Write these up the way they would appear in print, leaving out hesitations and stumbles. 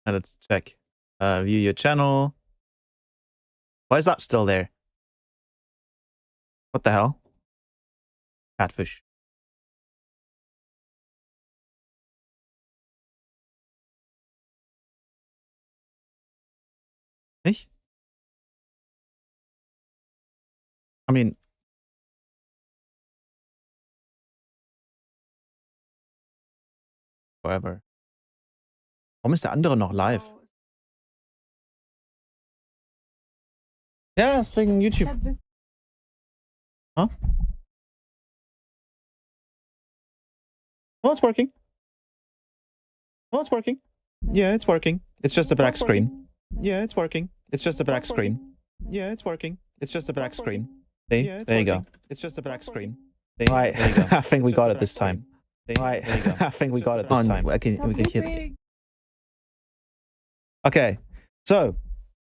And let's check. View your channel. Why is that still there? What the hell? Catfish. Ich? I mean... Forever. Warum ist der andere noch live? Ja, ist wegen YouTube. Huh? Oh, it's working. Oh, it's working. Yeah, it's working. It's just a black screen. Yeah, it's working. It's just a black screen. Yeah, it's working. It's just a black screen. See? There you go. It's just a black screen. Right. I think we got it this time. Right. I think we got it this time. We can hear it. Okay. So,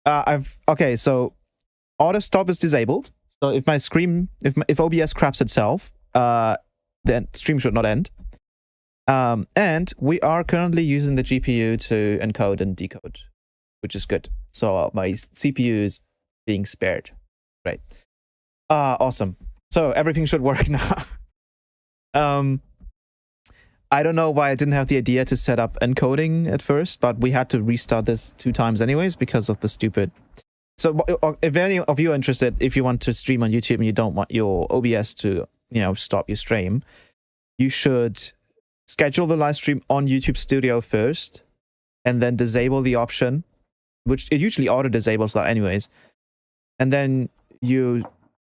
so auto stop is disabled. So if my screen, if OBS craps itself, then stream should not end. And we are currently using the GPU to encode and decode, which is good. So my CPU is being spared. Great. Awesome. So everything should work now. I don't know why I didn't have the idea to set up encoding at first, but we had to restart this 2 times anyways because of the stupid... So if any of you are interested, if you want to stream on YouTube and you don't want your OBS to, stop your stream, you should schedule the live stream on YouTube Studio first and then disable the option, which it usually auto disables that anyways. And then you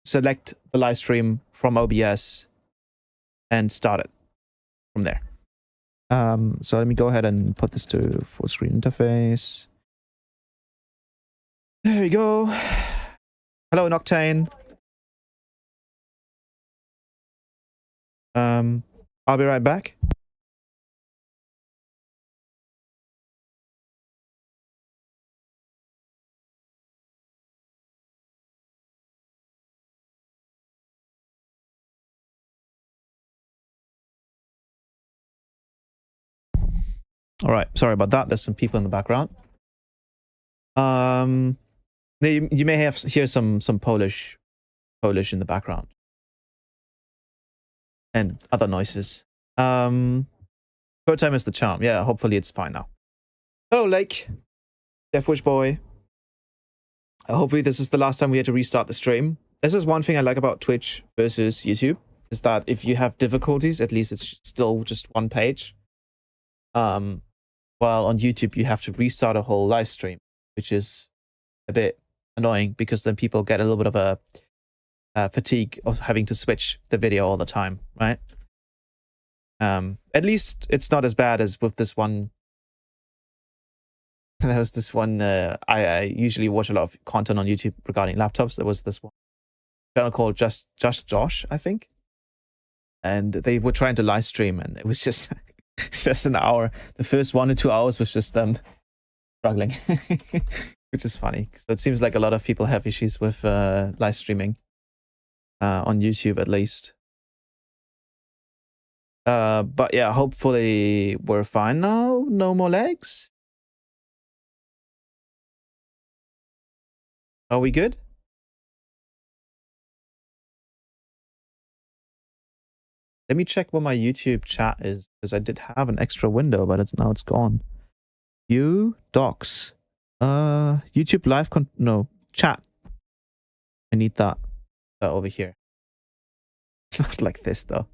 select the live stream from OBS and start it from there. So let me go ahead and put this to full screen interface. There we go. Hello, Noctane. I'll be right back. All right, sorry about that. There's some people in the background. You may hear some Polish in the background and other noises. Third time is the charm. Yeah, hopefully it's fine now. Hello, Lake. Deathwish boy. Hopefully this is the last time we had to restart the stream. This is one thing I like about Twitch versus YouTube, is that if you have difficulties, at least it's still just one page. While on YouTube, you have to restart a whole live stream, which is a bit annoying because then people get a little bit of a fatigue of having to switch the video all the time, right? At least it's not as bad as with this one. There was this one, I usually watch a lot of content on YouTube regarding laptops. There was this one channel called Just Josh, I think. And they were trying to live stream and it was just... just an hour. The first 1 or 2 hours was just them struggling, which is funny. So it seems like a lot of people have issues with live streaming on YouTube, at least. But yeah, hopefully we're fine now. No more lags. Are we good? Let me check what my YouTube chat is, because I did have an extra window, but now it's gone. View docs. YouTube live no chat. I need that over here. It's not like this though.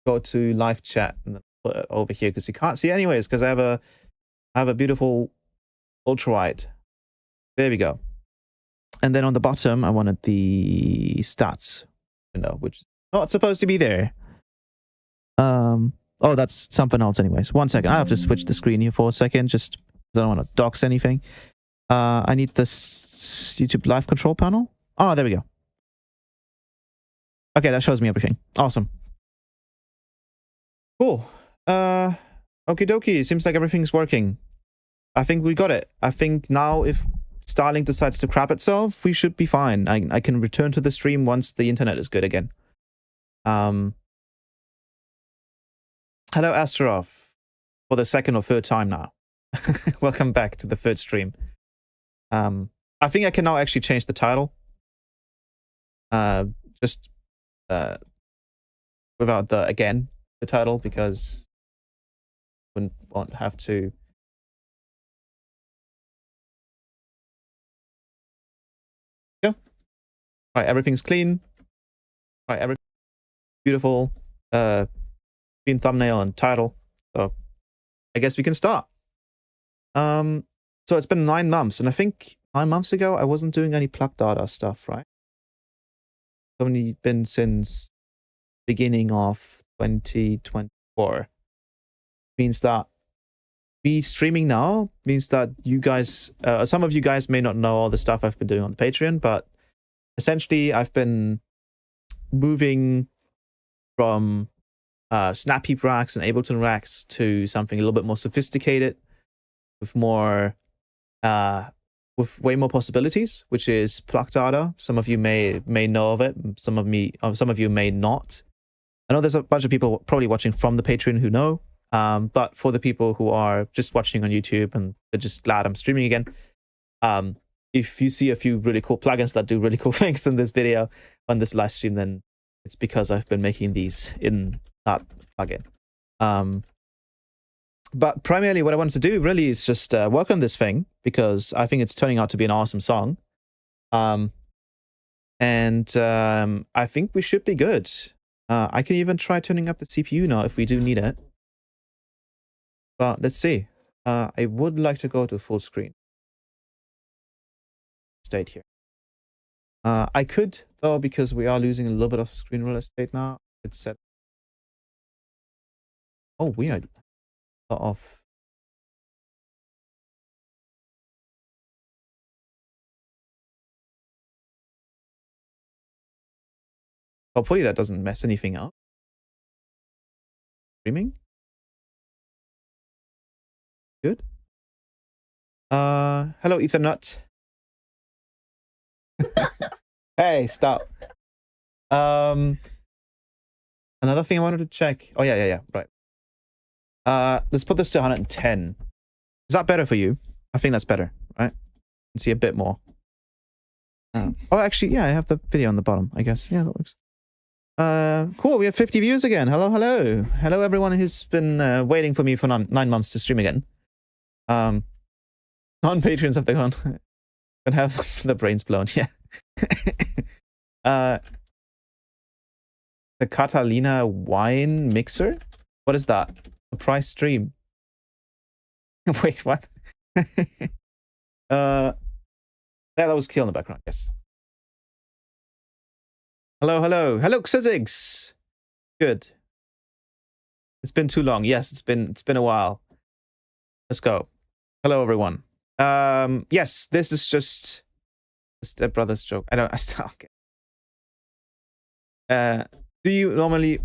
Go to live chat and then put it over here because you can't see anyways, because I have a beautiful ultra wide. There we go. And then on the bottom, I wanted the stats window, which is not supposed to be there. Oh, that's something else anyways. 1 second. I have to switch the screen here for a second, just because I don't want to dox anything. I need this YouTube live control panel. Oh, there we go. Okay, that shows me everything. Awesome. Cool. Okie dokie. Seems like everything's working. I think we got it. I think now if Starlink decides to crap itself, we should be fine. I can return to the stream once the internet is good again. Hello, Astrov, for the second or third time now. Welcome back to the third stream. I think I can now actually change the title. Just without the title, because won't have to. Go. All right, everything's clean. All right, everything beautiful. Clean thumbnail and title. So I guess we can start. So it's been 9 months, and I think 9 months ago I wasn't doing any plug data stuff, right? It's only been since beginning of 2024. Means that me streaming now means that you guys, some of you guys may not know all the stuff I've been doing on the Patreon, but essentially I've been moving from snap heap racks and Ableton racks to something a little bit more sophisticated, with more with way more possibilities, which is plug data. Some of you may know of it, some of you may not. I know there's a bunch of people probably watching from the Patreon who know, but for the people who are just watching on YouTube and they're just glad I'm streaming again, if you see a few really cool plugins that do really cool things in this video, on this live stream, then it's because I've been making these in that plugin. But primarily what I wanted to do really is just work on this thing, because I think it's turning out to be an awesome song. And I think we should be good. I can even try turning up the CPU now if we do need it. But let's see. I would like to go to full screen state here. I could, though, because we are losing a little bit of screen real estate now. It's set. Oh, weird. Of hopefully that doesn't mess anything up. Streaming. Good. Hello, Ethernet. Hey, stop. Another thing I wanted to check. Oh yeah, right. Let's put this to 110. Is that better for you? I think that's better, right? You can see a bit more. Oh, actually, yeah, I have the video on the bottom, I guess. Yeah, that works. Cool, we have 50 views again. Hello. Hello, everyone who's been waiting for me for 9 months to stream again. Non-patrons have they gone and have the brains blown, yeah. The Catalina wine mixer? What is that? A price stream? Wait, what? Yeah, that was Kill in the background, yes. Hello, Xizigs. Good. It's been too long. Yes, it's been a while. Let's go. Hello, everyone. Yes, this is just a Step Brothers joke. I still okay. Do you normally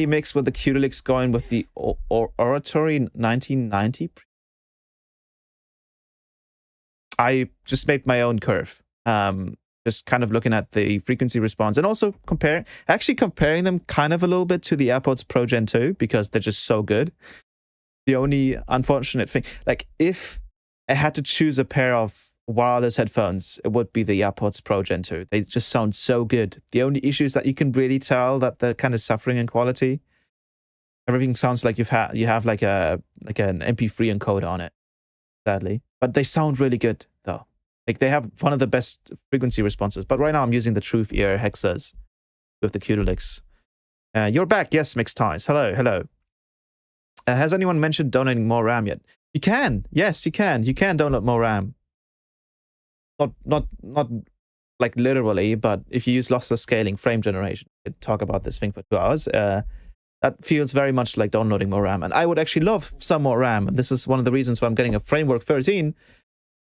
mix with the Qdelix going with the Oratory 1990? I just made my own curve. Just kind of looking at the frequency response and also comparing them kind of a little bit to the AirPods Pro Gen 2, because they're just so good. The only unfortunate thing, like if I had to choose a pair of wireless headphones, it would be the AirPods Pro Gen 2. They just sound so good. The only issue is that you can really tell that they're kind of suffering in quality. Everything sounds like you have like an MP3 encoder on it, sadly. But they sound really good though. Like they have one of the best frequency responses. But right now I'm using the Truth Ear Hexas with the Qdelix. You're back, yes, Mixed Ties. Hello. Has anyone mentioned donating more RAM yet? You can. Yes, you can. You can download more RAM. Not like literally, but if you use lossless scaling frame generation, we could talk about this thing for 2 hours. That feels very much like downloading more RAM. And I would actually love some more RAM. And this is one of the reasons why I'm getting a Framework 13,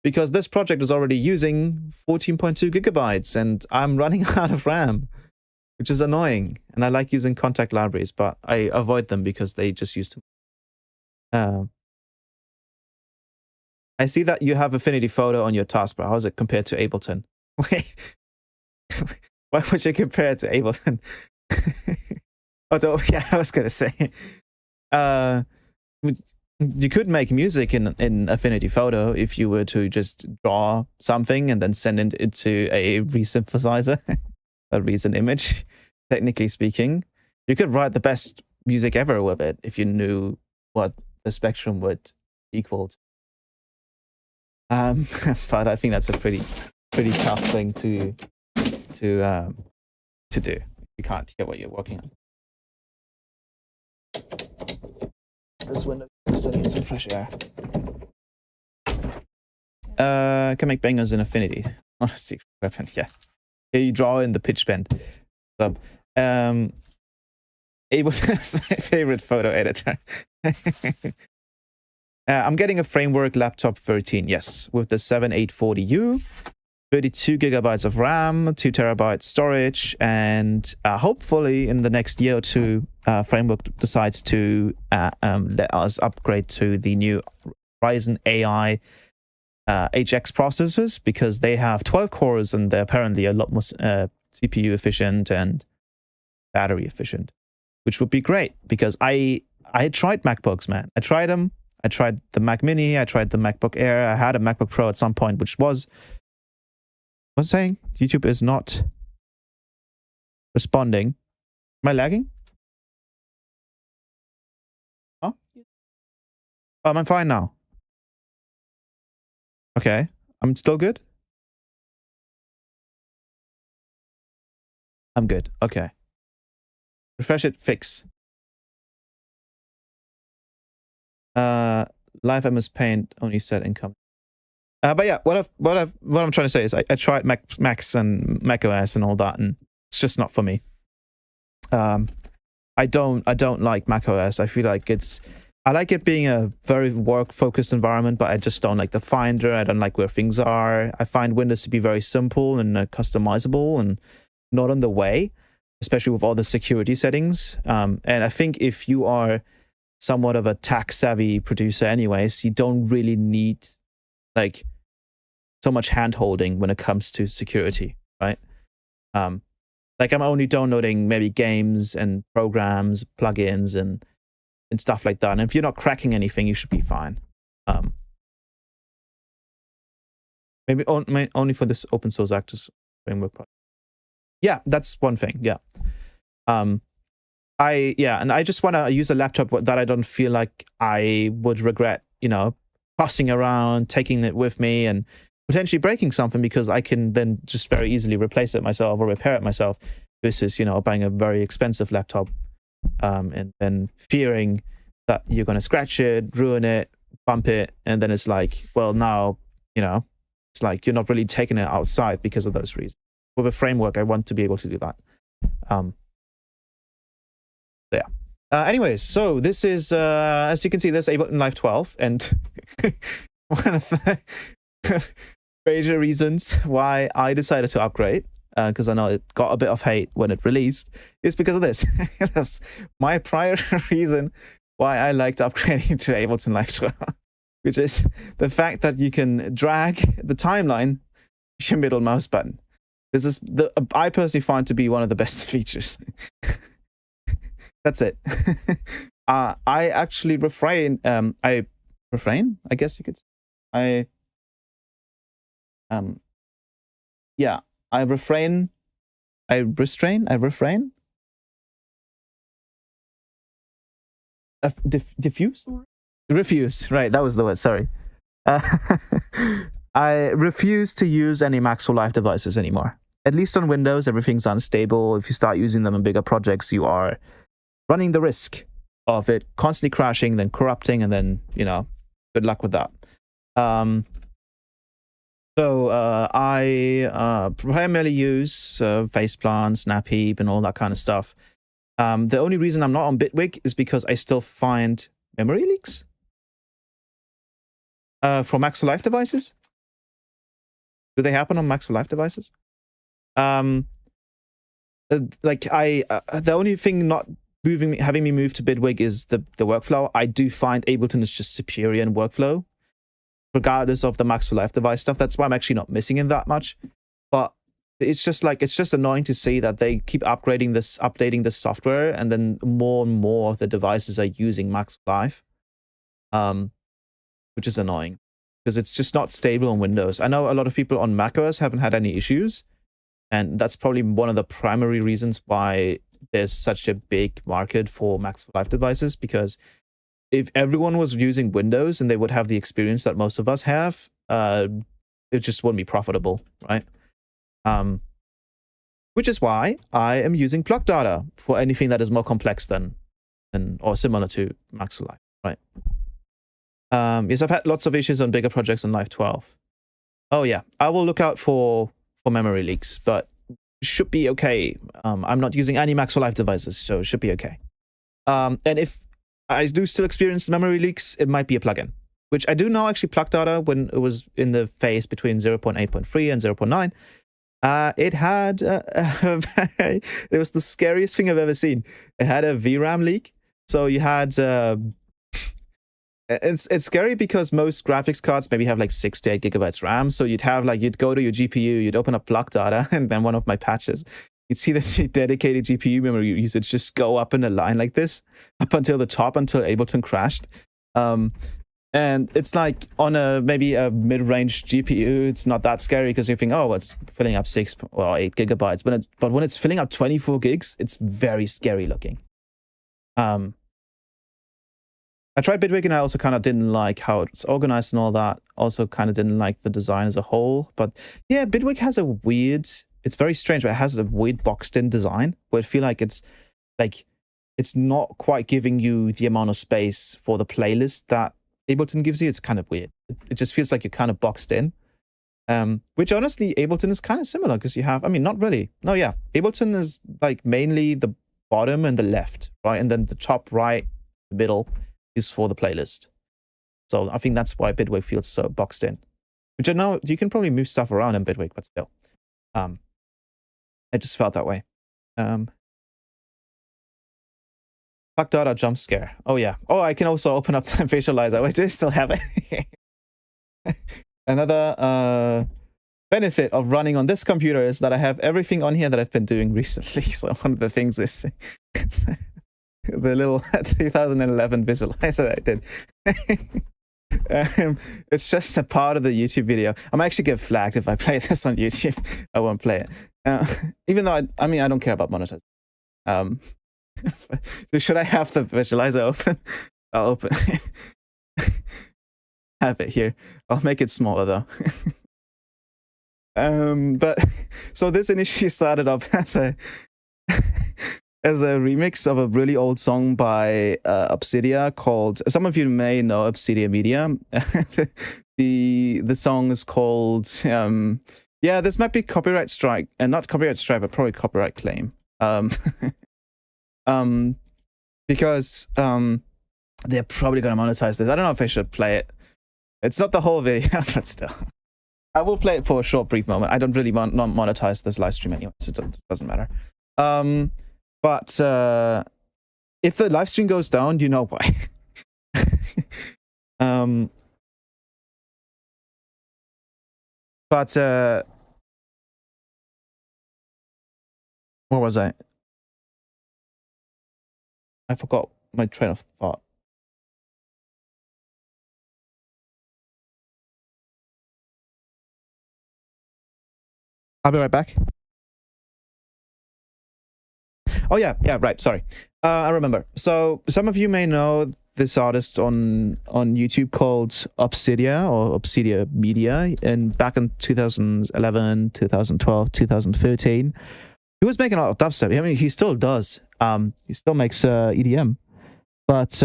because this project is already using 14.2 gigabytes and I'm running out of RAM, which is annoying. And I like using contact libraries, but I avoid them because they just use too much. I see that you have Affinity Photo on your taskbar. How is it compared to Ableton? Wait, why would you compare it to Ableton? Although, yeah, I was gonna say, uh, you could make music in Affinity Photo if you were to just draw something and then send it into a resynthesizer, a recent image. Technically speaking, you could write the best music ever with it if you knew what the spectrum would equal to. But I think that's a pretty tough thing to do. You can't hear what you're working on. This window needs some fresh air. Can make bangers in Affinity. Not a secret weapon. Yeah. Here you draw in the pitch bend. So, Ableton is my favorite photo editor. I'm getting a Framework Laptop 13, yes, with the 7840U, 32 gigabytes of RAM, 2 terabytes storage, and hopefully in the next year or two, Framework decides to let us upgrade to the new Ryzen AI HX processors, because they have 12 cores and they're apparently a lot more CPU efficient and battery efficient, which would be great, because I tried MacBooks, man. I tried them. I tried the Mac Mini. I tried the MacBook Air. I had a MacBook Pro at some point, which was saying YouTube is not responding. Am I lagging? Oh, I'm fine now. Okay, I'm still good. I'm good. Okay. Refresh it. Fix. Live MS Paint only set income. But yeah, what I'm trying to say is I tried Macs and Mac OS and all that, and it's just not for me. I don't like Mac OS. I feel like I like it being a very work-focused environment, but I just don't like the Finder. I don't like where things are. I find Windows to be very simple and customizable and not on the way, especially with all the security settings. And I think if you are somewhat of a tech-savvy producer anyways, you don't really need like so much hand-holding when it comes to security, right? Like I'm only downloading maybe games and programs, plugins, and stuff like that. And if you're not cracking anything, you should be fine. Maybe only for this open source Actors framework project. Yeah, that's one thing. Yeah. And I just want to use a laptop that I don't feel like I would regret, tossing around, taking it with me, and potentially breaking something, because I can then just very easily replace it myself or repair it myself, versus buying a very expensive laptop and then fearing that you're going to scratch it, ruin it, bump it, and then it's like, well, now it's like you're not really taking it outside because of those reasons. With a framework, I want to be able to do that. Yeah. Anyways, so this is, as you can see, this Ableton Live 12, and one of the major reasons why I decided to upgrade, because I know it got a bit of hate when it released, is because of this. That's my prior reason why I liked upgrading to Ableton Live 12, which is the fact that you can drag the timeline with your middle mouse button. This is I personally find to be one of the best features. That's it. I actually refrain. I guess you could say. I refrain. Diffuse? Refuse. Right, that was the word. Sorry. I refuse to use any Macs or Live devices anymore. At least on Windows, everything's unstable. If you start using them in bigger projects, you are running the risk of it constantly crashing, then corrupting, and then, good luck with that. So I primarily use Faceplant, Snapheap, and all that kind of stuff. The only reason I'm not on Bitwig is because I still find memory leaks for Macs or Live devices. Do they happen on Macs or Live devices? The only thing not having me move to Bitwig is the workflow. I do find Ableton is just superior in workflow, regardless of the Macs for Live device stuff. That's why I'm actually not missing it that much. But it's just annoying to see that they keep updating this software, and then more and more of the devices are using Max Live, which is annoying because it's just not stable on Windows. I know a lot of people on macOS haven't had any issues, and that's probably one of the primary reasons why there's such a big market for Max Live devices, because if everyone was using Windows and they would have the experience that most of us have, it just wouldn't be profitable, right? Which is why I am using block data for anything that is more complex than or similar to Max Live, right? Yes, I've had lots of issues on bigger projects on Live 12. Oh yeah, I will look out for memory leaks, but should be okay. I'm not using any Max Live devices, so it should be okay. And if I do still experience memory leaks, it might be a plugin, which I do know actually block data when it was in the phase between 0.8.3 and 0.9. It had it was the scariest thing I've ever seen. It had a VRAM leak. So you had it's scary because most graphics cards maybe have like 6 to 8 gigabytes RAM. So you'd go to your GPU, you'd open up block data, and then one of my patches, you'd see this dedicated GPU memory usage just go up in a line like this up until the top until Ableton crashed. And it's like on maybe a mid-range GPU, it's not that scary because you think, oh, it's filling up 6 or 8 gigabytes. But when it's filling up 24 gigs, it's very scary looking. I tried Bitwig and I also kind of didn't like how it's organized and all that. Also kind of didn't like the design as a whole. But yeah, Bitwig has it's very strange, but it has a weird boxed-in design where I feel like it's not quite giving you the amount of space for the playlist that Ableton gives you. It's kind of weird. It just feels like you're kind of boxed in. Which honestly, Ableton is kind of similar because you have, not really. No, yeah. Ableton is like mainly the bottom and the left, right? And then the top right, the middle is for the playlist. So I think that's why Bitwig feels so boxed in. Which I know you can probably move stuff around in Bitwig, but still. I just felt that way. Block data jump scare. Oh yeah. Oh, I can also open up the visualizer. I do still have it. Another benefit of running on this computer is that I have everything on here that I've been doing recently. So one of the things is the little 2011 visualizer that I did. It's just a part of the YouTube video. I might actually get flagged if I play this on YouTube. I won't play it. Even though I don't care about monetization. So should I have the visualizer open? I'll open it. Have it here. I'll make it smaller though. But so this initially started off as a remix of a really old song by Obsidia called, some of you may know Obsidia Media. The song is called yeah, this might be copyright strike, and not copyright strike, but probably copyright claim. Because they're probably gonna monetize this. I don't know if I should play it. It's not the whole video, but still. I will play it for a short, brief moment. I don't really not monetize this live stream anyway, so it doesn't matter. But if the live stream goes down, you know why. But where was I? I forgot my train of thought. I'll be right back. Oh yeah, right. Sorry, I remember. So some of you may know this artist on YouTube called Obsidia or Obsidia Media, and back in 2011, 2012, 2013, he was making a lot of dubstep. I mean, he still does. He still makes EDM, but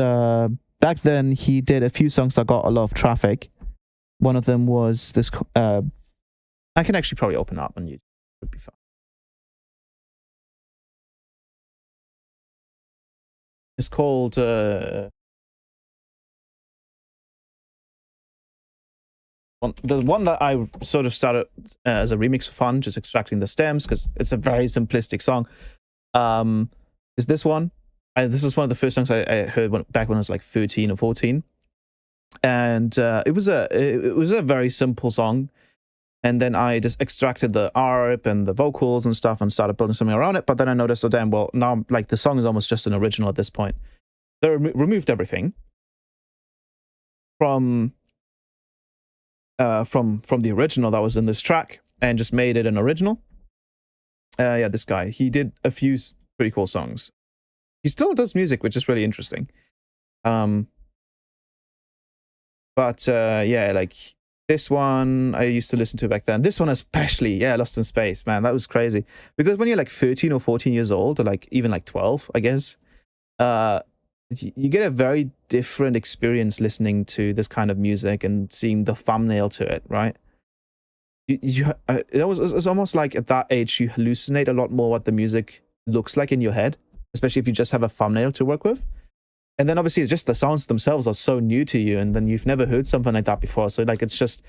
back then he did a few songs that got a lot of traffic. One of them was this. I can actually probably open up on YouTube. It would be fun. It's called the one that I sort of started as a remix for fun, just extracting the stems because it's a very simplistic song. Is this one? This is one of the first songs I heard back when I was like 13 or 14, and it was a very simple song. And then I just extracted the ARP and the vocals and stuff and started building something around it. But then I noticed, oh damn, well now like the song is almost just an original at this point. So I removed everything from the original that was in this track and just made it an original. Yeah, this guy, he did a few pretty cool songs. He still does music, which is really interesting. But yeah, like this one I used to listen to back then. This one especially, yeah, Lost in Space, man, that was crazy. Because when you're like 13 or 14 years old, or like even like 12, I guess, you get a very different experience listening to this kind of music and seeing the thumbnail to it, right? It's almost like at that age you hallucinate a lot more what the music looks like in your head, especially if you just have a thumbnail to work with. And then obviously it's just the sounds themselves are so new to you, and then you've never heard something like that before. So like it's just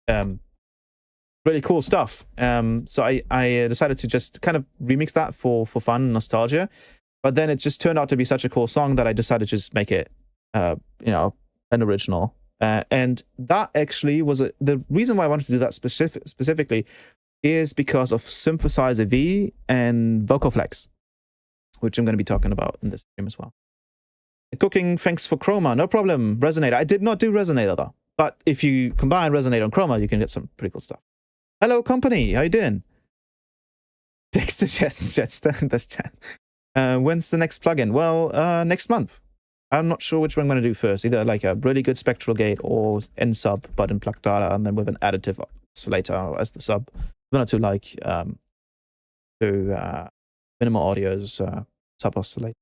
really cool stuff. So I decided to just kind of remix that for fun and nostalgia. But then it just turned out to be such a cool song that I decided to just make it an original. And that actually was the reason why I wanted to do that specifically is because of Synthesizer V and Vocal Flex, which I'm going to be talking about in this stream as well. Cooking, thanks for Chroma. No problem. Resonator. I did not do Resonator though. But if you combine Resonator and Chroma, you can get some pretty cool stuff. Hello, company. How you doing? Dexter Jetstone. That's chat. When's the next plugin? Well, next month. I'm not sure which one I'm going to do first. Either like a really good Spectral gate or N-sub, but in plug data, and then with an additive oscillator as the sub. I wanted to like minimal audio's sub oscillator.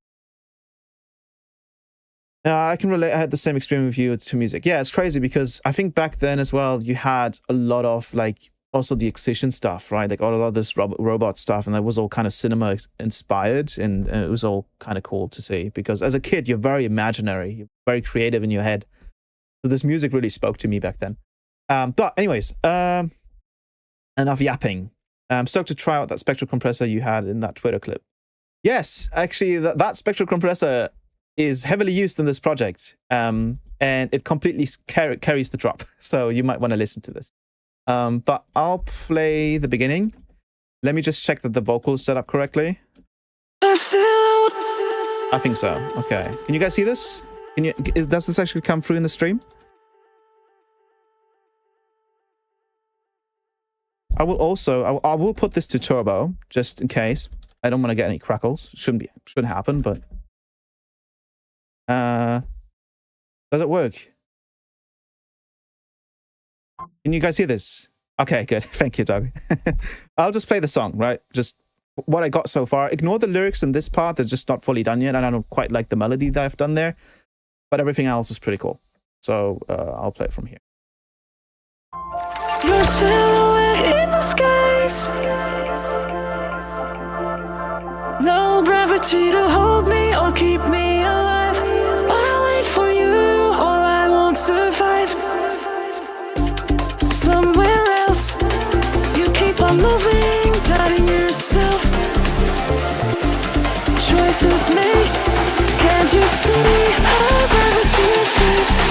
I can relate. I had the same experience with you to music. Yeah, it's crazy because I think back then as well, you had a lot of like also the Excision stuff, right? Like a lot of this robot stuff, and that was all kind of cinema inspired, and it was all kind of cool to see because as a kid, you're very imaginary, you're very creative in your head. So this music really spoke to me back then. But anyways, enough yapping. I'm stoked to try out that Spectral compressor you had in that Twitter clip. Yes, actually, that Spectral compressor is heavily used in this project, and it completely carries the drop. So you might want to listen to this. But I'll play the beginning. Let me just check that the vocal is set up correctly. I think so. Okay. Can you guys see this? Does this actually come through in the stream? I will put this to turbo just in case. I don't want to get any crackles. Shouldn't happen, but does it work? Can you guys hear this? Okay, good. Thank you, Doug. I'll just play the song, right? Just what I got so far. Ignore the lyrics in this part. They're just not fully done yet, and I don't quite like the melody that I've done there. But everything else is pretty cool. So I'll play it from here. Your silhouette in the skies. No gravity to hold me or keep me alive. I'll wait for you or I won't survive. Somewhere else, you keep on moving, doubting yourself. Choices made, can't you see how gravity affects?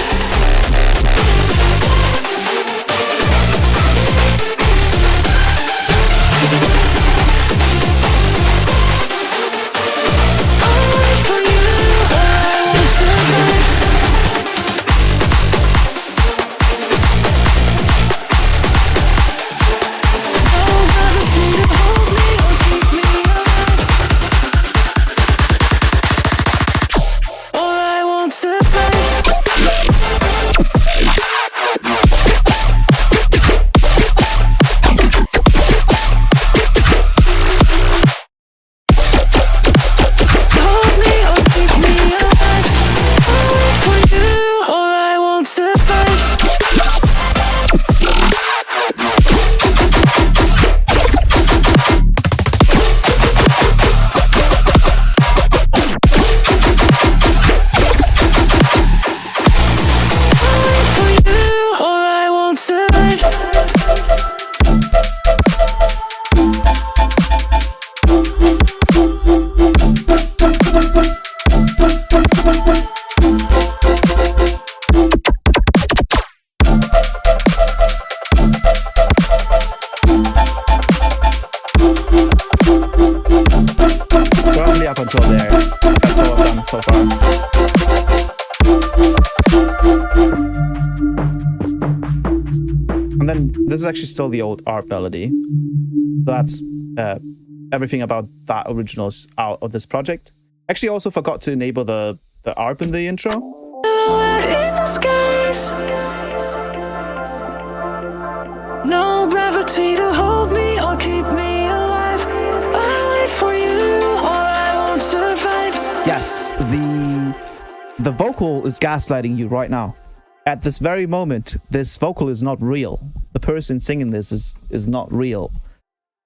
so far. And then this is actually still the old ARP melody. That's everything about that original is out of this project. Actually, also forgot to enable the ARP in the intro. In the skies, no gravity to hold me or keep me alive. I wait for you or I won't survive. Yes, the vocal is gaslighting you right now. At this very moment, this vocal is not real. The person singing this is not real.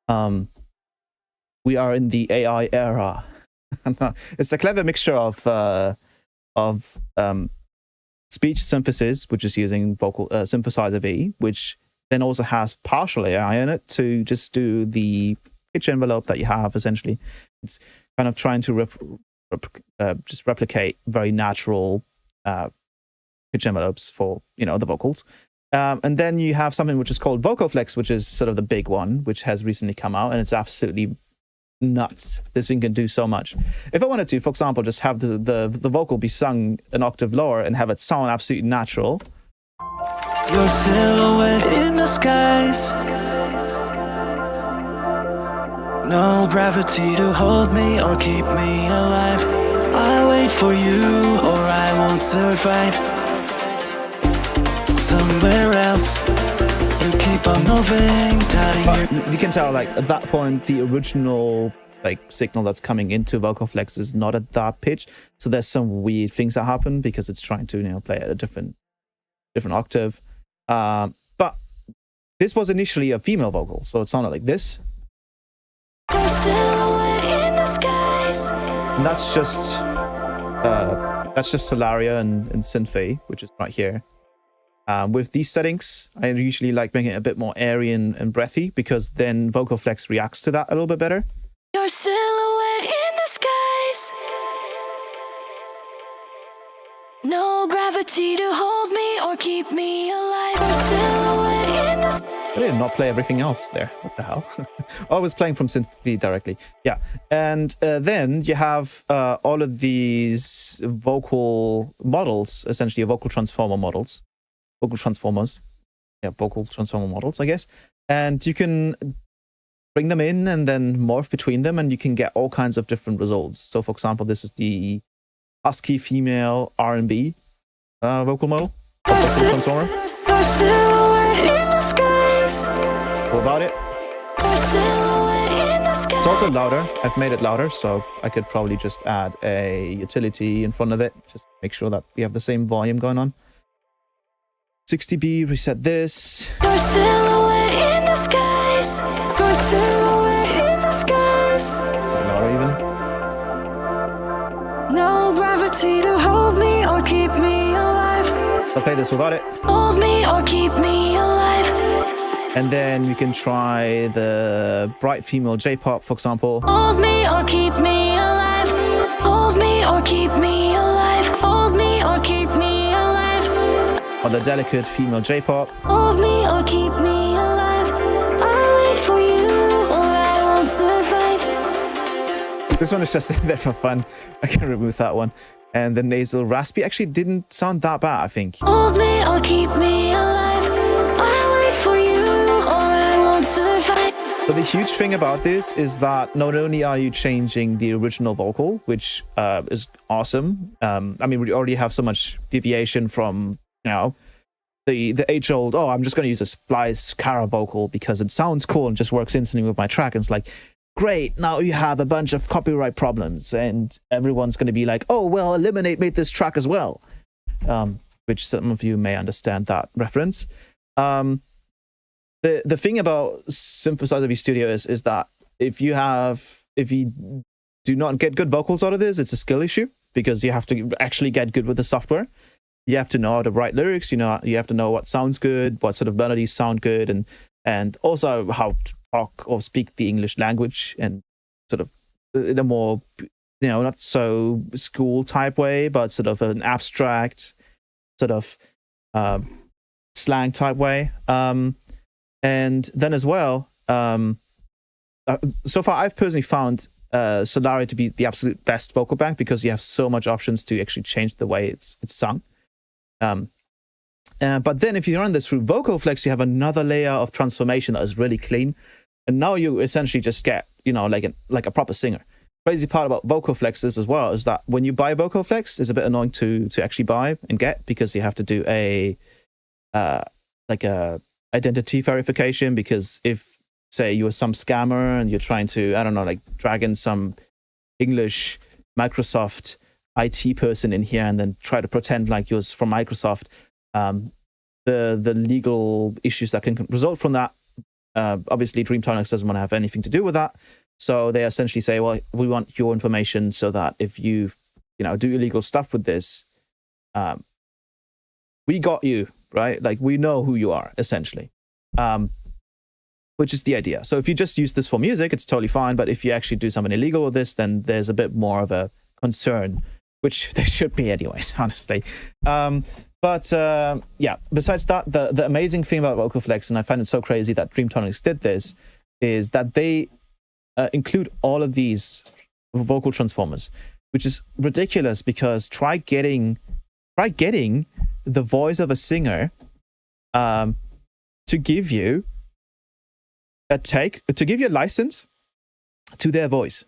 We are in the AI era. It's a clever mixture of speech synthesis, which is using vocal synthesizer V, which then also has partial AI in it to just do the pitch envelope that you have. Essentially, it's kind of trying to just replicate very natural pitch envelopes for the vocals. And then you have something which is called VocalFlex, which is sort of the big one, which has recently come out, and it's absolutely nuts. This thing can do so much. If I wanted to, for example, just have the vocal be sung an octave lower and have it sound absolutely natural. Your silhouette in the skies, no gravity to hold me or keep me alive. I wait for you or I won't survive. Somewhere else, you keep on moving, But you can tell, like, at that point, the original signal that's coming into VocalFlex is not at that pitch. So there's some weird things that happen because it's trying to play at a different octave. But this was initially a female vocal, so it sounded like this. Your silhouette in the skies. And that's just Solaria and Synthé, which is right here. With these settings, I usually like making it a bit more airy and breathy because then VocalFlex reacts to that a little bit better. Your silhouette in the skies, no gravity to hold me or keep me alive. Your silhouette in the skies. I did not play everything else there. What the hell? I was playing from Synthé directly. Yeah. And then you have all of these vocal models, essentially vocal transformer models. Vocal transformers. Yeah, vocal transformer models, I guess. And you can bring them in and then morph between them, and you can get all kinds of different results. So, for example, this is the husky female R&B vocal model. Vocal transformer. What about it? It's also louder. I've made it louder, so I could probably just add a utility in front of it. Just make sure that we have the same volume going on. 60B, reset this. Your silhouette in the skies. Your silhouette in the skies. Louder even. No gravity to hold me or keep me alive. I'll play this without it. Hold me or keep me alive. And then we can try the bright female J-pop, for example. Hold me or keep me alive. Hold me or keep me alive. Hold me or keep me alive. Or the delicate female J-pop. Hold me or keep me alive. I'll wait for you or I won't survive. This one is just there for fun. I can remove that one. And the nasal raspy actually didn't sound that bad, I think. Hold me or keep me alive. I'll wait for you or I won't survive. But the huge thing about this is that not only are you changing the original vocal, which is awesome. I mean, we already have so much deviation from the age-old, oh, I'm just going to use a splice Cara vocal because it sounds cool and just works instantly with my track. And it's like, great, now you have a bunch of copyright problems and everyone's going to be like, oh, well, Eliminate made this track as well. Which some of you may understand that reference. The thing about Synthesizer V Studio is that if you do not get good vocals out of this, it's a skill issue because you have to actually get good with the software. You have to know how to write lyrics, you have to know what sounds good, what sort of melodies sound good, and also how to talk or speak the English language and sort of in a more, not so school type way, but sort of an abstract sort of slang type way. And then as well, so far I've personally found Solaria to be the absolute best vocal bank because you have so much options to actually change the way it's sung. But then if you run this through VocalFlex, you have another layer of transformation that is really clean. And now you essentially just get, you know, like a proper singer. Crazy part about VocalFlex is as well is that when you buy VocalFlex, it's a bit annoying to actually buy and get because you have to do a identity verification, because if, say, you're some scammer and you're trying to, I don't know, like drag in some English Microsoft IT person in here and then try to pretend like you're from Microsoft, the legal issues that can result from that, obviously Dreamtonics doesn't want to have anything to do with that. So they essentially say, well, we want your information so that if you do illegal stuff with this, we got you, right? Like, we know who you are, essentially, which is the idea. So if you just use this for music, it's totally fine. But if you actually do something illegal with this, then there's a bit more of a concern, which there should be anyways, honestly. But besides that, the amazing thing about VocalFlex, and I find it so crazy that Dreamtonics did this, is that they include all of these vocal transformers, which is ridiculous because try getting the voice of a singer to give you a license to their voice.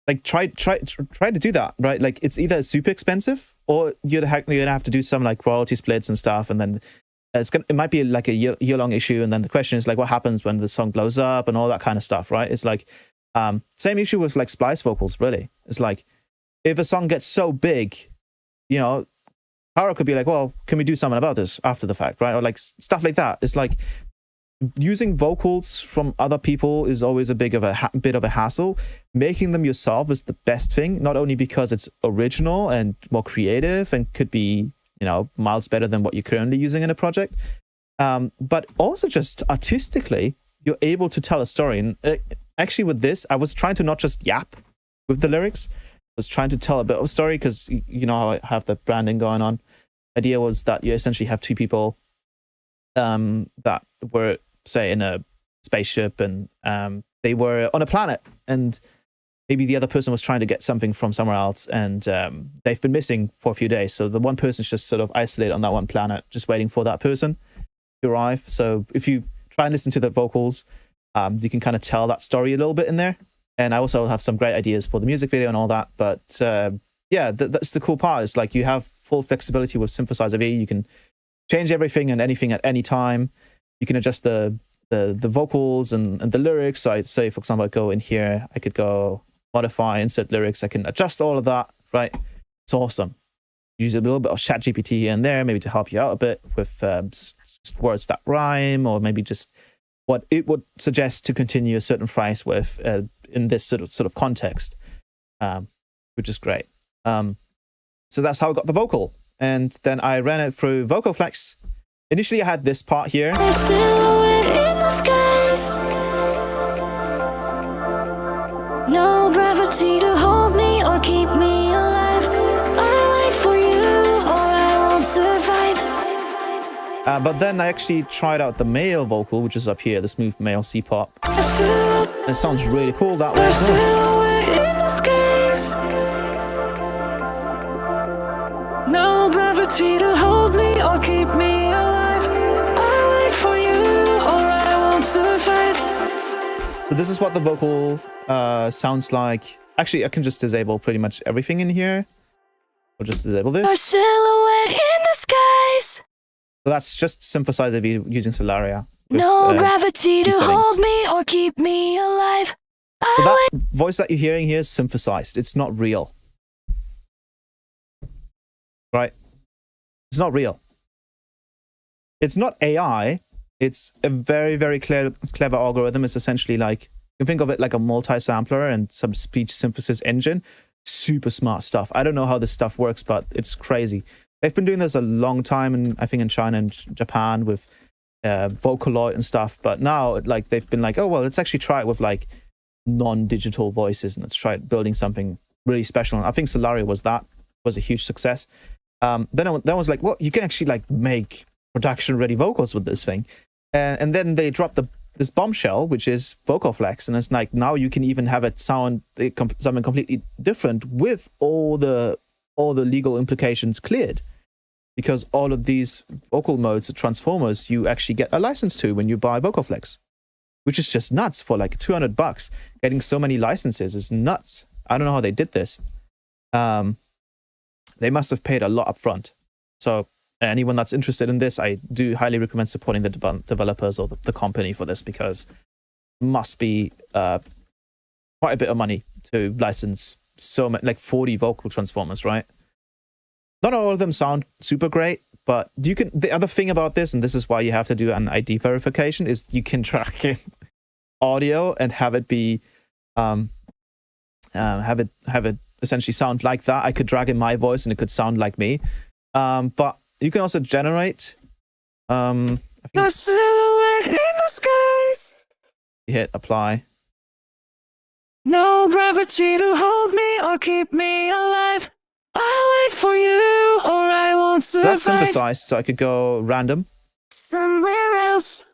Like try to do that, right? Like, it's either super expensive or you're gonna have to do some like royalty splits and stuff, and then it might be like a year-long issue, and then the question is like, what happens when the song blows up and all that kind of stuff, right? It's like same issue with like splice vocals, really. It's like, if a song gets so big, you know, Taro could be like, well, can we do something about this after the fact, right? Or like stuff like that. It's like, using vocals from other people is always a bit of a hassle. Making them yourself is the best thing, not only because it's original and more creative and could be, you know, miles better than what you're currently using in a project, but also just artistically, you're able to tell a story. And actually with this, I was trying to not just yap with the lyrics. I was trying to tell a bit of a story because, you know, how I have the branding going on. Idea was that you essentially have two people that were, say, in a spaceship, and they were on a planet, and maybe the other person was trying to get something from somewhere else, and they've been missing for a few days. So the one person's just sort of isolated on that one planet, just waiting for that person to arrive. So if you try and listen to the vocals, you can kind of tell that story a little bit in there. And I also have some great ideas for the music video and all that. But that's the cool part. It's like you have full flexibility with Synthesizer V. You can change everything and anything at any time. You can adjust the vocals and the lyrics. So I'd say, for example, I go in here, I could go modify, insert lyrics. I can adjust all of that, right? It's awesome. Use a little bit of ChatGPT here and there, maybe to help you out a bit with just words that rhyme, or maybe just what it would suggest to continue a certain phrase with in this sort of context, which is great. So that's how I got the vocal. And then I ran it through VocalFlex. Initially, I had this part here. A silhouette in the skies. No gravity to hold me or keep me alive. I wait for you or I won't survive. But then I actually tried out the male vocal, which is up here, the smooth male C-pop. It sounds really cool that way as well. In the skies. No gravity to hold me or keep me alive. I wait for you or I won't survive. So this is what the vocal sounds like. Actually, I can just disable pretty much everything in here. I'll just disable A this. silhouette in the skies. So that's just Synthesizer V using Solaria. With, No gravity to these settings. hold me or keep me alive. So that voice that you're hearing here is synthesized. It's not real. Right? It's not real. It's not AI. It's a very, very clever algorithm. It's essentially like, you can think of it like a multi-sampler and some speech synthesis engine. Super smart stuff. I don't know how this stuff works, but it's crazy. They've been doing this a long time, and I think in China and Japan with Vocaloid and stuff. But now, like, they've been like, oh well, let's actually try it with like non-digital voices, and let's try building something really special. And I think Solaria was a huge success. Then I was like, well, you can actually like make production-ready vocals with this thing. And then they dropped this bombshell, which is vocal flex, and it's like now you can even have it sound something completely different with all the legal implications cleared, because all of these vocal modes, transformers, you actually get a license to when you buy vocal flex, which is just nuts. For like $200, getting so many licenses is nuts. I don't know how they did this. They must have paid a lot up front. So anyone that's interested in this, I do highly recommend supporting the developers or the company for this, because it must be quite a bit of money to license so many, like 40 vocal transformers, right? Not all of them sound super great, but you can. The other thing about this, and this is why you have to do an ID verification, is you can track in audio and have it be, have it essentially sound like that. I could drag in my voice and it could sound like me. But you can also generate. I think The silhouette in the skies. you hit apply. No gravity to hold me or keep me alive. I'll wait for you or I won't That's survive. synthesized, so I could go random. Somewhere else.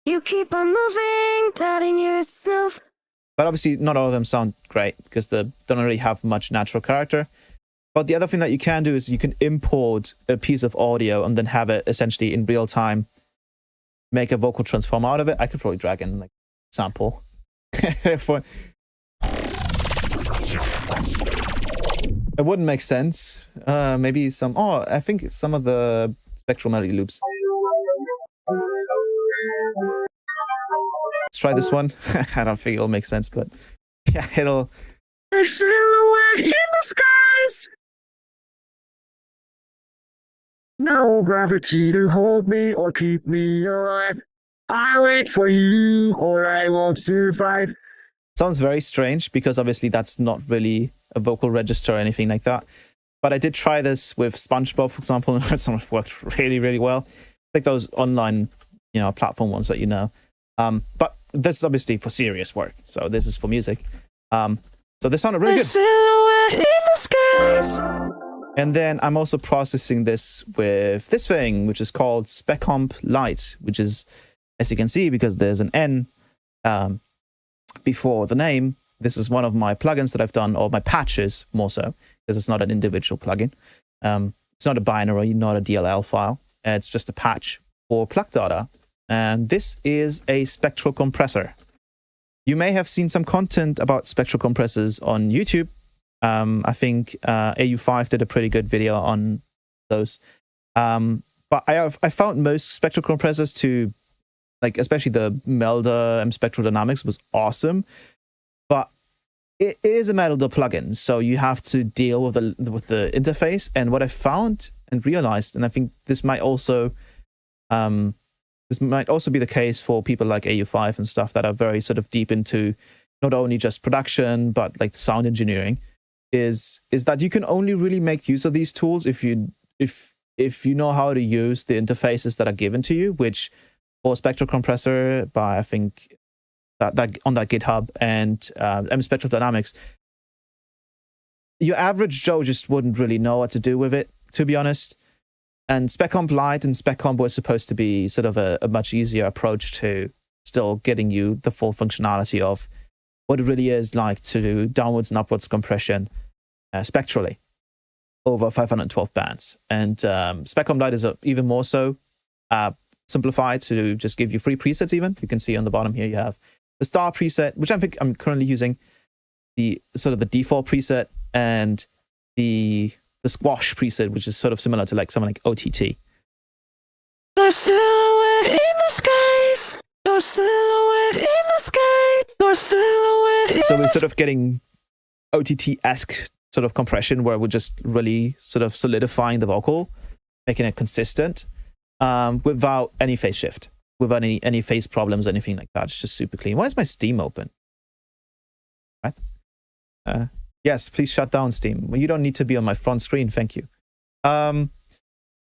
You keep on moving, doubting yourself. But obviously, not all of them sound great because they don't really have much natural character. But the other thing that you can do is you can import a piece of audio and then have it essentially in real time make a vocal transform out of it. I could probably drag in like sample. It wouldn't make sense. Maybe some. Oh, I think some of the Spectral melody loops. Let's try this one. I don't think it'll make sense, but yeah, it'll. The silhouette in the skies. No gravity to hold me or keep me alive. I'll wait for you or I won't survive. Sounds very strange because obviously that's not really a vocal register or anything like that. But I did try this with SpongeBob, for example, and it worked really, really well. Like those online, platform ones that you know. But this is obviously for serious work, so this is for music. So this sounded really The good. silhouette in the skies. And then I'm also processing this with this thing, which is called Specomp Lite, which is, as you can see, because there's an N before the name, this is one of my plugins that I've done, or my patches more so, because it's not an individual plugin. It's not a binary, not a DLL file. It's just a patch for plug data. And this is a spectral compressor. You may have seen some content about spectral compressors on YouTube. I think AU5 did a pretty good video on those. But I found most spectral compressors to, like, especially the Melda and Spectral Dynamics was awesome. But it is a Melda plugin, so you have to deal with the interface. And what I found and realized, and I think this might also be the case for people like AU5 and stuff that are very sort of deep into not only just production but like sound engineering, is that you can only really make use of these tools if you know how to use the interfaces that are given to you, which for Spectral Compressor by I think that on that GitHub and Spectral Dynamics, your average Joe just wouldn't really know what to do with it, to be honest. And Specomp Lite and Specomp was supposed to be sort of a much easier approach to still getting you the full functionality of what it really is like to do downwards and upwards compression spectrally over 512 bands. And Specomp Lite is even more so simplified to just give you free presets even. You can see on the bottom here you have the star preset, which I think I'm currently using, the sort of the default preset, and the squash preset, which is sort of similar to like someone like OTT. The silhouette in the skies. Your silhouette in the sky. Your silhouette in So the we're sort of getting OTT-esque sort of compression where we're just really sort of solidifying the vocal, making it consistent, without any phase shift, without any phase problems, anything like that. It's just super clean. Why is my Steam open? Right? Yes, please shut down Steam. Well, you don't need to be on my front screen, thank you. Then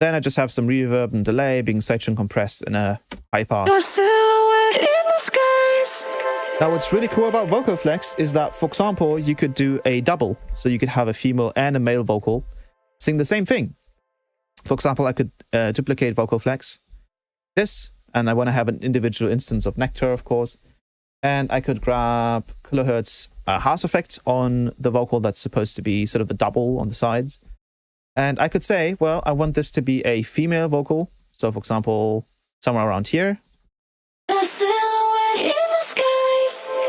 I just have some reverb and delay being section compressed in a high pass. Your silhouette in the skies. Now, what's really cool about Vocal Flex is that, for example, you could do a double. So you could have a female and a male vocal sing the same thing. For example, I could duplicate Vocal Flex, this, and I want to have an individual instance of Nectar, of course. And I could grab kilohertz house effect on the vocal that's supposed to be sort of the double on the sides. And I could say, well, I want this to be a female vocal. So, for example, somewhere around here.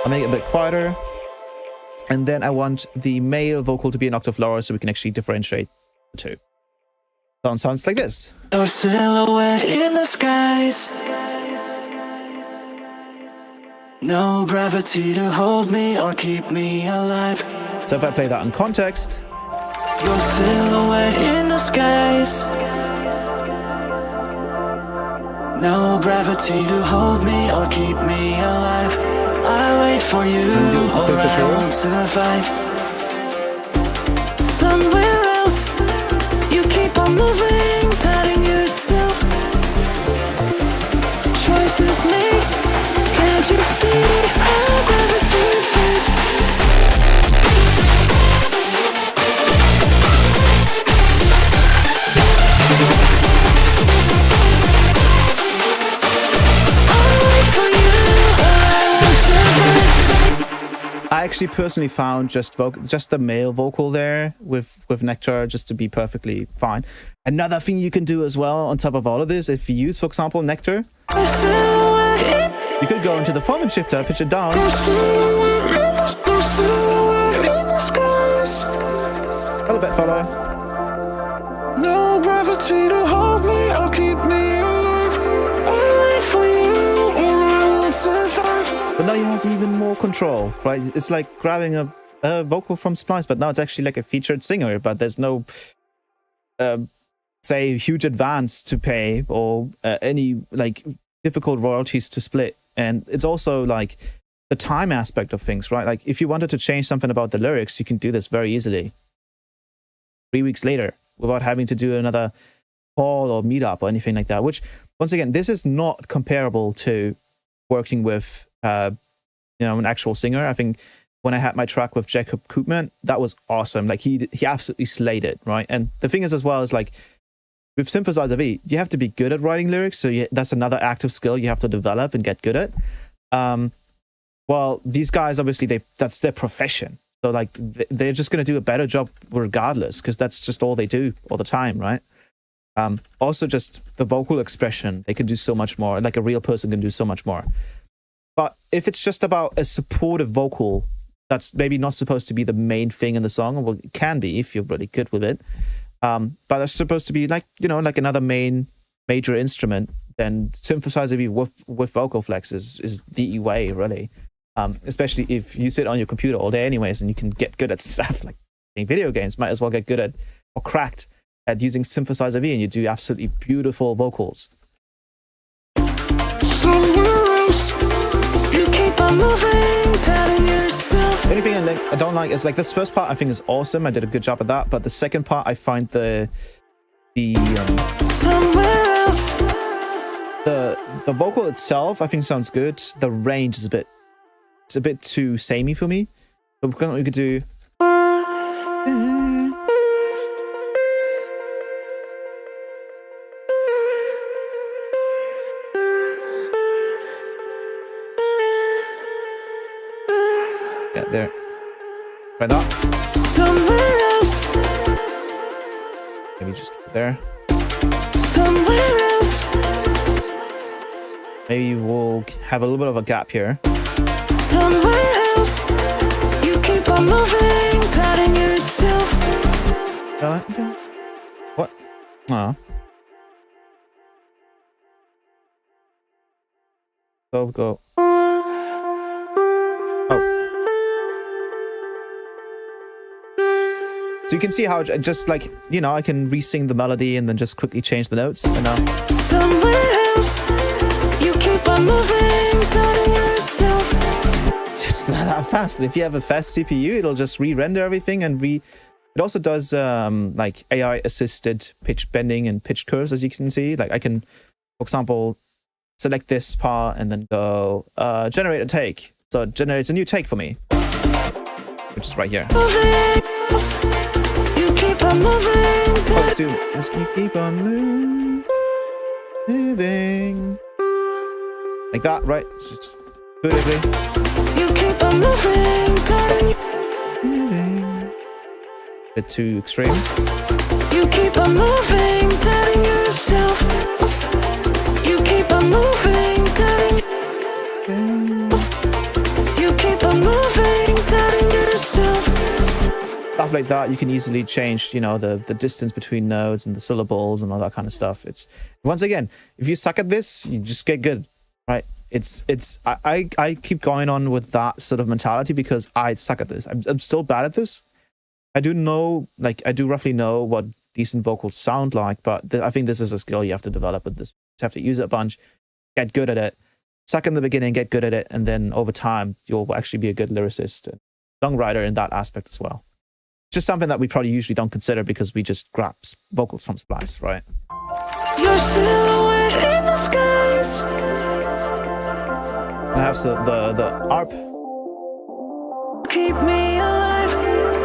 I'll make it a bit quieter. And then I want the male vocal to be an octave lower so we can actually differentiate the two. Sounds like this. Your silhouette in the skies. No gravity to hold me or keep me alive. So if I play that in context. Your silhouette in the skies. No gravity to hold me or keep me alive. I wait for you or I won't survive. Somewhere else, you keep on moving, doubting yourself. Choices made, can't you see how gravity fades? I actually personally found just the male vocal there with Nectar just to be perfectly fine. Another thing you can do as well on top of all of this, if you use, for example, Nectar, you could go into the formant shifter, pitch it down. A little bit follow. No gravity to hold me or keep me alive. I wait for you or I won't survive. But now you have even more control, right? It's like grabbing a vocal from Splice, but now it's actually like a featured singer, but there's no, say, huge advance to pay or any like difficult royalties to split. And it's also like the time aspect of things, right? Like if you wanted to change something about the lyrics, you can do this very easily 3 weeks later without having to do another call or meetup or anything like that, which once again, this is not comparable to working with an actual singer. I think when I had my track with Jacob Koopman, that was awesome. Like he absolutely slayed it, right? And the thing is as well is like with Synthesizer V, you have to be good at writing lyrics. So that's another active skill you have to develop and get good at. Well, these guys, obviously, that's their profession. So like they're just going to do a better job regardless, because that's just all they do all the time, right? Also just the vocal expression, they can do so much more. Like a real person can do so much more. But if it's just about a supportive vocal, that's maybe not supposed to be the main thing in the song. Well, it can be if you're really good with it. But that's supposed to be like, like another major instrument. Then Synthesizer V with vocal flex is the way, really. Especially if you sit on your computer all day anyways, and you can get good at stuff like playing video games, might as well get good at or cracked at using Synthesizer V, and you do absolutely beautiful vocals. The only thing I don't like is like this first part I think is awesome. I did a good job at that, but the second part I find the vocal itself I think sounds good. The range is a bit too samey for me. But we could do there. Try that. Somewhere else. Maybe just keep it there. Somewhere else. Maybe we'll have a little bit of a gap here. Somewhere else. You keep on moving, doubting yourself. What? Oh. So go. So you can see how just like, I can re-sing the melody and then just quickly change the notes. And now. Somewhere else, you keep on moving, doubting yourself. Just that fast. If you have a fast CPU, it'll just re-render everything and it also does like AI assisted pitch bending and pitch curves, as you can see. Like I can, for example, select this part and then go generate a take. So it generates a new take for me, which is right here. Oh, soon. As we keep on moving. Like that, right? It's just intuitively. You keep on moving, Bit too extreme. you keep on moving, doubting yourself. You keep on moving, doubting. You keep on moving, doubting yourself. Stuff like that, you can easily change, you know, the distance between notes and the syllables and all that kind of stuff. It's, once again, if you suck at this, you just get good, right? I keep going on with that sort of mentality because I suck at this. I'm still bad at this. I do know, like, I do roughly know what decent vocals sound like, but I think this is a skill you have to develop with this. You have to use it a bunch, get good at it, suck in the beginning, get good at it, and then over time, you'll actually be a good lyricist and songwriter in that aspect as well. It's just something that we probably usually don't consider because we just grab vocals from Splice, right? Your silhouette in the skies. I have the ARP. Keep me alive.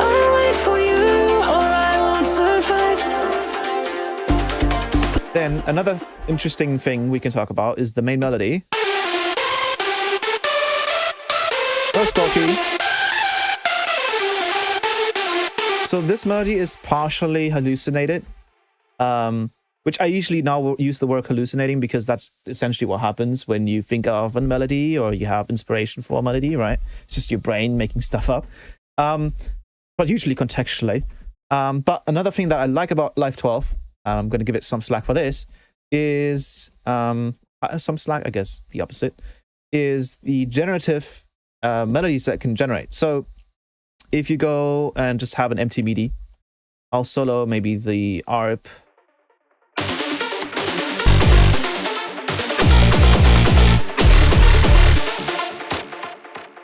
I'll wait for you, or I won't survive. Then another interesting thing we can talk about is the main melody. First key. So this melody is partially hallucinated, which I usually now use the word hallucinating because that's essentially what happens when you think of a melody or you have inspiration for a melody, right? It's just your brain making stuff up, but usually contextually. But another thing that I like about Live 12, I'm going to give it some slack for this, is some slack, I guess the opposite, is the generative melodies that it can generate. So if you go and just have an empty MIDI, I'll solo maybe the ARP.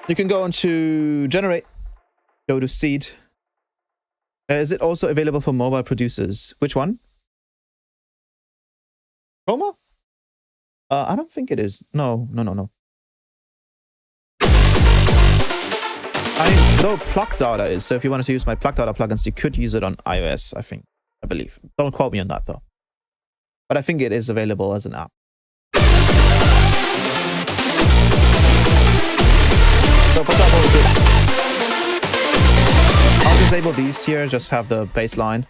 You can go into Generate, go to Seed. Is it also available for mobile producers? Which one? Chroma? I don't think it is. No. Though Plug Data is, so if you wanted to use my Plug Data plugins, you could use it on iOS, I believe. Don't quote me on that though. But I think it is available as an app. So for example, I'll disable these here, just have the bass line.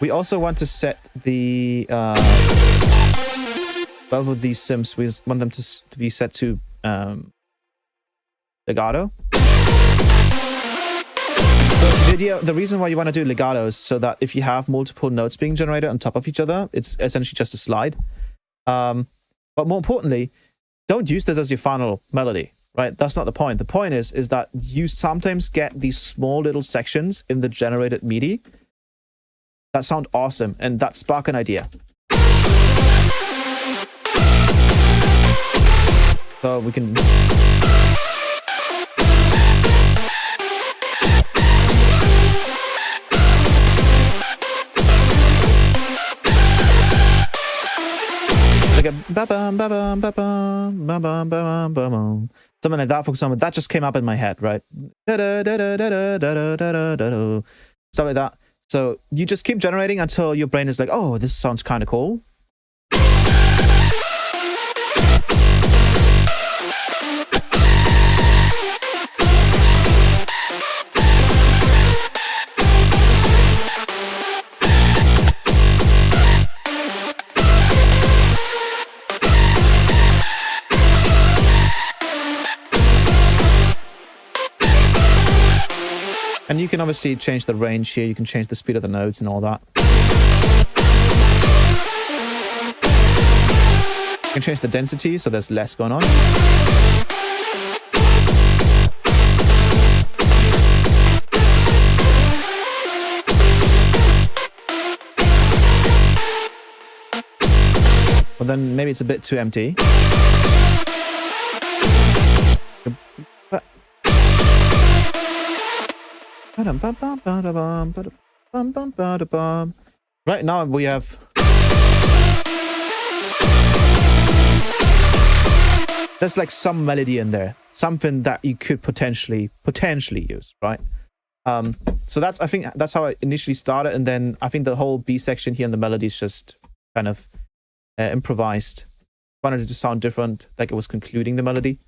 We also want to set the both of these sims, we want them to be set to legato. The reason why you want to do legato is so that if you have multiple notes being generated on top of each other, it's essentially just a slide. But more importantly, don't use this as your final melody, right? That's not the point. The point is that you sometimes get these small little sections in the generated MIDI that sound awesome and that spark an idea. So we can... like a ba-bum, ba-bum, ba-bum, ba-bum, ba-bum, ba-bum. Something like that, for example. That just came up in my head, right? Stuff like that. So you just keep generating until your brain is like, oh, this sounds kind of cool. And you can obviously change the range here. You can change the speed of the notes and all that. You can change the density so there's less going on. Well, then maybe it's a bit too empty. Right now we have... There's like some melody in there. Something that you could potentially use, right? So I think that's how I initially started, and then I think the whole B section here in the melodies just kind of improvised. Wanted it to sound different, like it was concluding the melody.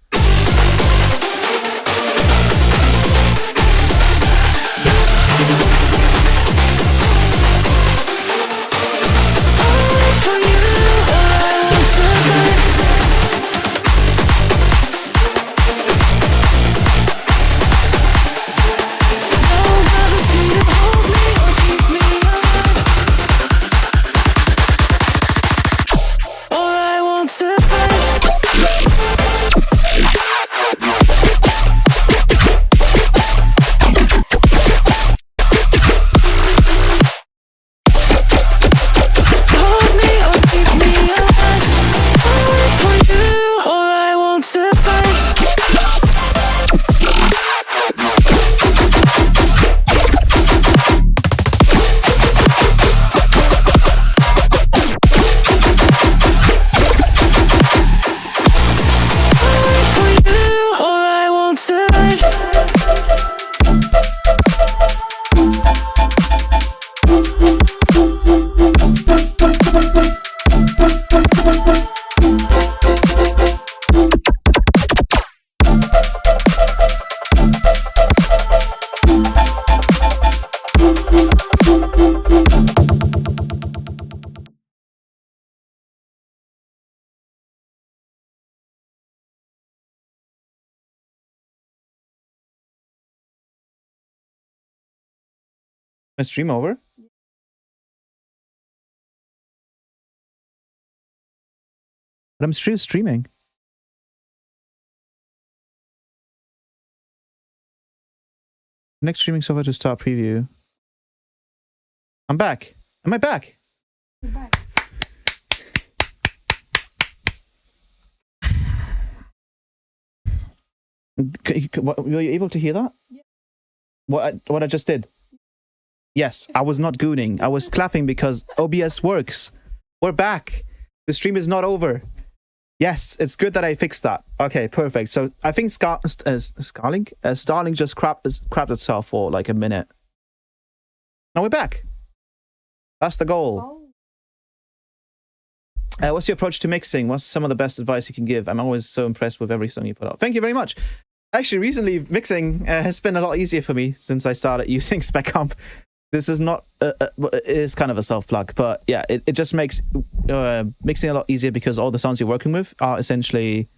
My stream over? But I'm still streaming. Next streaming software to start preview. I'm back. Am I back? You're back. Were you able to hear that? Yeah. What I just did? Yes, I was not gooning. I was clapping because OBS works. We're back. The stream is not over. Yes, it's good that I fixed that. Okay, perfect. So I think Starlink just crapped itself for like a minute. Now we're back. That's the goal. Oh. What's your approach to mixing? What's some of the best advice you can give? I'm always so impressed with every song you put out. Thank you very much. Actually, recently mixing has been a lot easier for me since I started using Spec Comp. This is not, it is kind of a self-plug, but yeah, it just makes mixing a lot easier because all the sounds you're working with are essentially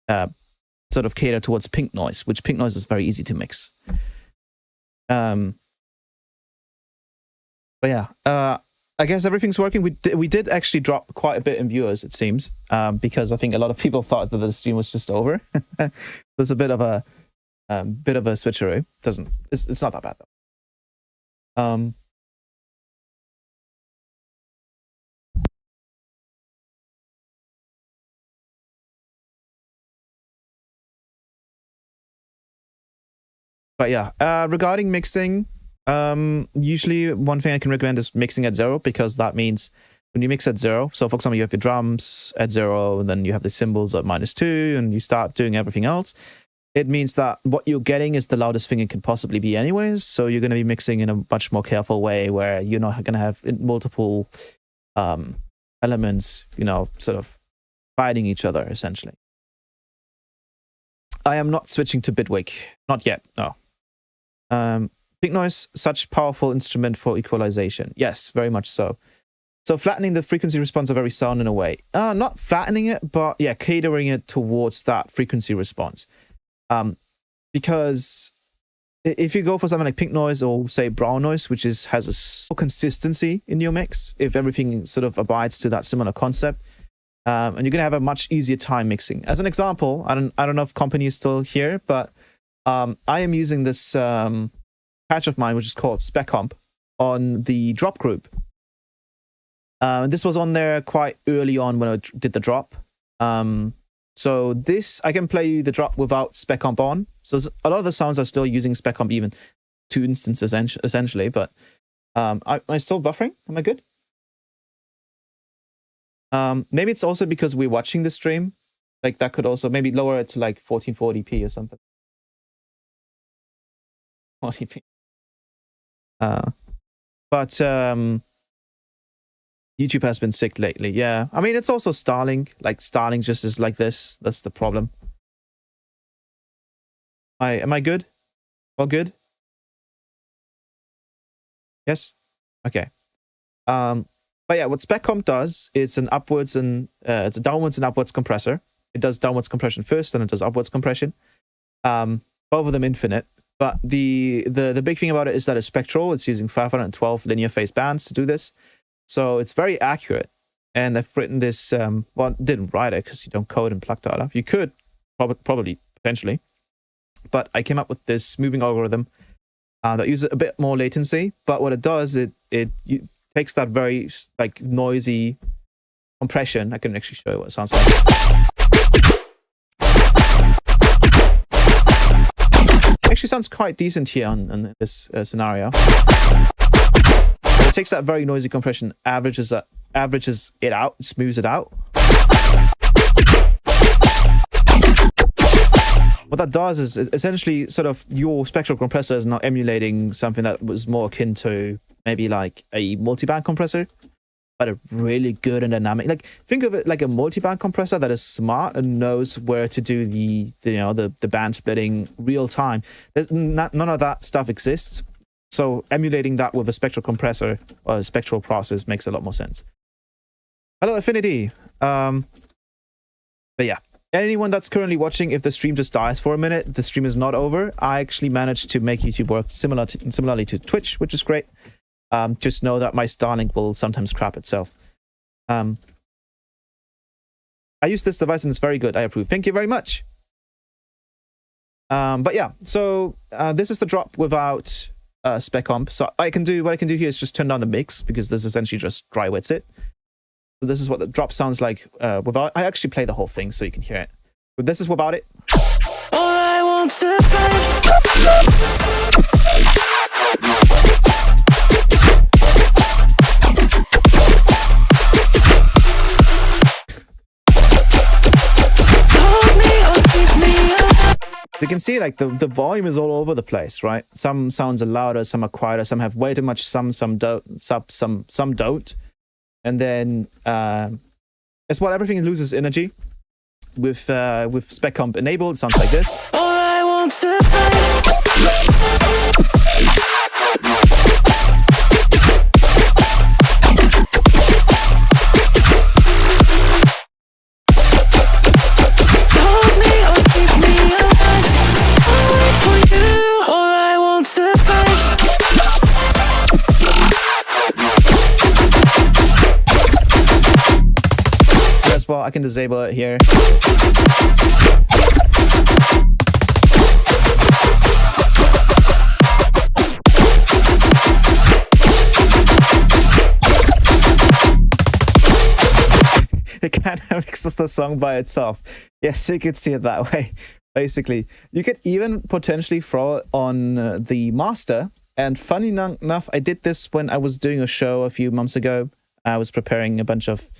sort of catered towards pink noise, which pink noise is very easy to mix. But yeah, I guess everything's working. We did actually drop quite a bit in viewers, it seems, because I think a lot of people thought that the stream was just over. There's a bit of a switcheroo. It's not that bad though. But yeah, regarding mixing, usually one thing I can recommend is mixing at 0, because that means when you mix at 0, so for example, you have your drums at 0, and then you have the cymbals at -2, and you start doing everything else. It means that what you're getting is the loudest thing it can possibly be anyways, so you're going to be mixing in a much more careful way where you're not going to have multiple elements, sort of fighting each other, essentially. I am not switching to Bitwig. Not yet, no. Pink noise, such powerful instrument for equalization. Yes, very much so. So flattening the frequency response of every sound in a way. Not flattening it, but yeah, catering it towards that frequency response. Because if you go for something like pink noise or say brown noise, which has a consistency in your mix, if everything sort of abides to that similar concept, and you're gonna have a much easier time mixing. As an example, I don't know if company is still here, but I am using this patch of mine which is called Spec Comp on the drop group. This was on there quite early on when I did the drop. So this, I can play the drop without Spec Comp on. So a lot of the sounds are still using Spec Comp, even 2 instances essentially, but am I still buffering? Am I good? Maybe it's also because we're watching the stream. Like that could also maybe lower it to like 1440p or something. 40p. But YouTube has been sick lately. Yeah, I mean, it's also Starlink. Like Starlink just is like this. That's the problem. Am I good? All good? Yes. Okay. But yeah, what SpecComp does, it's an upwards and it's a downwards and upwards compressor. It does downwards compression first, then it does upwards compression. Both of them infinite. But the big thing about it is that it's spectral. It's using 512 linear phase bands to do this, so it's very accurate. And I've written this. Well, didn't write it because you don't code and plug that up. You could probably potentially, but I came up with this smoothing algorithm that uses a bit more latency. But what it does, it takes that very like noisy compression. I can actually show you what it sounds like. It actually sounds quite decent here on this scenario. It takes that very noisy compression, averages it out, smooths it out. What that does is essentially sort of your spectral compressor is now emulating something that was more akin to maybe like a multiband compressor, but a really good and dynamic. Like think of it like a multiband compressor that is smart and knows where to do the band splitting real time. There's none of that stuff exists. So emulating that with a spectral compressor or a spectral process makes a lot more sense. Hello, Affinity. But yeah. Anyone that's currently watching, if the stream just dies for a minute, the stream is not over. I actually managed to make YouTube work similarly to Twitch, which is great. Just know that my Starlink will sometimes crap itself. I use this device and it's very good. I approve. Thank you very much. But yeah, so this is the drop without SpecComp. So what I can do here is just turn down the mix because this essentially just dry wets it. So this is what the drop sounds like without. I actually play the whole thing so you can hear it. But this is without it. All I want to You can see like the volume is all over the place, right? Some sounds are louder, some are quieter, some have way too much, some don't, some don't. And then as well, everything loses energy. With SpecComp enabled, it sounds like this. All I want to well, I can disable it here. It kind of mixes the song by itself. Yes, you could see it that way. Basically, you could even potentially throw it on the master. And funny enough, I did this when I was doing a show a few months ago. I was preparing a bunch of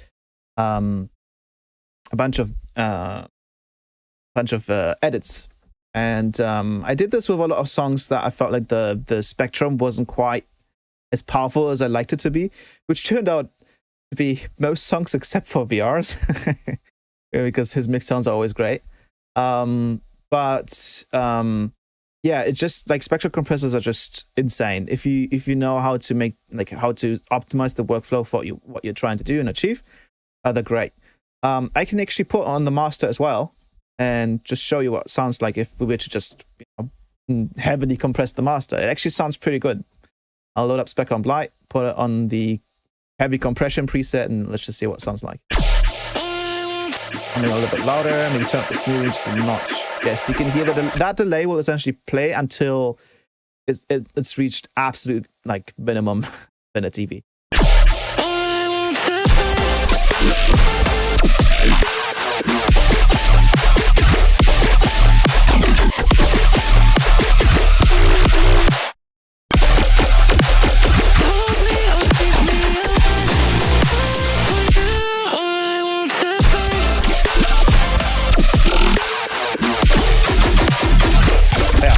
edits, and I did this with a lot of songs that I felt like the spectrum wasn't quite as powerful as I liked it to be, which turned out to be most songs except for VR's because his mix sounds are always great. Yeah, it's just like spectral compressors are just insane. If you know how to make how to optimize the workflow for what you're trying to do and achieve, they're great. I can actually put on the master as well and just show you what it sounds like if we were to just heavily compress the master. It actually sounds pretty good. I'll load up SpecComp Lite, put it on the heavy compression preset, and let's just see what it sounds like. I'm a little bit louder, maybe turn up the smooth just a notch. Yes, you can hear that delay will essentially play until it's reached absolute minimum in a TV.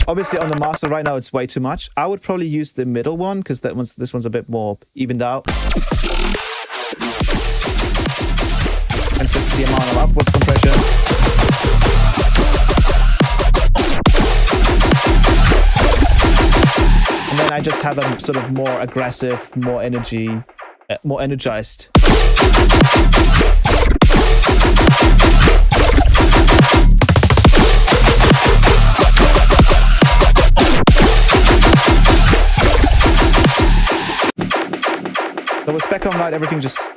Obviously, on the master right now, it's way too much. I would probably use the middle one because this one's a bit more evened out. And so the amount of upwards compression. And then I just have them sort of more aggressive, more energy, more energized. So with Spectral Light, everything just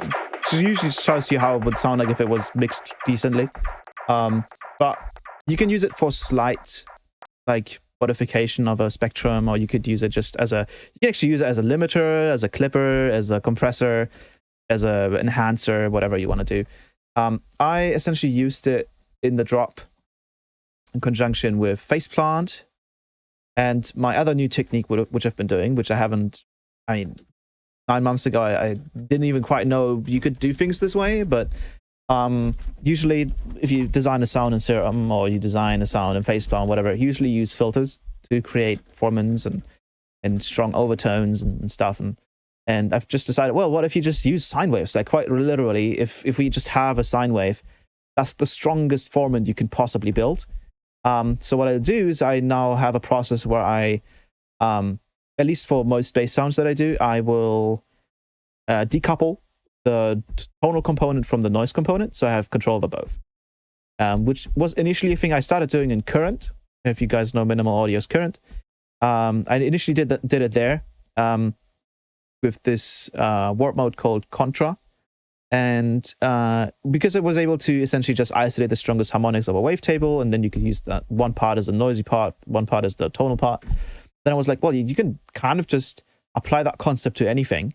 usually shows you how it would sound like if it was mixed decently. But you can use it for slight, like, modification of a spectrum, or you could use it just as a, you can actually use it as a limiter, as a clipper, as a compressor, as a enhancer, whatever you want to do. I essentially used it in the drop in conjunction with Faceplant, and my other new technique, which I've been doing, which I haven't, I mean, 9 months ago, I didn't even quite know you could do things this way, but usually if you design a sound in Serum or you design a sound in Faceplant, whatever, usually use filters to create formants and strong overtones and stuff. And I've just decided, well, what if you just use sine waves? Like, quite literally, if we just have a sine wave, that's the strongest formant you can possibly build. So what I do is I now have a process where I, at least for most bass sounds that I do, I will decouple the tonal component from the noise component, so I have control over both. Which was initially a thing I started doing in Current. If you guys know Minimal Audio's Current, I initially did it there with this warp mode called Contra, and because it was able to essentially just isolate the strongest harmonics of a wavetable, and then you could use that one part as a noisy part, one part as the tonal part. Then I was like, well, you can kind of just apply that concept to anything.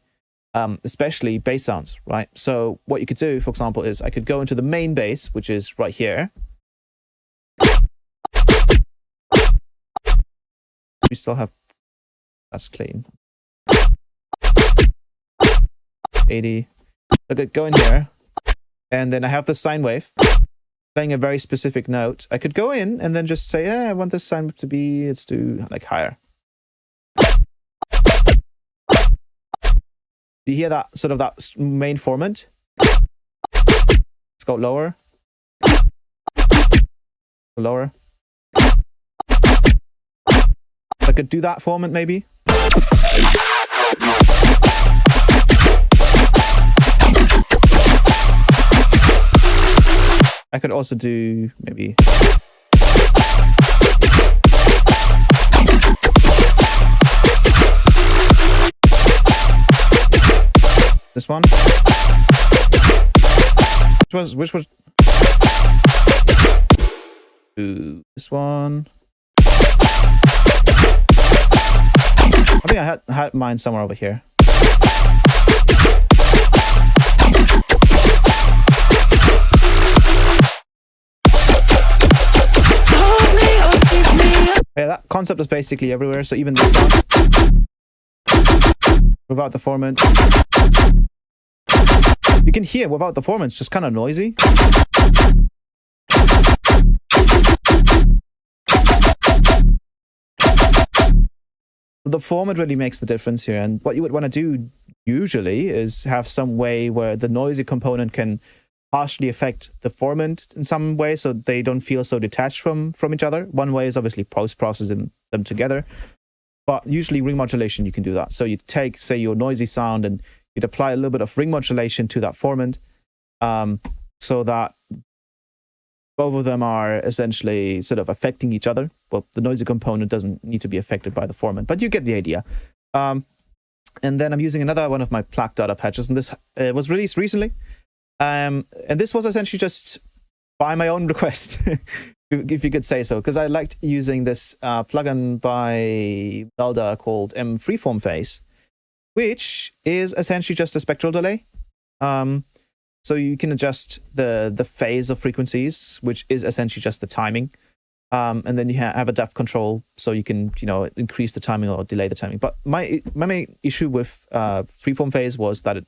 Especially bass sounds, right? So what you could do, for example, is I could go into the main bass, which is right here. We still have, that's clean. 80. I could go in here, and then I have the sine wave playing a very specific note. I could go in and then just say, I want this sine wave to be, let's do like higher. You hear that sort of that main formant? Let's go lower. Lower. I could do that formant maybe. I could also do maybe this one. Which was Ooh, this one. I think I had mine somewhere over here. Yeah, that concept is basically everywhere, so even this sound without the formant. You can hear without the formant, it's just kind of noisy. The format really makes the difference here, and what you would want to do usually is have some way where the noisy component can partially affect the formant in some way, so they don't feel so detached from each other. One way is obviously post-processing them together, but usually ring modulation, you can do that. So you take, say, your noisy sound and you'd apply a little bit of ring modulation to that formant, so that both of them are essentially sort of affecting each other. Well, the noisy component doesn't need to be affected by the formant, but you get the idea. And then I'm using another one of my plaque data patches, and this was released recently. And this was essentially just by my own request, if you could say so, because I liked using this plugin by Zelda called Freeform Phase, which is essentially just a spectral delay. So you can adjust the phase of frequencies, which is essentially just the timing. And then you have a depth control, so you can, increase the timing or delay the timing. But my main issue with Freeform Phase was that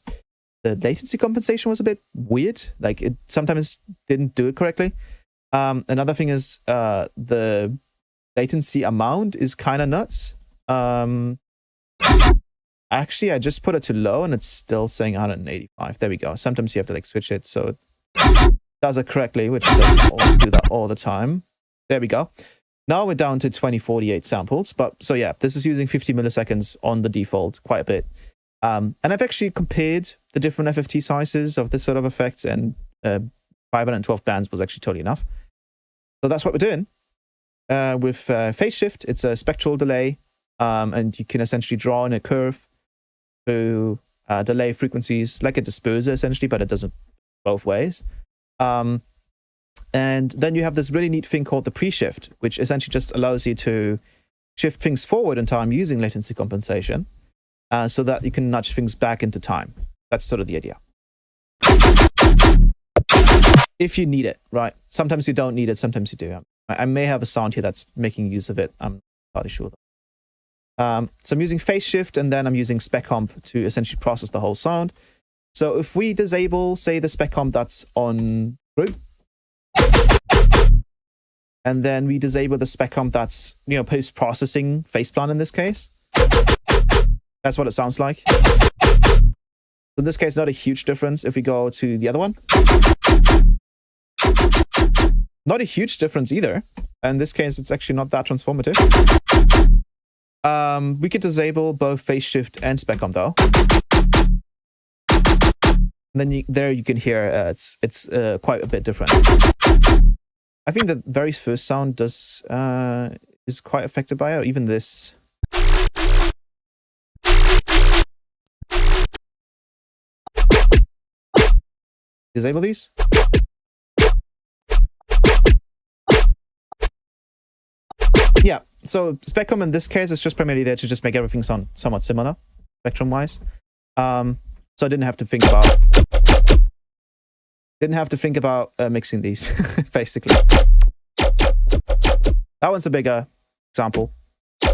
the latency compensation was a bit weird. Like, it sometimes didn't do it correctly. Another thing is the latency amount is kind of nuts. Actually, I just put it to low and it's still saying 185. There we go. Sometimes you have to like switch it so it does it correctly, which it doesn't do that all the time. There we go. Now we're down to 2048 samples. But so yeah, this is using 50 milliseconds on the default, quite a bit. And I've actually compared the different FFT sizes of this sort of effects, and 512 bands was actually totally enough. So that's what we're doing. With phase shift, it's a spectral delay, and you can essentially draw in a curve to delay frequencies like a disperser essentially, but it does it both ways. And then you have this really neat thing called the pre-shift, which essentially just allows you to shift things forward in time using latency compensation, so that you can nudge things back into time. That's sort of the idea. If you need it, right? Sometimes you don't need it, sometimes you do. I may have a sound here that's making use of it. I'm not sure. So I'm using phase shift, and then I'm using spec comp to essentially process the whole sound. So if we disable, say, the spec comp that's on through, and then we disable the spec comp that's, post-processing phase plan in this case, that's what it sounds like. In this case, not a huge difference. If we go to the other one, not a huge difference either. In this case, it's actually not that transformative. We could disable both phase shift and spec comp though. And then there you can hear it's quite a bit different. I think the very first sound is quite affected by it. Or even this. Disable these. Yeah, so spec comp in this case is just primarily there to just make everything sound somewhat similar, spectrum-wise. So I didn't have to think about mixing these, basically. That one's a bigger example. You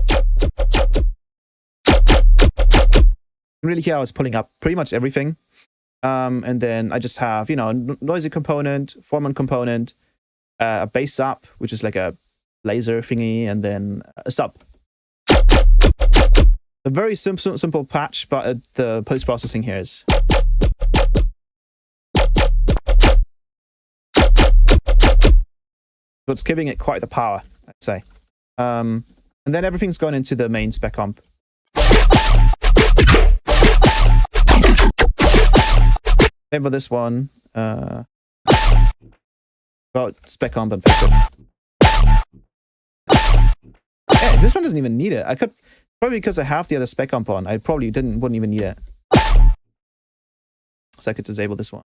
can really hear how it's pulling up pretty much everything. And then I just have, noisy component, formant component, a bass up, which is like a laser thingy, and then a sub. A very simple patch, but the post-processing here is... So it's giving it quite the power, I'd say. And then everything's gone into the main spec comp. Same for this one. Well, spec comp and fix it. Yeah, this one doesn't even need it. I could probably, because I have the other spec comp on, I probably wouldn't even need it. So I could disable this one.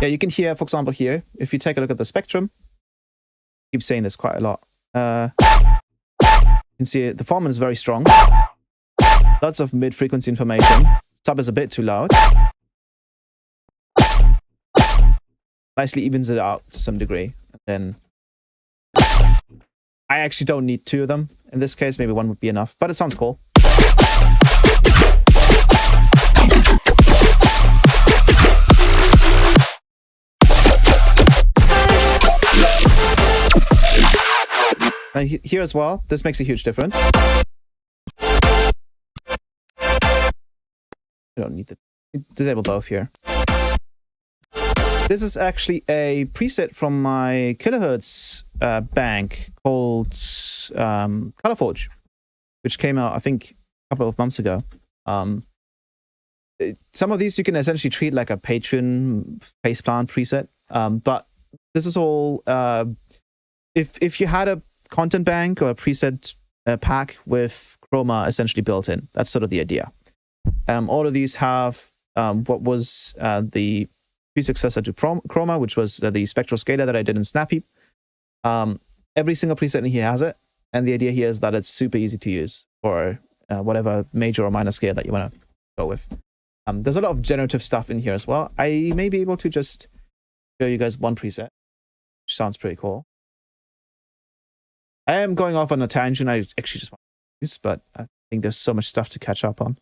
Yeah, you can hear, for example, here, if you take a look at the spectrum, I keep saying this quite a lot. You can see the formant is very strong. Lots of mid-frequency information. Sub is a bit too loud. Nicely evens it out to some degree. And then I actually don't need two of them. In this case, maybe one would be enough, but it sounds cool. And here as well, this makes a huge difference. I don't need to disable both here. This is actually a preset from my kilohertz bank called ColorForge, which came out, I think, a couple of months ago. Some of these you can essentially treat like a Patreon phase plan preset, but this is all if you had a content bank or a preset pack with chroma essentially built in. That's sort of the idea. All of these have what was the pre-successor to chroma, which was the spectral scaler that I did in Snapheap. Every single preset in here has it, and the idea here is that it's super easy to use for whatever major or minor scale that you want to go with. There's a lot of generative stuff in here as well. I may be able to just show you guys one preset, which sounds pretty cool. I am going off on a tangent. I actually just want to use, but I think there's so much stuff to catch up on.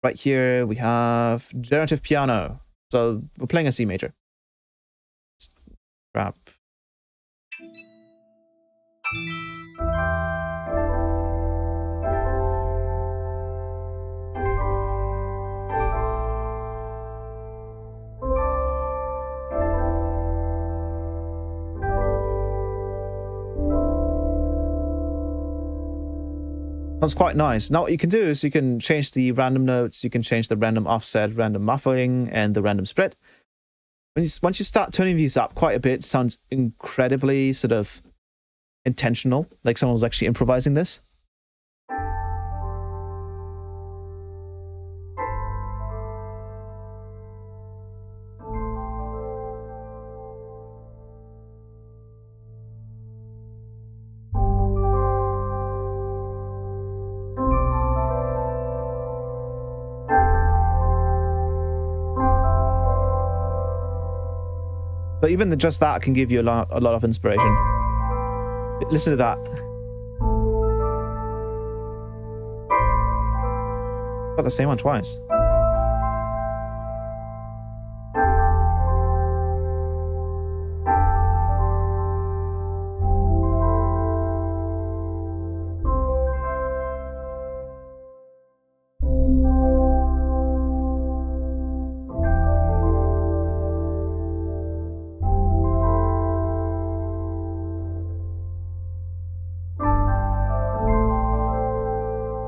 Right here we have generative piano. So we're playing a C major. Let's grab That's quite nice. Now what you can do is you can change the random notes, you can change the random offset, random muffling, and the random spread. Once you start turning these up quite a bit, it sounds incredibly sort of intentional, like someone was actually improvising this. But even just that can give you a lot of inspiration. Listen to that. Got the same one twice.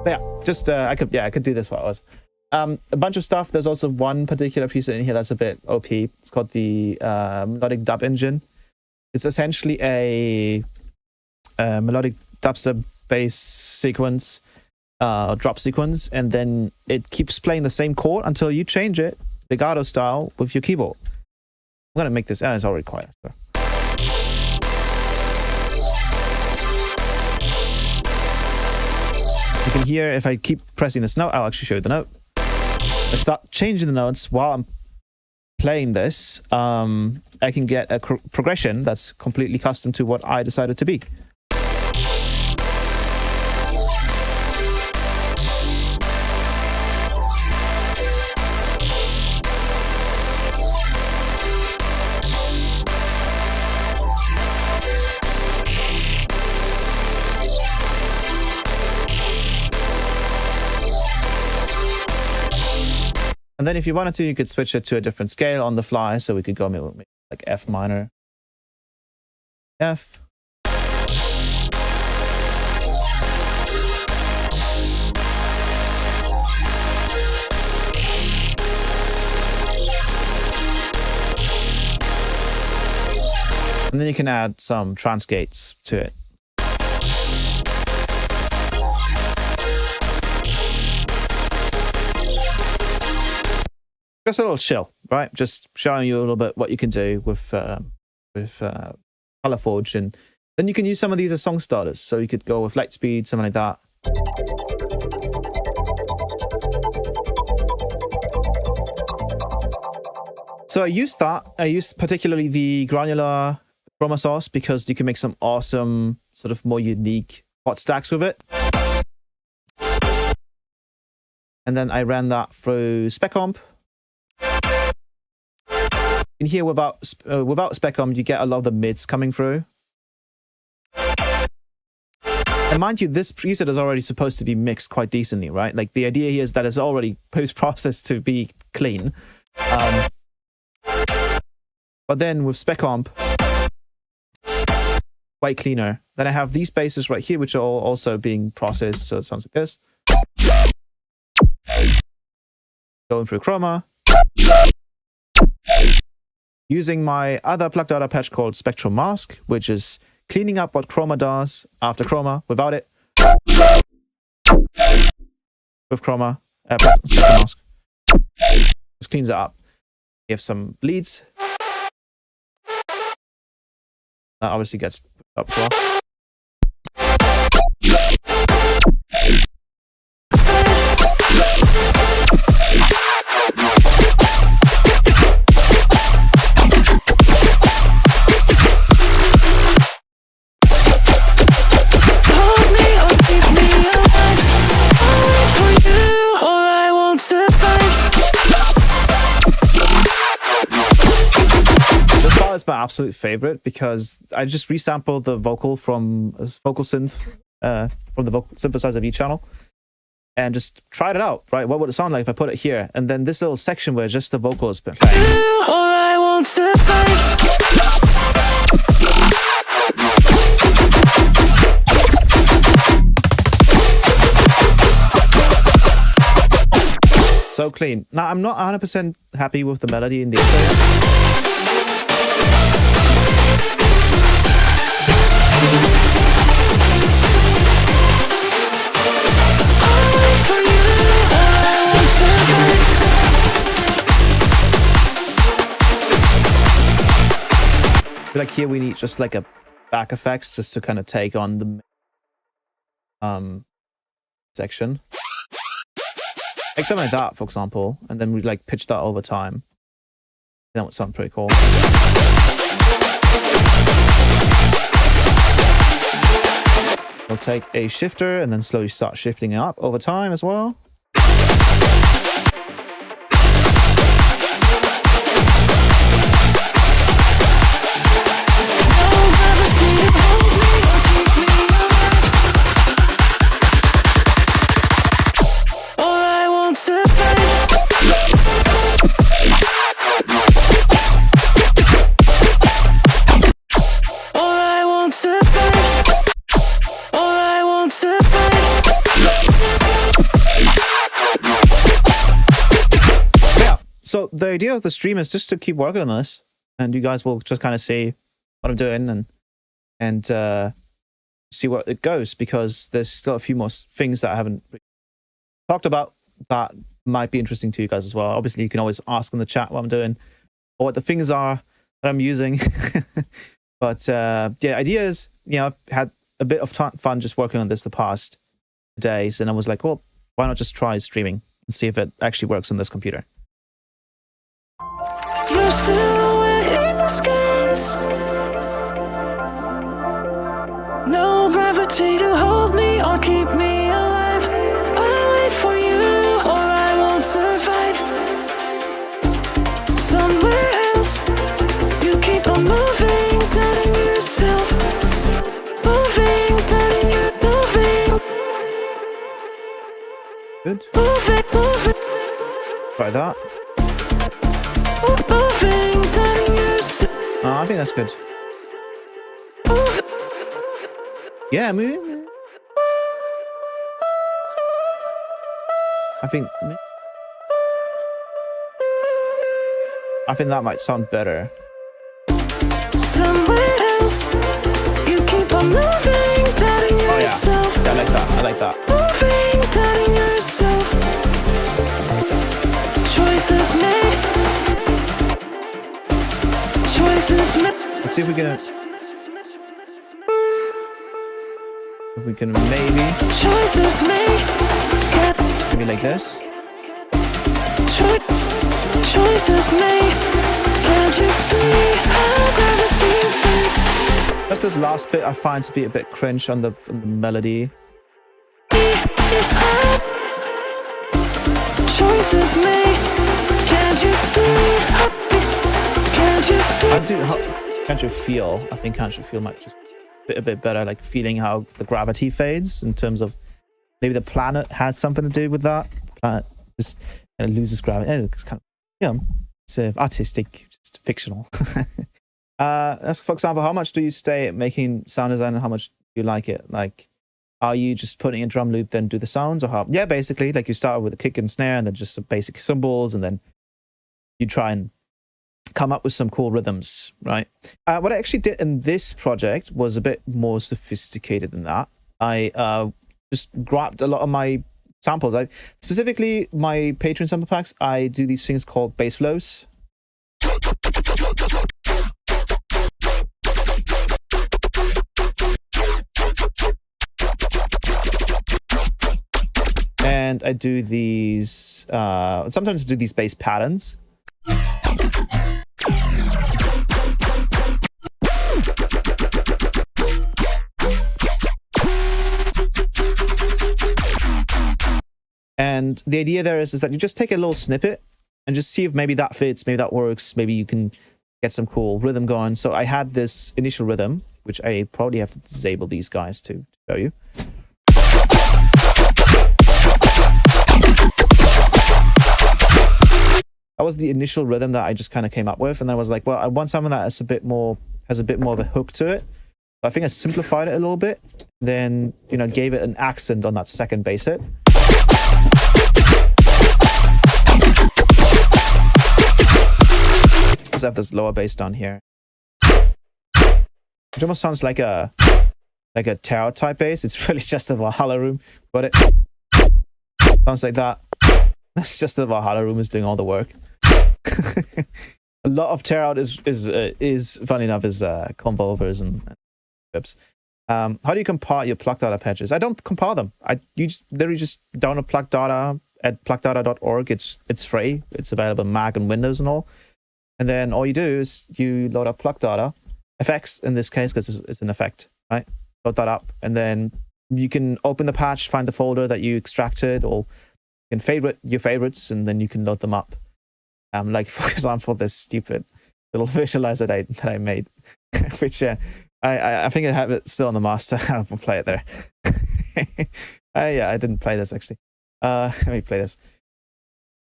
But yeah, just I could do this while I was. A bunch of stuff. There's also one particular piece in here that's a bit OP. It's called the melodic dub engine. It's essentially a melodic dubstep bass sequence, drop sequence, and then it keeps playing the same chord until you change it, legato style, with your keyboard. I'm gonna make this. It's already quiet. So. You can hear if I keep pressing this note, I'll actually show you the note. I start changing the notes while I'm playing this. I can get a progression that's completely custom to what I decided to be. And then if you wanted to, you could switch it to a different scale on the fly. So we could go maybe like F minor, F. And then you can add some transgates to it. Just a little chill, right? Just showing you a little bit what you can do with Color Forge, and then you can use some of these as song starters. So you could go with Lightspeed, something like that. So I used that. I used particularly the granular chroma source because you can make some awesome, sort of more unique hot stacks with it. And then I ran that through SpecComp. In here, without SpecComp, you get a lot of the mids coming through. And mind you, this preset is already supposed to be mixed quite decently, right? Like the idea here is that it's already post-processed to be clean. But then with SpecComp, way cleaner. Then I have these basses right here, which are all also being processed. So it sounds like this. Going through chroma. Using my other plug data patch called Spectral Mask, which is cleaning up what chroma does after chroma without it. With chroma, Spectral Mask. Just cleans it up. You have some bleeds. That obviously gets put up as well. is my absolute favorite because I just resampled the vocal from vocal synth from the vocal synthesizer V channel and just tried it out, right? What would it sound like if I put it here? And then this little section where just the vocal is playing. Or I won't survive. So clean. Now, I'm not 100% happy with the melody in the intro yet. I feel like here we need just like a back effects just to kind of take on the section. Like something like that, for example, and then we like pitch that over time. That would sound pretty cool. We'll take a shifter and then slowly start shifting it up over time as well. So the idea of the stream is just to keep working on this, and you guys will just kind of see what I'm doing and see where it goes, because there's still a few more things that I haven't talked about that might be interesting to you guys as well. Obviously, you can always ask in the chat what I'm doing or what the things are that I'm using. But yeah, idea is, you know, I've had a bit of fun just working on this the past days, and I was like, well, why not just try streaming and see if it actually works on this computer. Your silhouette in the skies. No gravity to hold me or keep me alive. I wait for you or I won't survive. Somewhere else, you keep on moving, doubting yourself. Moving, doubting you, moving. Good. Moving, moving. Try that. I think that's good. Yeah, move. I think that might sound better. Somewhere else, you keep on moving, doubting yourself. Yeah, I like that. I like that. Moving, doubting yourself. Choices made. Let's see if we can maybe like this. Choices made. Can't you see how gravity fades? Just this last bit I find to be a bit cringe on the melody. Choices made. Can't you see how? Can't you feel? I think can't you feel might just a bit better, like feeling how the gravity fades in terms of maybe the planet has something to do with that. The planet just kind of loses gravity. It's kind of, you know, it's artistic, just fictional. As for example, how much do you stay at making sound design and how much do you like it? Like, are you just putting a drum loop then do the sounds, or how? Yeah, basically, like you start with a kick and snare and then just some basic cymbals, and then you try and come up with some cool rhythms, right? What I actually did in this project was a bit more sophisticated than that. I just grabbed a lot of my samples. Specifically, my Patreon sample packs, I do these things called bass flows. And I do these, sometimes I do these bass patterns. And the idea there is that you just take a little snippet and just see if maybe that fits, maybe that works, maybe you can get some cool rhythm going. So I had this initial rhythm, which I probably have to disable these guys to show you. That was the initial rhythm that I just kind of came up with, and then I was like, well, I want something that has a bit more of a hook to it. So I think I simplified it a little bit, then gave it an accent on that second bass hit. I have this lower bass down here, which almost sounds like a tarot type bass. It's really just a Valhalla room, but it sounds like that. That's just the Valhalla room is doing all the work. A lot of tarot is funny enough is convolvers and clips. How do you compile your plug data patches? I don't compile them. You literally just download plug data at plugdata.org. It's free. It's available on Mac and Windows and all. And then all you do is you load up plug data, FX in this case, because it's an effect, right? Load that up, and then you can open the patch, find the folder that you extracted, or you can favorite your favorites, and then you can load them up. Like for example, this stupid little visualizer that I made, which I think I have it still on the master. I'll play it there. Yeah, I didn't play this actually. Let me play this.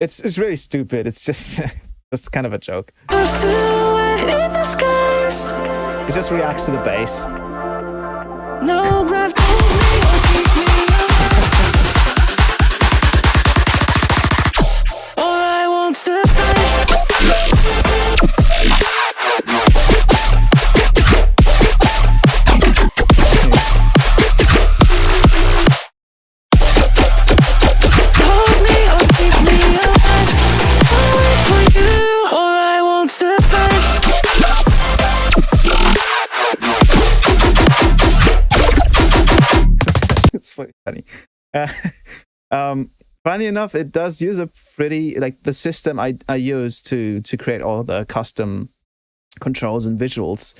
It's really stupid. It's just just kind of a joke. It just reacts to the bass. No breath. It's funny. Funny enough, it does use a pretty, like the system I use to create all the custom controls and visuals.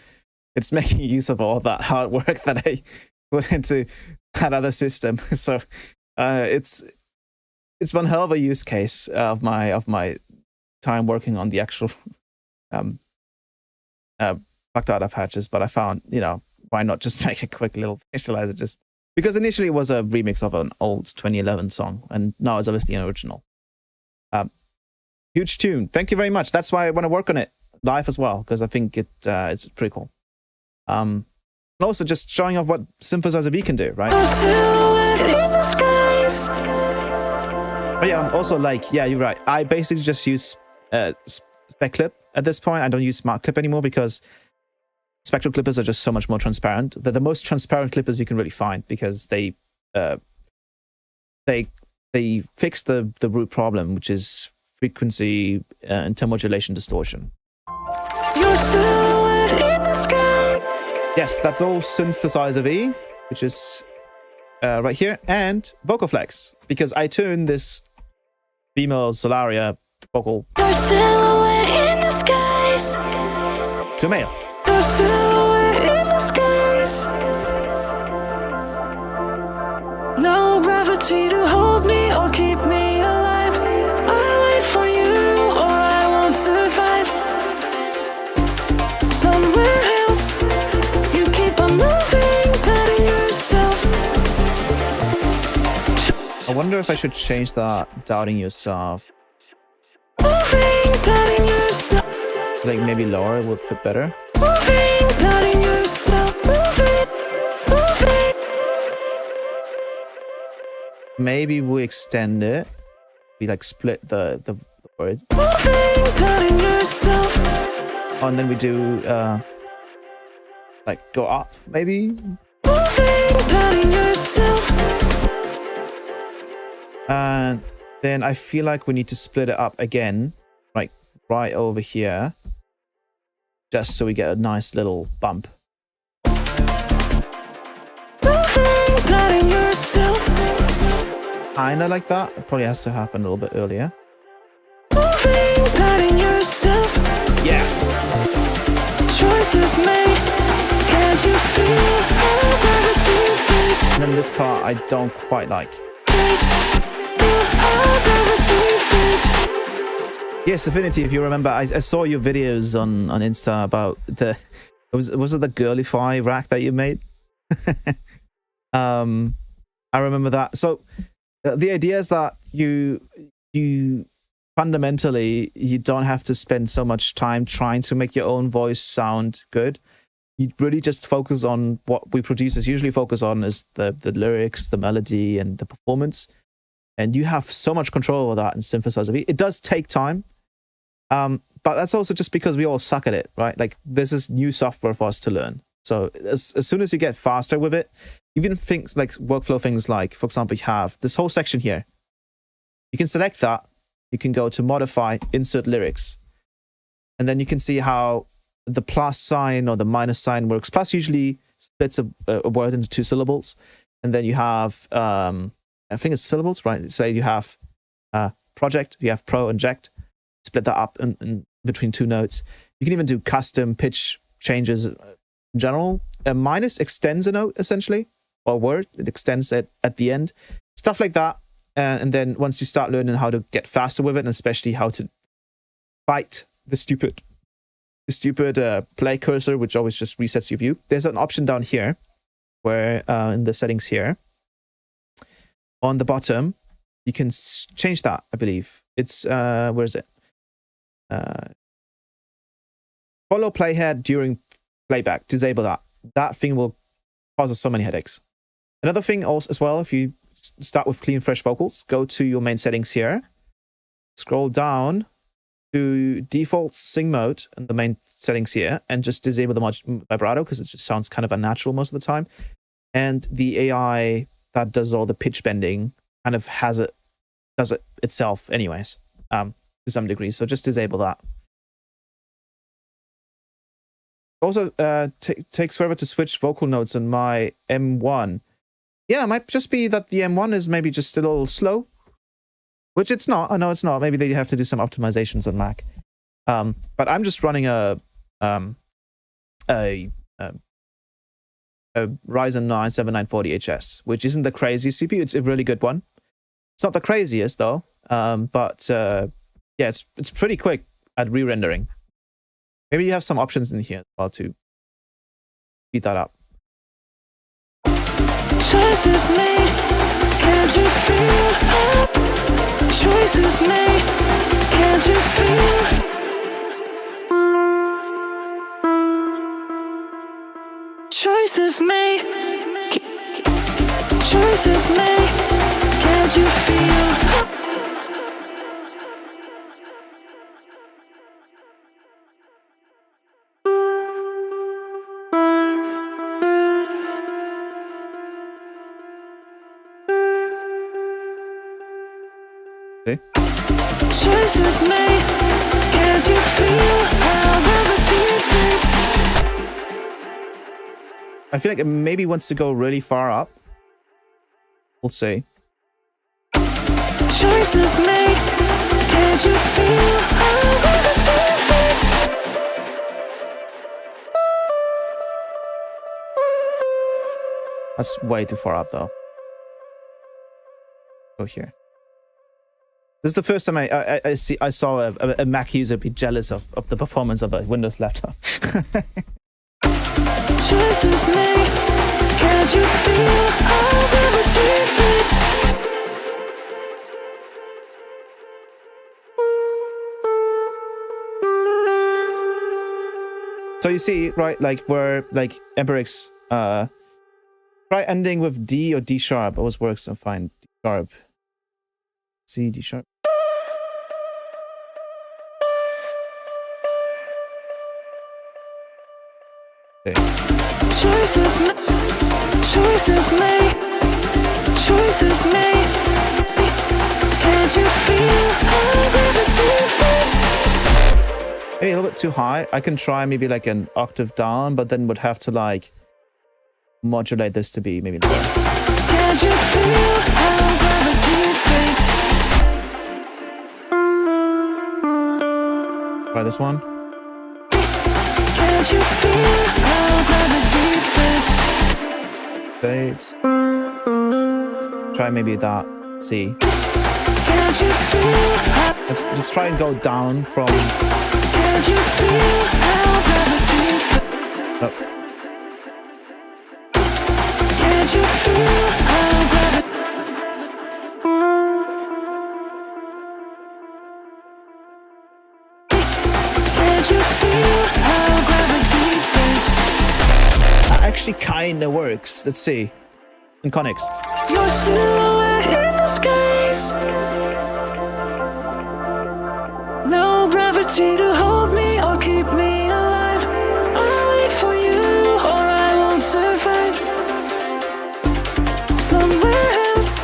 It's making use of all that hard work that I put into that other system. So it's one hell of a use case of my time working on the actual plug data patches. But I found, why not just make a quick little visualizer just. Because initially it was a remix of an old 2011 song, and now it's obviously an original. Huge tune. Thank you very much. That's why I want to work on it live as well, because I think it's pretty cool. And also just showing off what Synthesizer V can do, right? But yeah, also yeah, you're right. I basically just use Spec Clip at this point. I don't use Smart Clip anymore because Spectral clippers are just so much more transparent. They're the most transparent clippers you can really find because they fix the root problem, which is frequency intermodulation distortion. Yes, that's all Synthesizer V, which is right here, and Vocal Flex, because I tune this female Solaria vocal to a male. No gravity to hold me or keep me alive. I wait for you or I won't survive. Somewhere else, you keep on moving, doubting yourself. I wonder if I should change that doubting yourself. Moving, doubting yourself. Like maybe lower would fit better. Moving, doubting yourself. Moving, moving. Maybe we extend it. We like split the word. Moving, doubting yourself. Oh, and then we do like go up maybe. Moving, doubting yourself. And then I feel like we need to split it up again, like right over here, just so we get a nice little bump. Moving, doubting yourself. Kinda like that. It probably has to happen a little bit earlier. Moving, doubting yourself. Yeah. Choices made. Can't you feel how gravity fades? And then this part I don't quite like. Yes, Affinity, if you remember, I saw your videos on Insta about the... Was it the Girlify rack that you made? I remember that. So the idea is that you fundamentally, you don't have to spend so much time trying to make your own voice sound good. You really just focus on what we producers usually focus on is the lyrics, the melody, and the performance. And you have so much control over that in Synthesizer V. It does take time. But that's also just because we all suck at it, right? Like, this is new software for us to learn. So as soon as you get faster with it, even things like workflow things like, for example, you have this whole section here. You can select that. You can go to modify, insert lyrics. And then you can see how the plus sign or the minus sign works. Plus usually splits a word into 2 syllables. And then you have, I think it's syllables, right? Say you have project, you have pro, inject. Split that up in between 2 notes. You can even do custom pitch changes in general. A minus extends a note, essentially, or a word. It extends it at the end. Stuff like that. And then once you start learning how to get faster with it, and especially how to fight the stupid play cursor, which always just resets your view, there's an option down here where in the settings here, on the bottom, you can change that, I believe. It's, where is it? Follow playhead during playback. Disable that. That thing will cause us so many headaches. Another thing also as well, if you start with clean fresh vocals, go to your main settings here, scroll down to default sing mode in the main settings here, and just disable the vibrato because it just sounds kind of unnatural most of the time. And the AI that does all the pitch bending kind of does it itself anyways. To some degree, so just disable that. Also, takes forever to switch vocal notes on my M1. Yeah, it might just be that the M1 is maybe just a little slow, which it's not. I know it's not. Maybe they have to do some optimizations on Mac. But I'm just running a Ryzen 9 7940 HS, which isn't the craziest CPU. It's a really good one. It's not the craziest though, but yeah, it's pretty quick at re-rendering. Maybe you have some options in here as well to speed that up. Choices made, can't you feel? Choices made, can't you feel? Choices made, choices made, can't you feel? Choices made, can't you feel how gravity fits? I feel like it maybe wants to go really far up. We'll see. Choices made, can't you feel how gravity fits? That's way too far up though. Go here. This is the first time I saw a Mac user be jealous of the performance of a Windows laptop. Choices made, can't you feel how gravity fits? So you see, right, like where like Emberix, try ending with D or D sharp. Always works. I find D sharp. C, D sharp. Okay. Choices made, choices made. Can't you feel how gravity fits? Maybe a little bit too high. I can try maybe like an octave down, but then would have to like modulate this to be maybe lower. Can't you feel how gravity fits? Try this one. Can't you feel how gravity fits? Fades. Try maybe that C. Can't you feel how Let's try and go down from. Can't you feel how gravity Oh. Can't you feel how gravity Can't you feel how gravity fits? That actually kind of works. Let's see. In context. Your silhouette in the skies. No gravity to hold me or keep me alive. I'll wait for you or I won't survive. Somewhere else,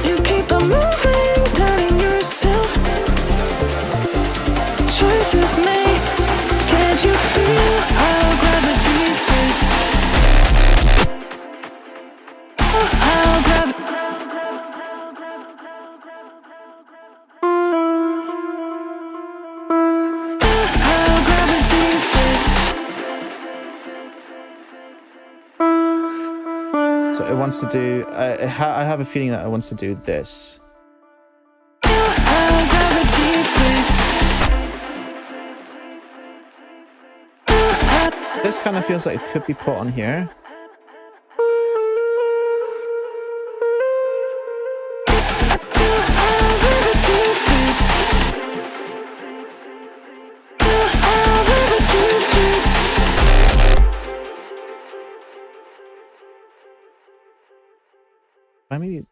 you keep on moving, doubting yourself. Choices made. Can't you feel how gravity fits? How gravity So it wants to do. I have a feeling that it wants to do this. This kind of feels like it could be put on here. I mean,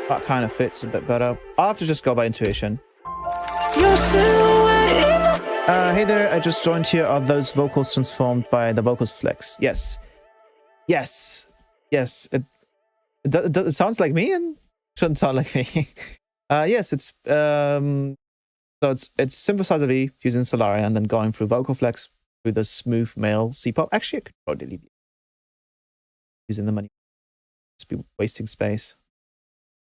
that kind of fits a bit better. I'll have to just go by intuition. Hey there, I just joined here. Are those vocals transformed by the vocals flex? Yes. Yes. Yes. It sounds like me and shouldn't sound like me. Yes, it's so it's synthesizer V using Solaria and then going through vocal flex through the smooth male C-pop. Actually, I could probably leave it using the money. Just be wasting space.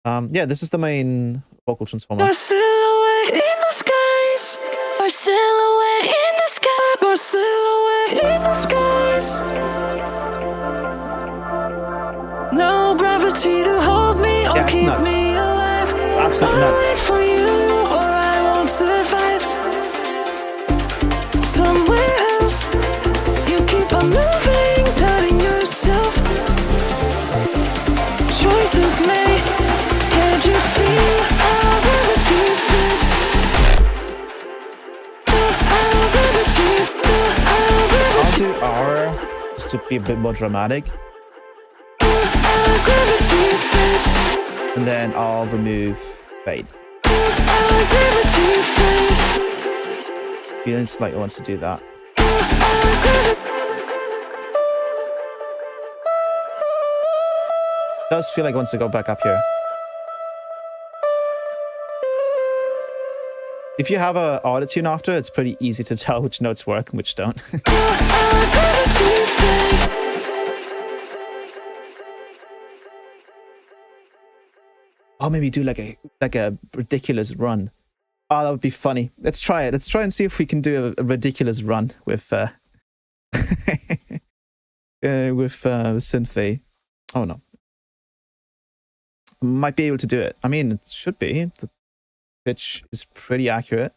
Yeah, this is the main vocal transformer. Our silhouette in the skies. Our silhouette in the sky. Our silhouette in the skies. No gravity to hold me or Yeah, it's keep nuts. me alive. It's absolutely I'll nuts. wait for you or I won't survive. Somewhere else, you keep on moving, doubting yourself. Choices made. Can't you feel how gravity fits? How gravity, how I'll gravity, do R just to be a bit more dramatic, how gravity fits. and then I'll remove fade. How gravity fits. Feels like it wants to do that. How gravity. Does feel like it wants to go back up here. If you have a autotune after, it's pretty easy to tell which notes work and which don't. How gravity fits. Oh, maybe do like a ridiculous run. Oh, that would be funny. Let's try it. Let's try and see if we can do a ridiculous run with with synth. Oh no, might be able to do it. I mean, it should be. The pitch is pretty accurate.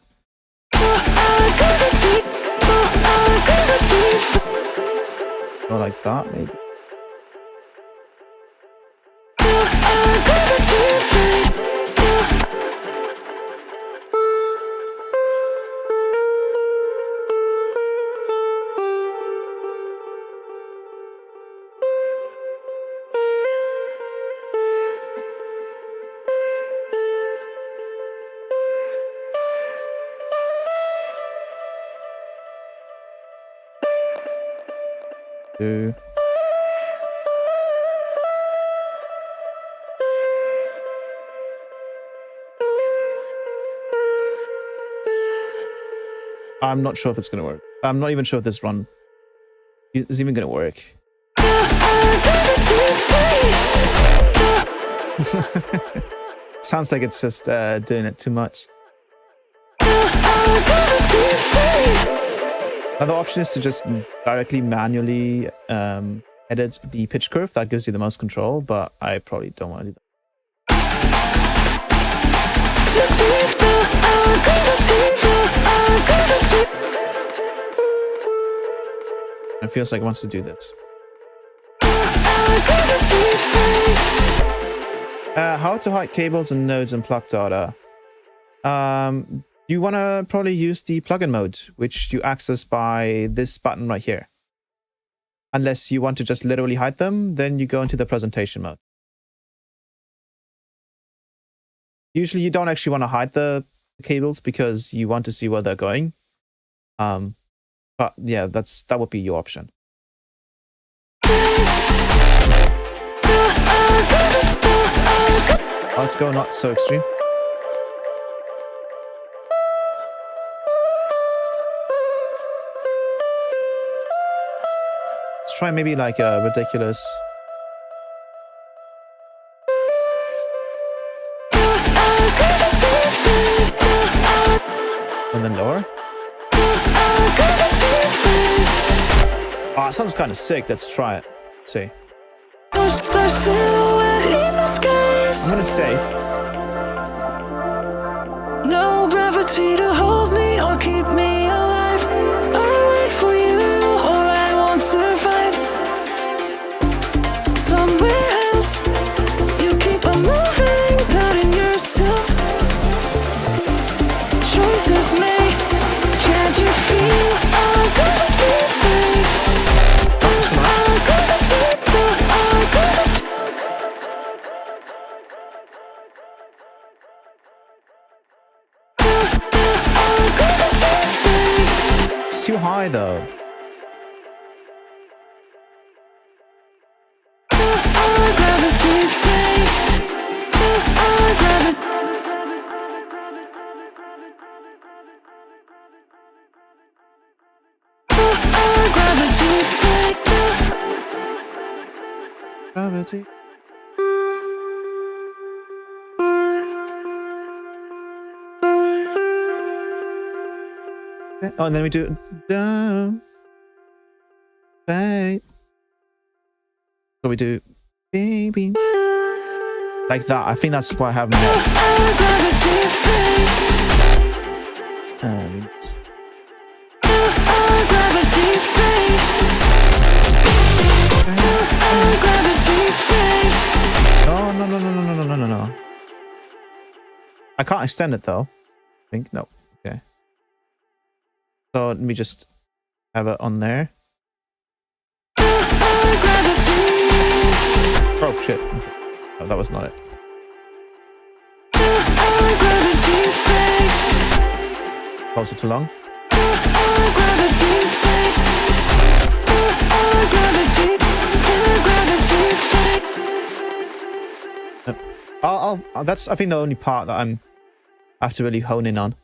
How gravity, how gravity fits. Or like that, maybe. How gravity fits. Do. I'm not sure if it's going to work. I'm not even sure if this run is even going to work. Sounds like it's just doing it too much. Another option is to just directly manually edit the pitch curve. That gives you the most control, but I probably don't want to do that. It feels like it wants to do this. How to hide cables and nodes and plug data. You want to probably use the plugin mode, which you access by this button right here. Unless you want to just literally hide them, then you go into the presentation mode. Usually you don't actually want to hide the cables because you want to see where they're going. But yeah, that would be your option. Let's go not so extreme. Let's try maybe like a ridiculous. And then lower. Ah, it sounds kind of sick. Let's try it. Let's see. I'm gonna save. No gravity to hold me or keep me alive. I wait for you or I won't survive. Somewhere else, you keep on moving, doubting yourself. Choices made, can't you feel our gravity fade? Our gravity, our gravity. It's too high though. Gravity. Oh, and then we do down, babe. So we do baby like that. I think that's what I have now. No. I can't extend it though. I think no. Okay. So let me just have it on there. Oh shit. Oh, that was not it. Also too long. That's I think the only part that I have to really hone in on.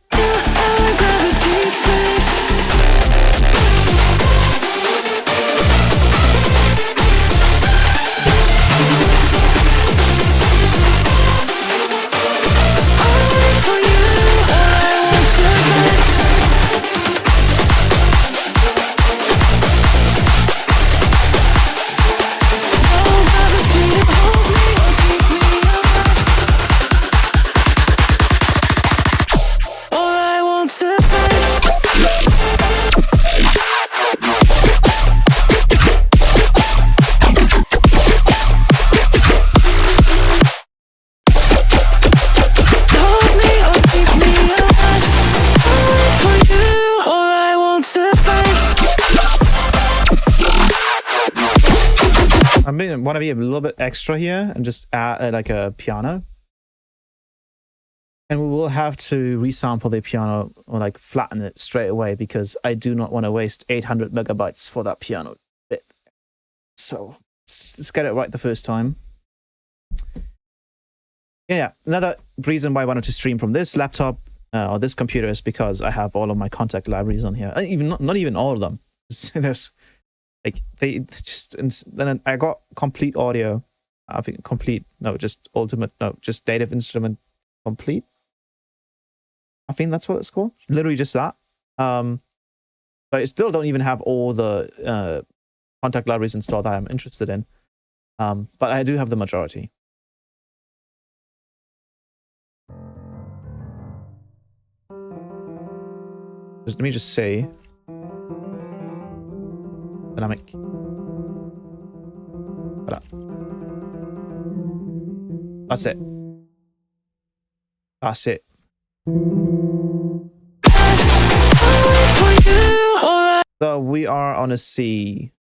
I want to be a little bit extra here and just add like a piano. And we will have to resample the piano or like flatten it straight away because I do not want to waste 800 megabytes for that piano bit. So let's get it right the first time. Yeah, another reason why I wanted to stream from this laptop or this computer is because I have all of my contact libraries on here. Even not even all of them. There's like they just, then I got complete audio. I think complete, no, just ultimate, no, just native instrument complete. I think that's what it's called. Literally just that. So I still don't even have all the contact libraries installed that I'm interested in. But I do have the majority. Let me just say dynamic. That's it. That's it. So we are on a C.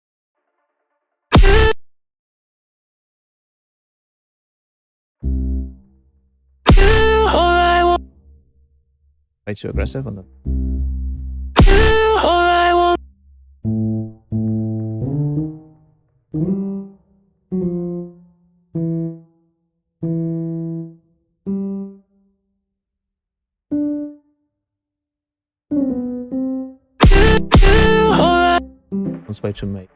Way too aggressive on them. That's way too late.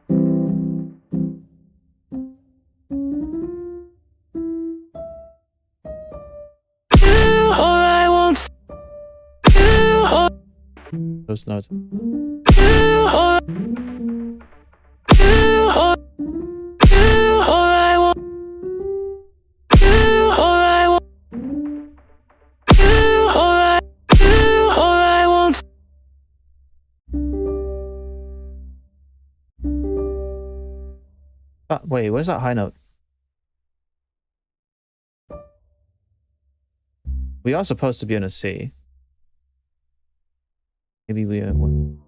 Those notes. Wait, where's that high note? We are supposed to be on a C. Maybe we are one.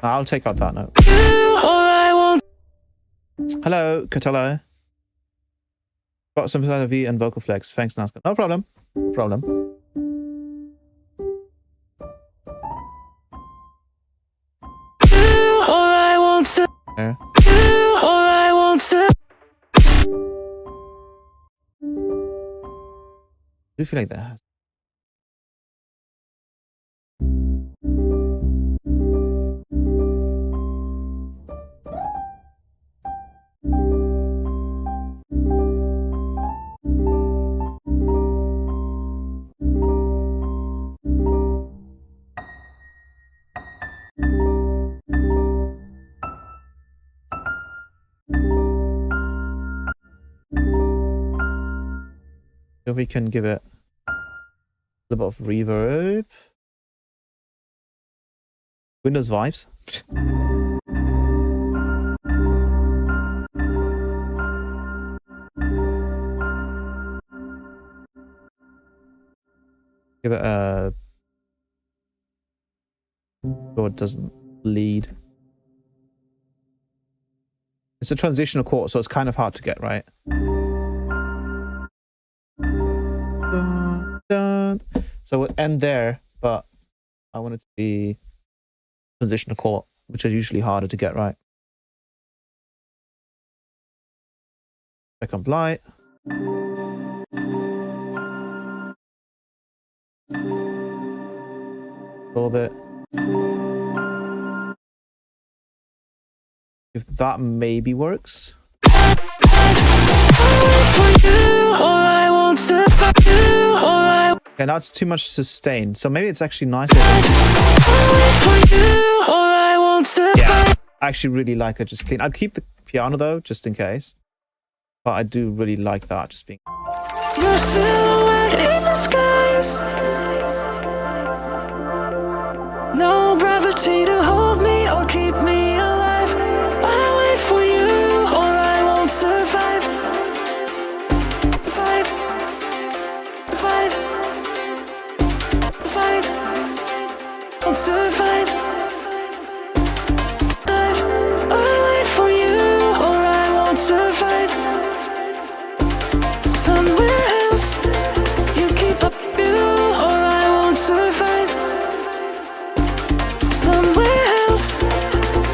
I'll take out that note. Hello, Catella. Got some side of V and vocal flex. Thanks, Nazca. No problem. No problem. There. I do feel like that. If we can give it a little bit of reverb. Windows vibes. Give it a... so it doesn't bleed. It's a transitional chord, so it's kind of hard to get right. So we'll end there, but I want it to be transitional chord, which are usually harder to get right. Second light. A little bit. If that maybe works. Okay, now it's too much sustain, so maybe it's actually nicer. Yeah, I actually really like it just clean. I'd keep the piano though, just in case. But I do really like that, just being... Your silhouette in the skies. No gravity to hold me or keep me alive. I'll wait for you or I won't survive. Won't survive. I'll wait for you or I won't survive. Somewhere else, you keep up you or I won't survive. Somewhere else,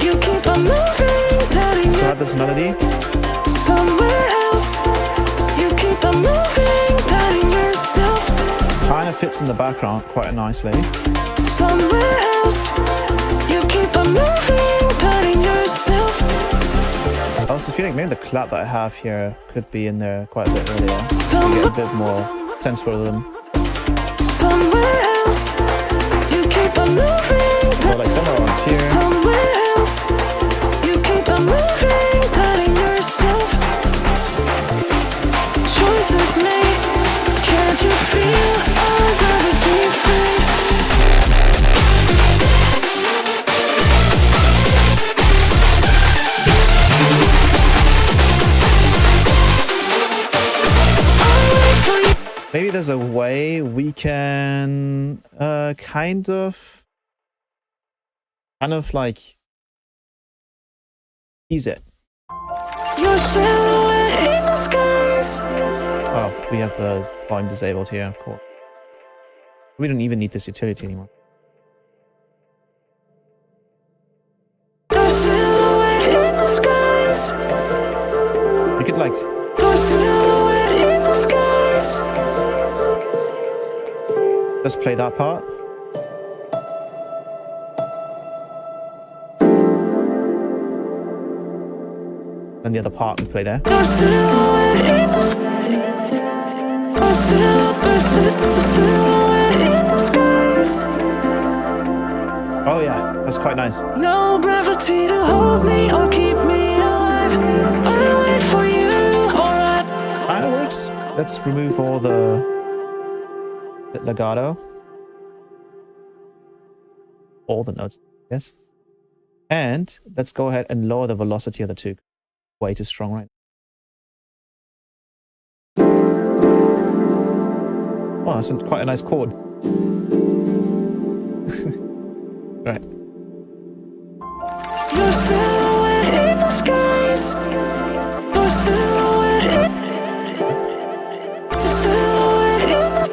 you keep on moving, doubting So I have this melody. Somewhere else, you keep on moving, doubting yourself. Kind of fits in the background quite nicely. Somewhere else, you keep on moving, doubting yourself. I also feel like maybe the clap that I have here could be in there quite a bit earlier. So we get a bit more sense for them. Somewhere else, you keep on moving. So like somewhere around here. Somewhere else, you keep on moving, doubting yourself. Choices made, can't you feel our gravity fade? Maybe there's a way we can kind of like tease it. Your silhouette in the skies. Oh, we have the volume disabled here, of course. We don't even need this utility anymore. Your silhouette in the skies. We could like Your silhouette in the skies. just play that part. And the other part we play there. Your silhouette in the skies. Your silhouette in the skies. Oh yeah, that's quite nice. No gravity to hold me or keep me alive. I wait for you, alright. Kinda works. Let's remove all the legato. All the notes, yes. And let's go ahead and lower the velocity of the two. Way too strong right now. Oh, that's quite a nice chord. Right. Your silhouette in the skies. Your silhouette in. Your silhouette in the.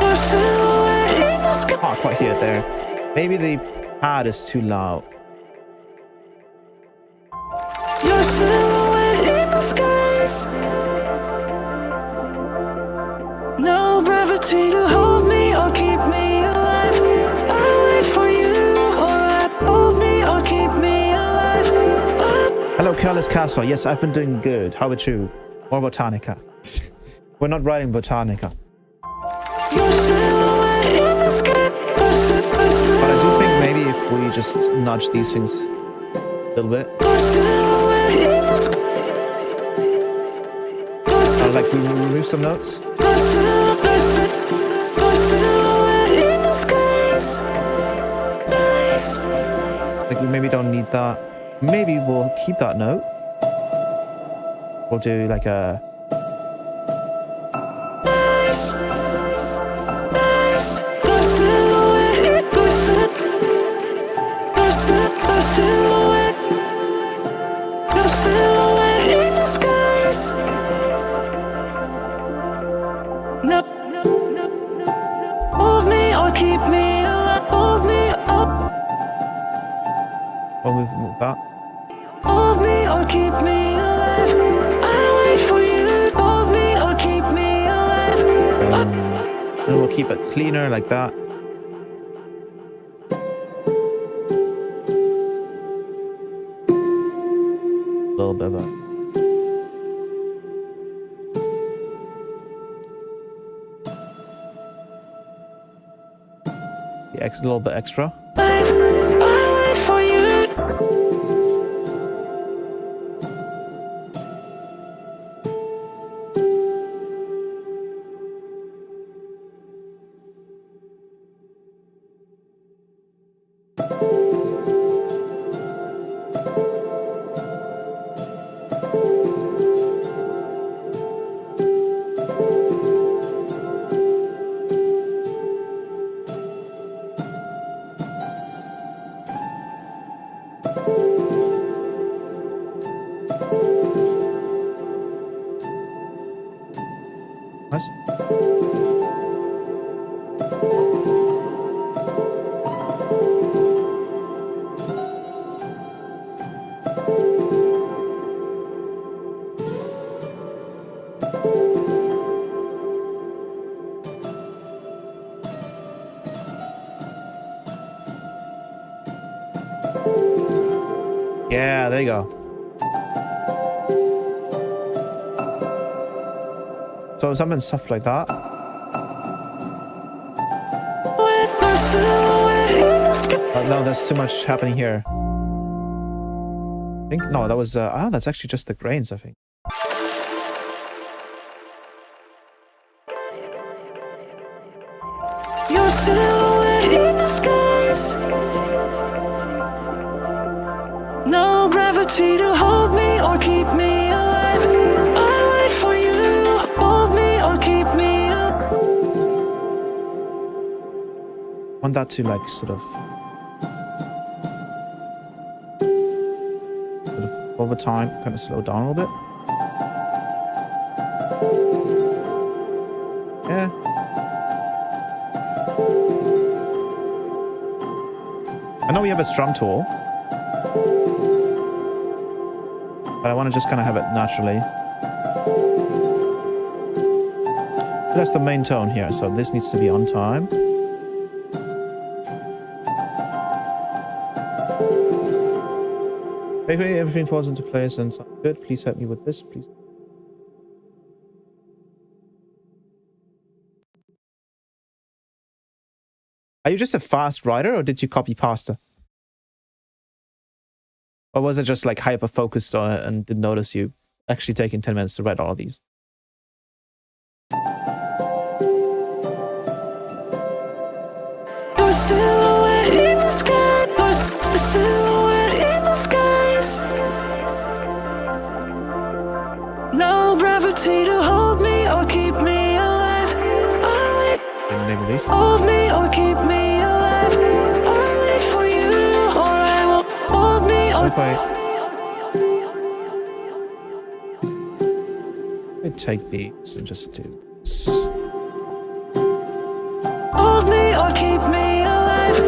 Your silhouette in the sky. Can't quite hear it there. Maybe the pad is too loud. Your silhouette in the skies. No gravity to hold me or keep me alive. I'll wait for you, alright. Hold me or keep me alive. Hello, Careless Castle. Yes, I've been doing good. How about you? More Botanica. We're not writing Botanica. Your silhouette in the sky. But I do think maybe if we just nudge these things a little bit. Your silhouette in the sky. Like we remove some notes. Your silhouette in the skies. Like we maybe don't need that. Maybe we'll keep that note. We'll do like a. Your silhouette in the skies. No, hold me or keep me alive. Hold me up. We'll move that. Hold me or keep me alive. I wait for you. Hold me or keep me alive. And we'll keep it cleaner like that. A little bit of a. A little bit extra. I wait for you. Nice. Yeah, there you go. So something soft like that. Our silhouette in the sky. No, there's too much happening here. I think no, that was oh, that's actually just the grains, I think. Your silhouette in the skies. No gravity to hold me or keep me alive. I wait for you, hold me or keep me up. Want that to like sort of over time kind of slow down a little bit. Yeah. I know we have a strum tool, but I want to just kind of have it naturally. That's the main tone here, so this needs to be on time. Basically, everything falls into place and sounds good. Please help me with this, please. Are you just a fast writer, or did you copy pasta? Or was it just like hyper focused on it and didn't notice you actually taking 10 minutes to write all of these? Your silhouette in the sky. Your silhouette in the skies. No gravity to hold me or keep me alive. I wait. In the name of these? Hold me or keep me alive. I wait for you, or I will hold me or Wait. Let me take these and just do this. hold me or keep me alive.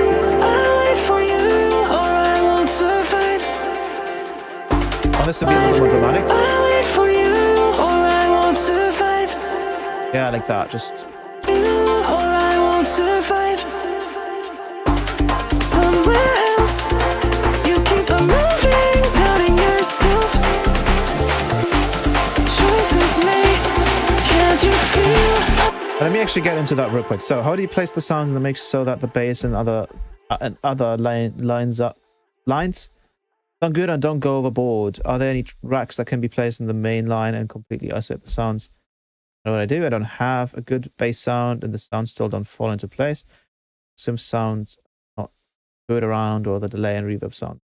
I wait for you, or I won't survive. Oh, this would be a little more dramatic. I wait for you, or I won't survive. Yeah, like that. Just You, or I won't survive. Somewhere else, you keep on moving, doubting yourself. Choices made, can't you feel? let me actually get into that real quick. So, how do you place the sounds in the mix so that the bass and other lines sound good and don't go overboard? Are there any racks that can be placed in the main line and completely isolate the sounds? You know what I do? I don't have a good bass sound, and the sounds still don't fall into place. Some sounds not good around, or the delay and reverb sound.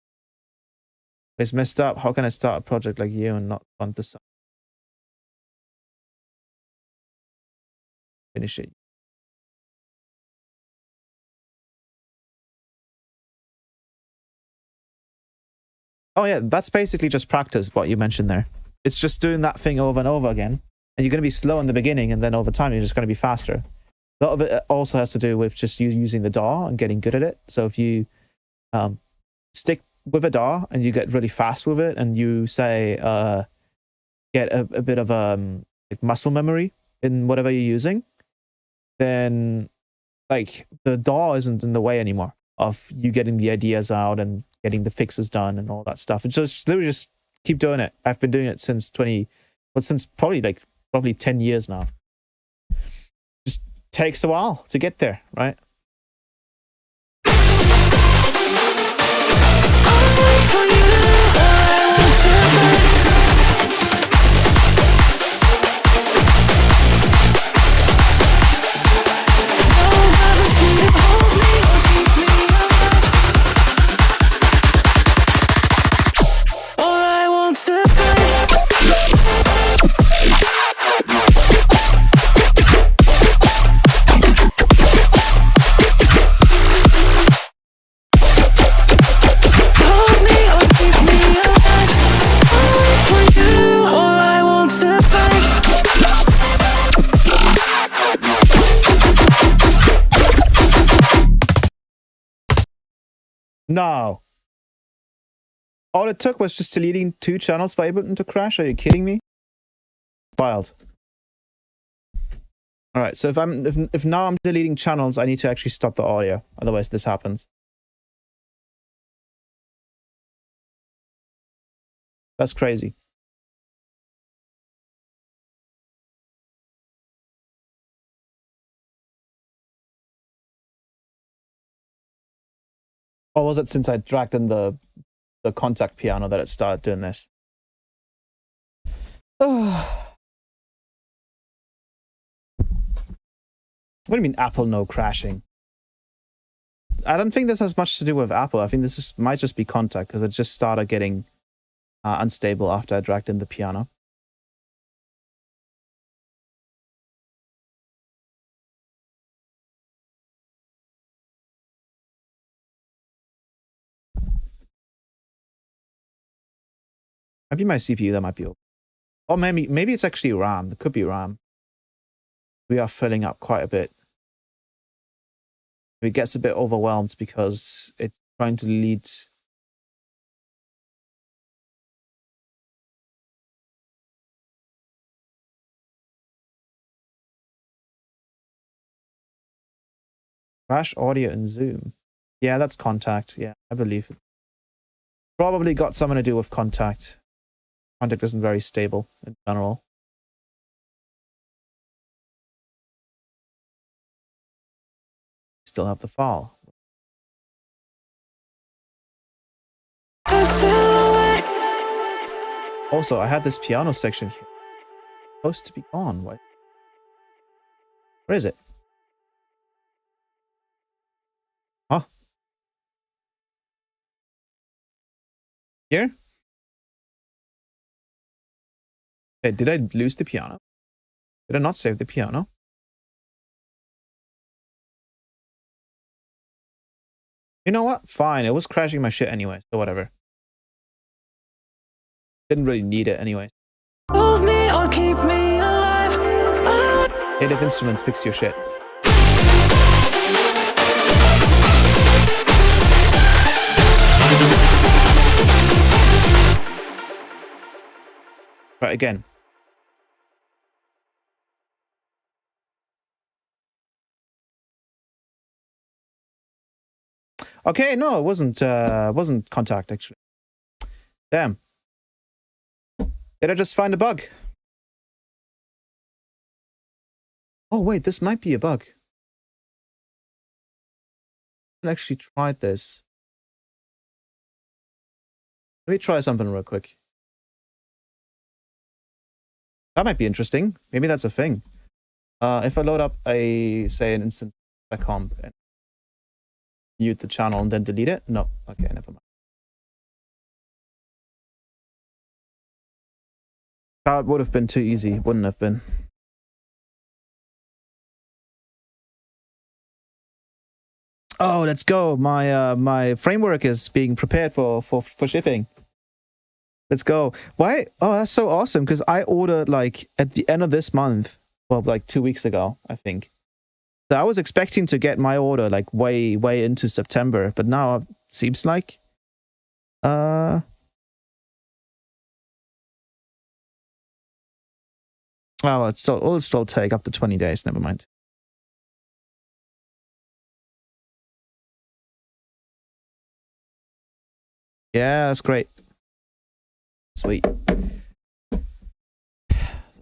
It's messed up. How can I start a project like you and not want the sound? Finish it. Oh yeah, that's basically just practice, what you mentioned there. It's just doing that thing over and over again. And you're going to be slow in the beginning, and then over time you're just going to be faster. A lot of it also has to do with just you using the DAW and getting good at it. So if you stick with a DAW and you get really fast with it, and you say get a bit of like muscle memory in whatever you're using, then like the DAW isn't in the way anymore of you getting the ideas out and getting the fixes done and all that stuff. It's just literally just keep doing it. I've been doing it since since probably 10 years now. Just takes a while to get there, right? I wait for you, or I won't survive. No gravity to hold me or keep me alive. Or I won't survive. Hold me or keep me alive. I wait for you, or I won't survive. No. All it took was just deleting 2 channels for Ableton to crash. Are you kidding me? Wild. All right, so if now I'm deleting channels, I need to actually stop the audio. Otherwise, this happens. That's crazy. Or was it since I dragged in the contact piano that it started doing this? What do you mean Apple no crashing? I don't think this has much to do with Apple. I think this might just be contact because it just started getting unstable after I dragged in the piano. Might be my CPU that might be open. Or maybe it's actually RAM. It could be RAM. We are filling up quite a bit. It gets a bit overwhelmed because it's trying to lead. Crash audio in Zoom. Yeah, that's contact. Yeah, I believe it. Probably got something to do with contact. Contact isn't very stable in general. Still have the file. Also, I had this piano section here. Supposed to be gone. What? Where is it? Huh? Here? Hey, did I lose the piano? Did I not save the piano? You know what? Fine. It was crashing my shit anyway, so whatever. Didn't really need it anyway. Hold me or keep me alive. Native Instruments, fix your shit. Right, again. Okay, no, it wasn't contact actually. Damn. Did I just find a bug? Oh wait, this might be a bug. I actually tried this. Let me try something real quick. That might be interesting. Maybe that's a thing. If I load up say an instance of a comp and mute the channel and then delete it? No. Okay, never mind. That would have been too easy, wouldn't have been. Oh, let's go. My framework is being prepared for shipping. Let's go. Why? Oh, that's so awesome because I ordered like at the end of this month, well, like 2 weeks ago, I think. So I was expecting to get my order like way into September, but now it seems like well, it'll still take up to 20 days, never mind. Yeah, that's great. Sweet.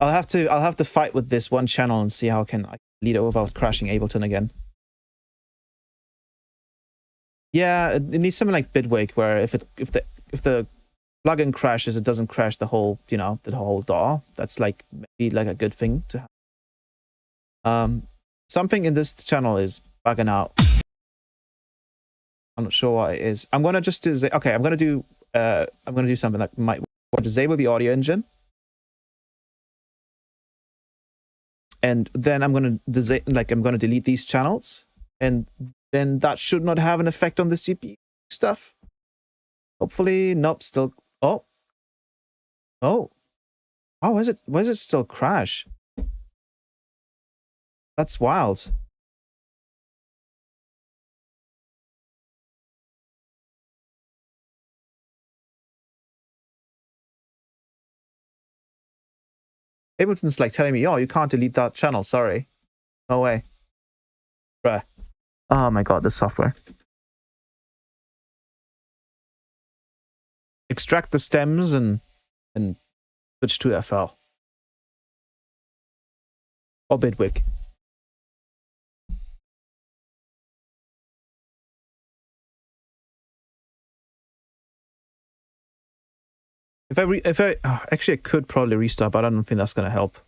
I'll have to fight with this one channel and see how I can lead it without crashing Ableton again. Yeah, it needs something like Bitwig where if the plugin crashes, it doesn't crash the whole, the whole DAW. That's like maybe like a good thing to have. Something in this channel is bugging out. I'm not sure what it is. I'm gonna just do okay. I'm gonna do something that might disable the audio engine, and then I'm gonna delete these channels, and then that should not have an effect on the CPU stuff. Hopefully, nope. Still, oh, why is it still crash? That's wild. Ableton's like telling me, oh, you can't delete that channel. Sorry. No way. Bruh. Oh my god, this software. Extract the stems and switch to FL. Or Bitwig. Actually, I could probably restart, but I don't think that's gonna help.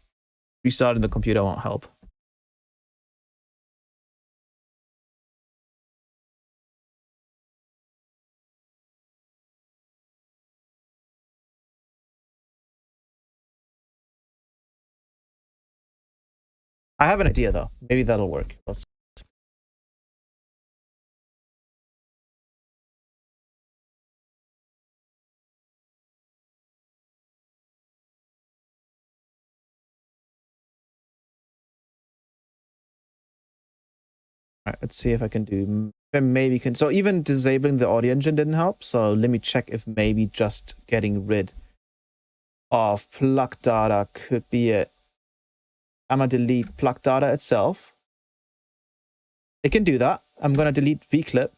Restarting the computer won't help. I have an idea though. Maybe that'll work. Let's. All right, let's see if I can do. Maybe can. So even disabling the audio engine didn't help. So let me check if maybe just getting rid of plug data could be it. I'm gonna delete plug data itself. It can do that. I'm gonna delete vclip.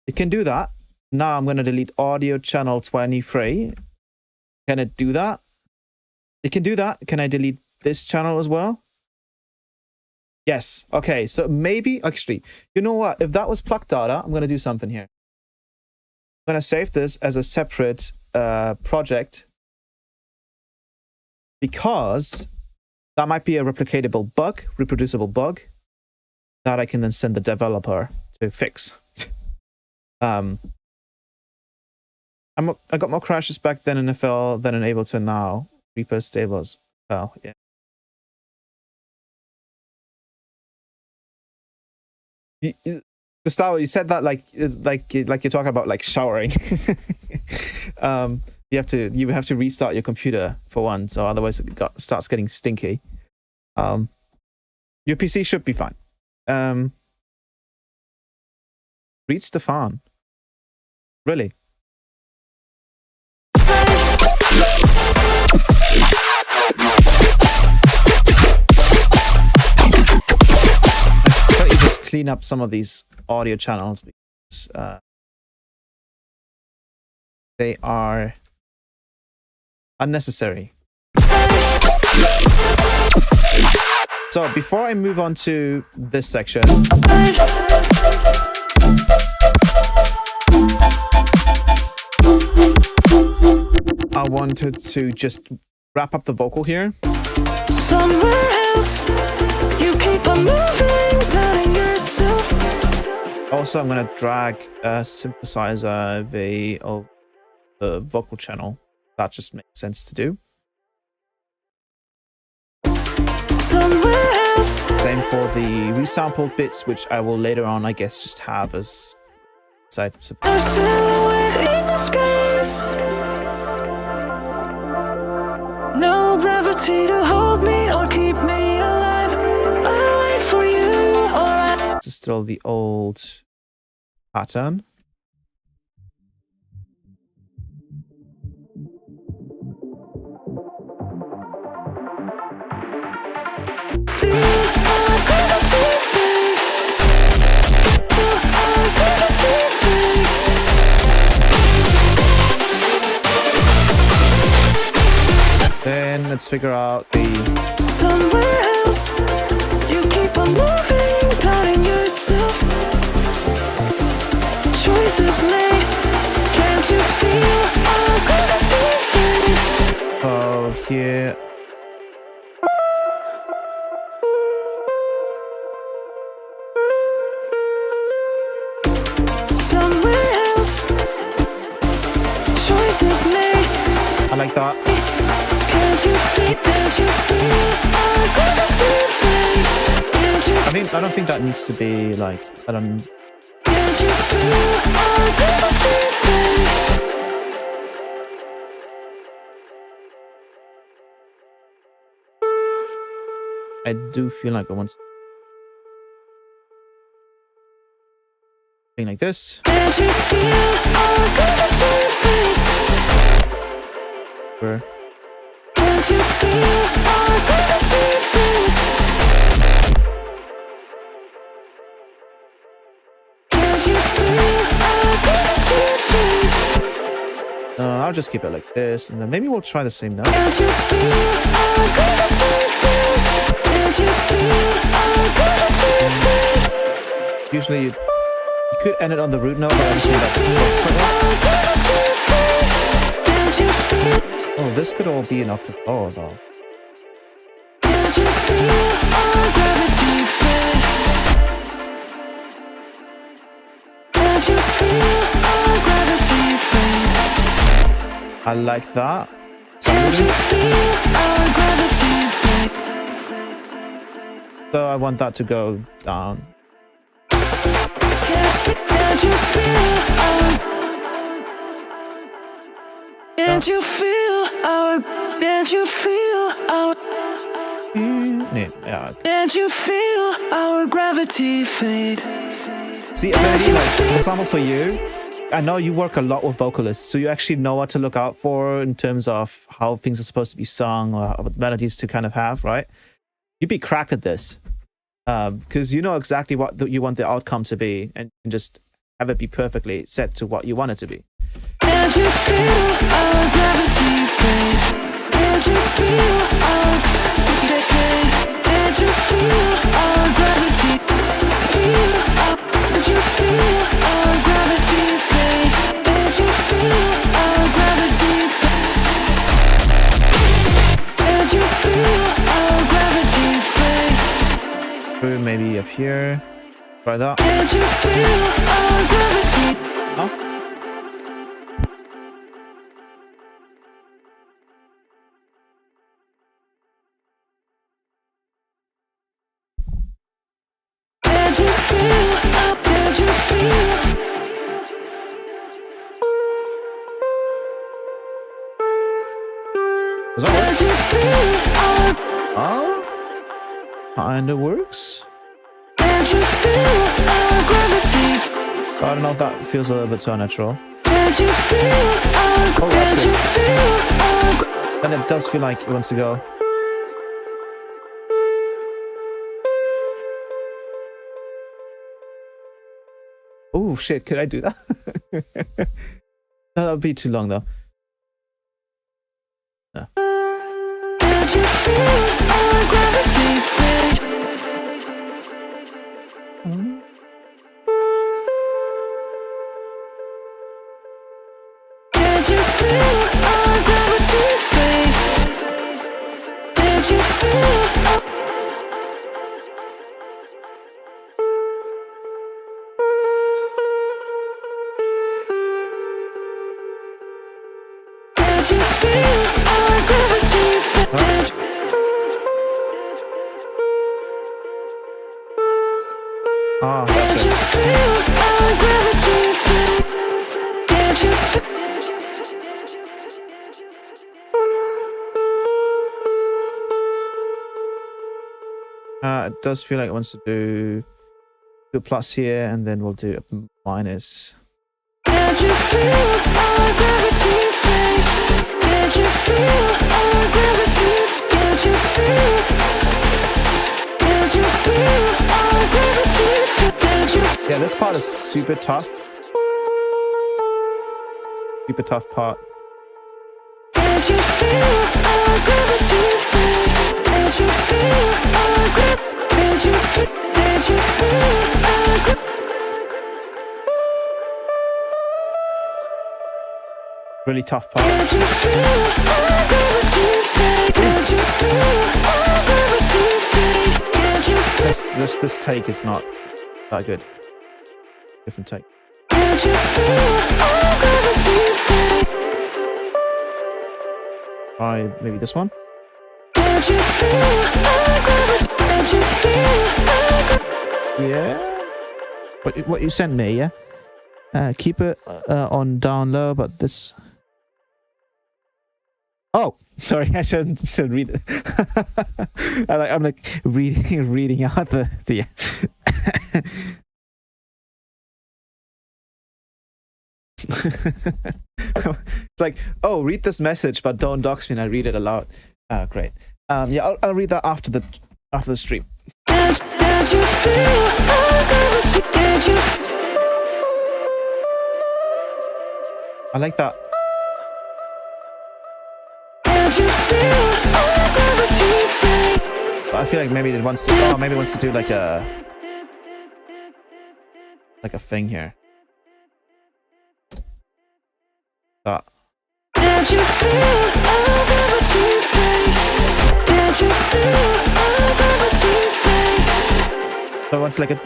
It can do that. Now I'm gonna delete audio channel 23. Can it do that? It can do that. Can I delete this channel as well? Yes. Okay. So maybe actually, you know what? If that was plug data, I'm gonna do something here. I'm gonna save this as a separate project because that might be a replicatable bug, reproducible bug that I can then send the developer to fix. I got more crashes back then in FL than in Ableton now. Reaper stables. Oh yeah. Gustavo, you said that like you're talking about like showering. You have to restart your computer for one, so otherwise it starts getting stinky. Your PC should be fine. Read Stefan. Really? Let me just clean up some of these audio channels because they are unnecessary. So before I move on to this section, I wanted to just wrap up the vocal here. Somewhere else, you keep on moving, doubting yourself. Also, I'm gonna drag a synthesizer of the vocal channel. That just makes sense to do. Somewhere else. Same for the resampled bits, which I will later on, I guess, just have as side. A silhouette in the skies. No gravity to hold me or keep me alive. I'll wait for you, alright. This is still the old pattern. Then let's figure out the somewhere else. You keep on moving, doubting yourself. Choices made. Can't you feel our gravity? oh here. Somewhere else. Choices made. I like that. I don't think that needs to be like, I don't. I do feel like I want something like this. Where I'll just keep it like this, and then maybe we'll try the same note. Usually you could end it on the root note, but I don't think that works quite well. Can't you feel? Oh, this could all be an octave lower though. Can't you feel our gravity fade? Can't you feel our gravity fade? I like that. Can't you feel our gravity fade? So I want that to go down. Can't you feel our? Can't you feel our? Can't you feel our? Yeah. Can't you feel our gravity fade? See, Evanity, like, for example, for you, I know you work a lot with vocalists, so you actually know what to look out for in terms of how things are supposed to be sung or what melodies to kind of have, right? You'd be cracked at this because you know exactly what you want the outcome to be, and you can just have it be perfectly set to what you want it to be. Can't you feel our gravity fade? Can't you feel our gravity fade? Can't you feel our gravity? Feel our, can't you feel our gravity fade? Can't you feel our gravity fade? Can't you feel our gravity fade? Maybe up here. Try that. Can't you feel our gravity? Not. Can't you feel? Can't you feel? Does that Can't you feel our? work? Oh, kinda works. Can't you feel our gravity? So I don't know if that feels a little bit too unnatural. Can't you feel our? Oh, that's Can't good. you feel our? And it does feel like it wants to go. Oh shit, could I do that? No, that would be too long though. No. Can't you feel our gravity fade? Can't you feel our gravity fade? Can't you feel our? Can't you feel our gravity fade? Ah, Can't that's you it. feel our gravity fade? Can't you feel? It does feel like it wants to do a plus here, and then we'll do a minus. Can't you feel our gravity fade? Can't you feel our gravity? Can't you feel? Can't you feel our gravity? Can't you? Yeah, this part is super tough. Super tough part. Can't you feel our gravity fade? Can't you feel our gravity? Can't you feel? Can't you feel our gravity? Really tough part. Can't you feel our gravity fade? Can't you feel our gravity fade? Can't you feel? This take is not that good. Different take. Can't you feel our gravity fade? Try maybe this one. Can't you feel our gravity? Can't you feel our gravity? Yeah. What you sent me, yeah. Keep it on down low, but this. Oh, sorry, I should read it. I'm like reading out the It's like, oh, read this message, but don't dox me, and I read it aloud. Great. Yeah, I'll read that after the stream. Can't you feel our gravity? Can't you? I like that. Can't you feel our gravity fade? But I feel like maybe it wants to. Oh, maybe it wants to do like a thing here. That. Can't you feel our gravity fade? Can't you feel our gravity fade? So it's like a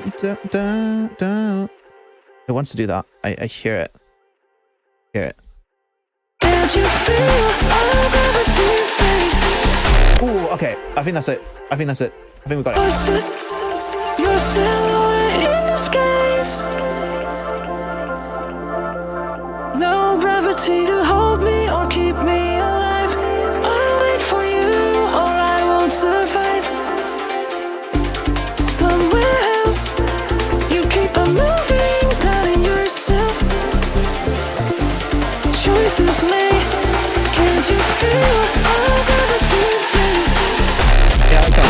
it wants to do that. I hear it. Hear it. Can't you feel our gravity fade? Ooh, okay. I think that's it. I think that's it. I think we got it. Your silhouette in the skies. No gravity to hold me or keep me alive. I'll wait for you or I won't survive. Somewhere else, you keep on moving, doubting yourself. Choices made. Can't you feel our gravity fade? Yeah, I can.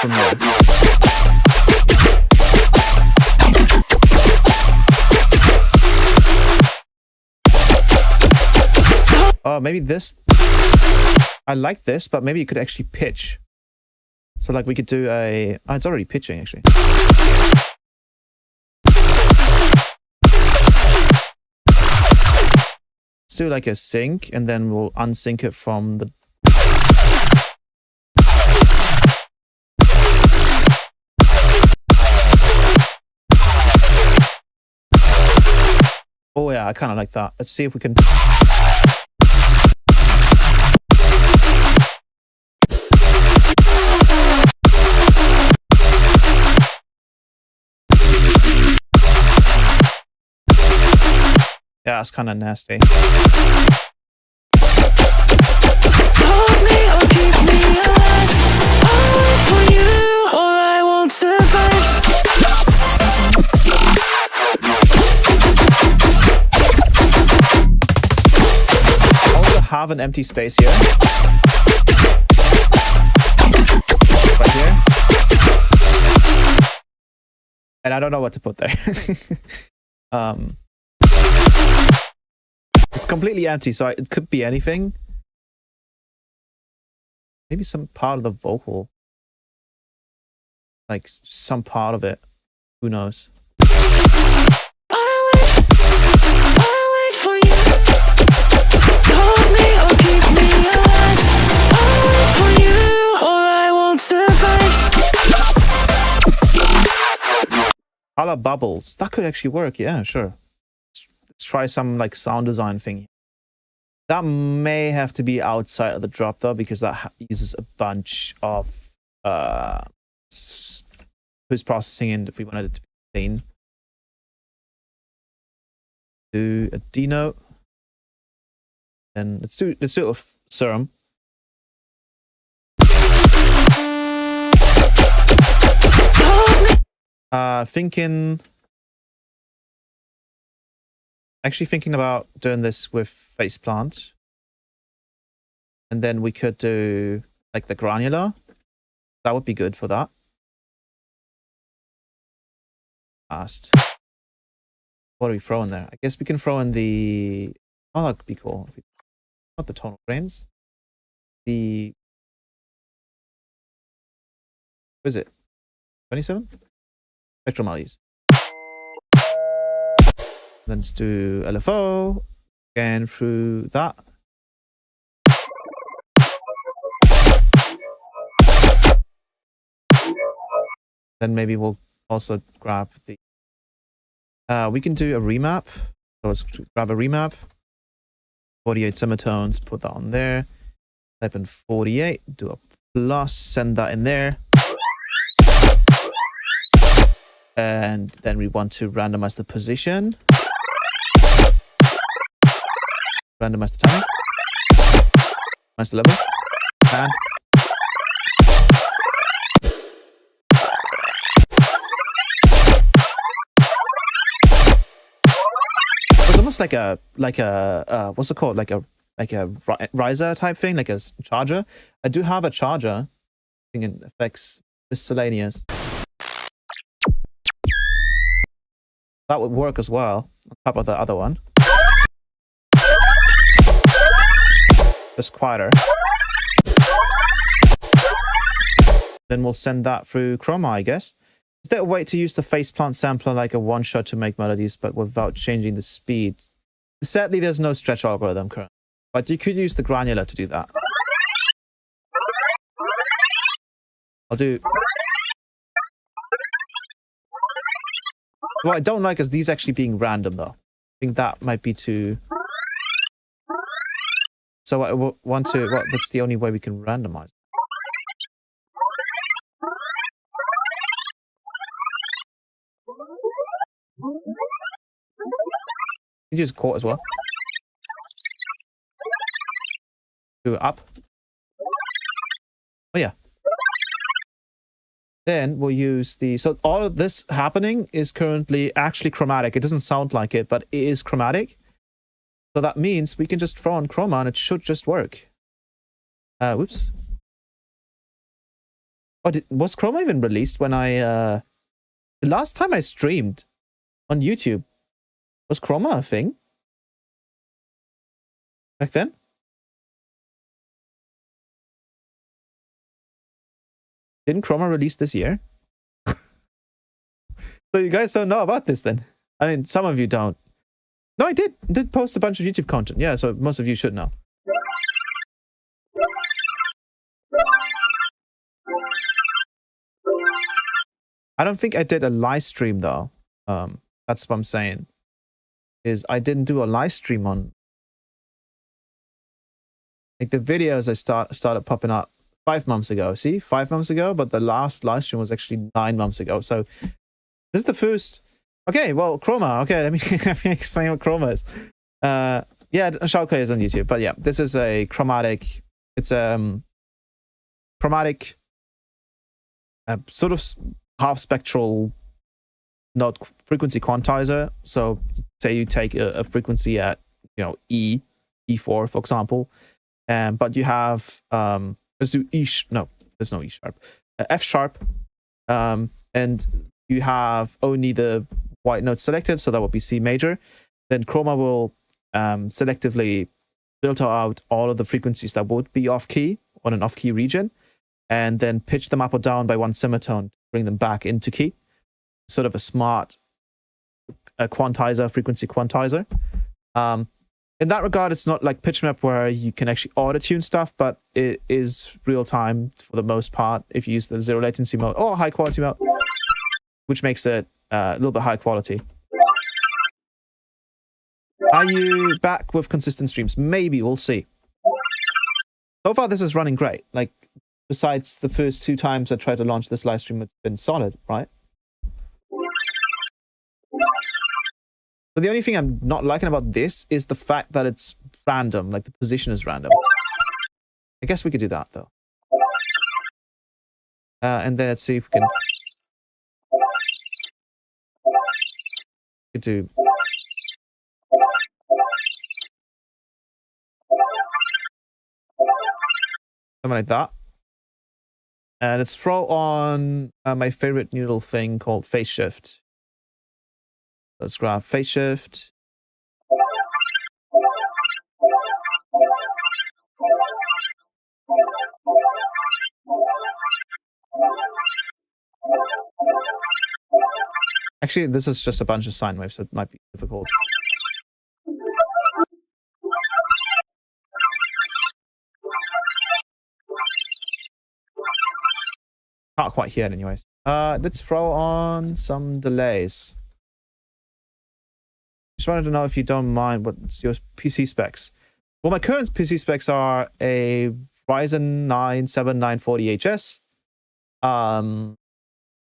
From there. Oh, maybe this. I like this, but maybe you could actually pitch. So like we could do a. Oh, it's already pitching actually. Let's do like a sync, and then we'll unsync it from the. Oh yeah, I kind of like that. Let's see if we can. Yeah, it's kind of nasty. Hold me or keep me alive. I'll wait for you or I won't survive. Have an empty space here. Right here. And I don't know what to put there. It's completely empty, so it could be anything. Maybe some part of the vocal. Like some part of it. Who knows? A la bubbles. That could actually work. Yeah, sure. Let's try some like sound design thing. That may have to be outside of the drop though, because that uses a bunch of post processing, and if we wanted it to be clean, do a D note. And let's do it with Serum. Actually thinking about doing this with Faceplant. And then we could do like the granular. That would be good for that. Fast. What do we throw in there? I guess we can throw in the... Oh, that could be cool. Not the tonal frames. The... What is it? 27? Spectral melodies. Then let's do LFO. Again through that. Then maybe we'll also grab the... we can do a remap. So let's grab a remap. 48 semitones, put that on there. Type in 48, do a plus, send that in there. And then we want to randomize the position. Randomize the time. Randomize the level. And almost like a what's it called, like a riser type thing, like a charger. I do have a charger. I think it affects miscellaneous. That would work as well on top of the other one. Just quieter. Then we'll send that through Chroma, I guess. Is there a way to use the faceplant sampler like a one-shot to make melodies, but without changing the speed? Sadly, there's no stretch algorithm currently, but you could use the granular to do that. I'll do... What I don't like is these actually being random, though. I think that might be too... So I want to... Well, that's the only way we can randomize. You can use chord as well. Do it up. Oh yeah. Then we'll use the... So all of this happening is currently actually chromatic. It doesn't sound like it, but it is chromatic. So that means we can just throw on Chroma and it should just work. Whoops. Oh, was Chroma even released when I... The last time I streamed on YouTube, was Chroma a thing? Back then? Didn't Chroma release this year? So you guys don't know about this then? I mean, some of you don't. No, I did post a bunch of YouTube content. Yeah, so most of you should know. I don't think I did a live stream though. That's what I'm saying. Is I didn't do a live stream on... Like the videos I started popping up 5 months ago. See? 5 months ago, but the last live stream was actually 9 months ago. So this is the first... Okay, well, Chroma. Okay, let me explain what Chroma is. Yeah, Shouke is on YouTube. But yeah, this is a chromatic... It's a chromatic sort of half spectral not frequency quantizer. So say you take a frequency at, you know, E4, for example, but you have let's do no, there's no E sharp, F sharp, and you have only the white note selected, so that would be C major. Then Chroma will selectively filter out all of the frequencies that would be off key on an off key region, and then pitch them up or down by one semitone to bring them back into key. Sort of a smart quantizer, frequency quantizer. In that regard, it's not like pitch map where you can actually auto-tune stuff, but it is real time for the most part if you use the zero latency mode or high quality mode, which makes it a little bit high quality. Are you back with consistent streams? Maybe, we'll see. So far, this is running great. Like, besides the first 2 times I tried to launch this live stream, it's been solid, right? But the only thing I'm not liking about this is the fact that it's random, like the position is random. I guess we could do that, though. And then let's see if we can... We could do... Something like that. And let's throw on my favorite noodle thing called phase shift. Let's grab phase shift. Actually, this is just a bunch of sine waves, so it might be difficult. Can't quite hear it anyways. Let's throw on some delays. Just wanted to know if you don't mind what's your PC specs. Well, my current PC specs are a Ryzen 9 7940HS,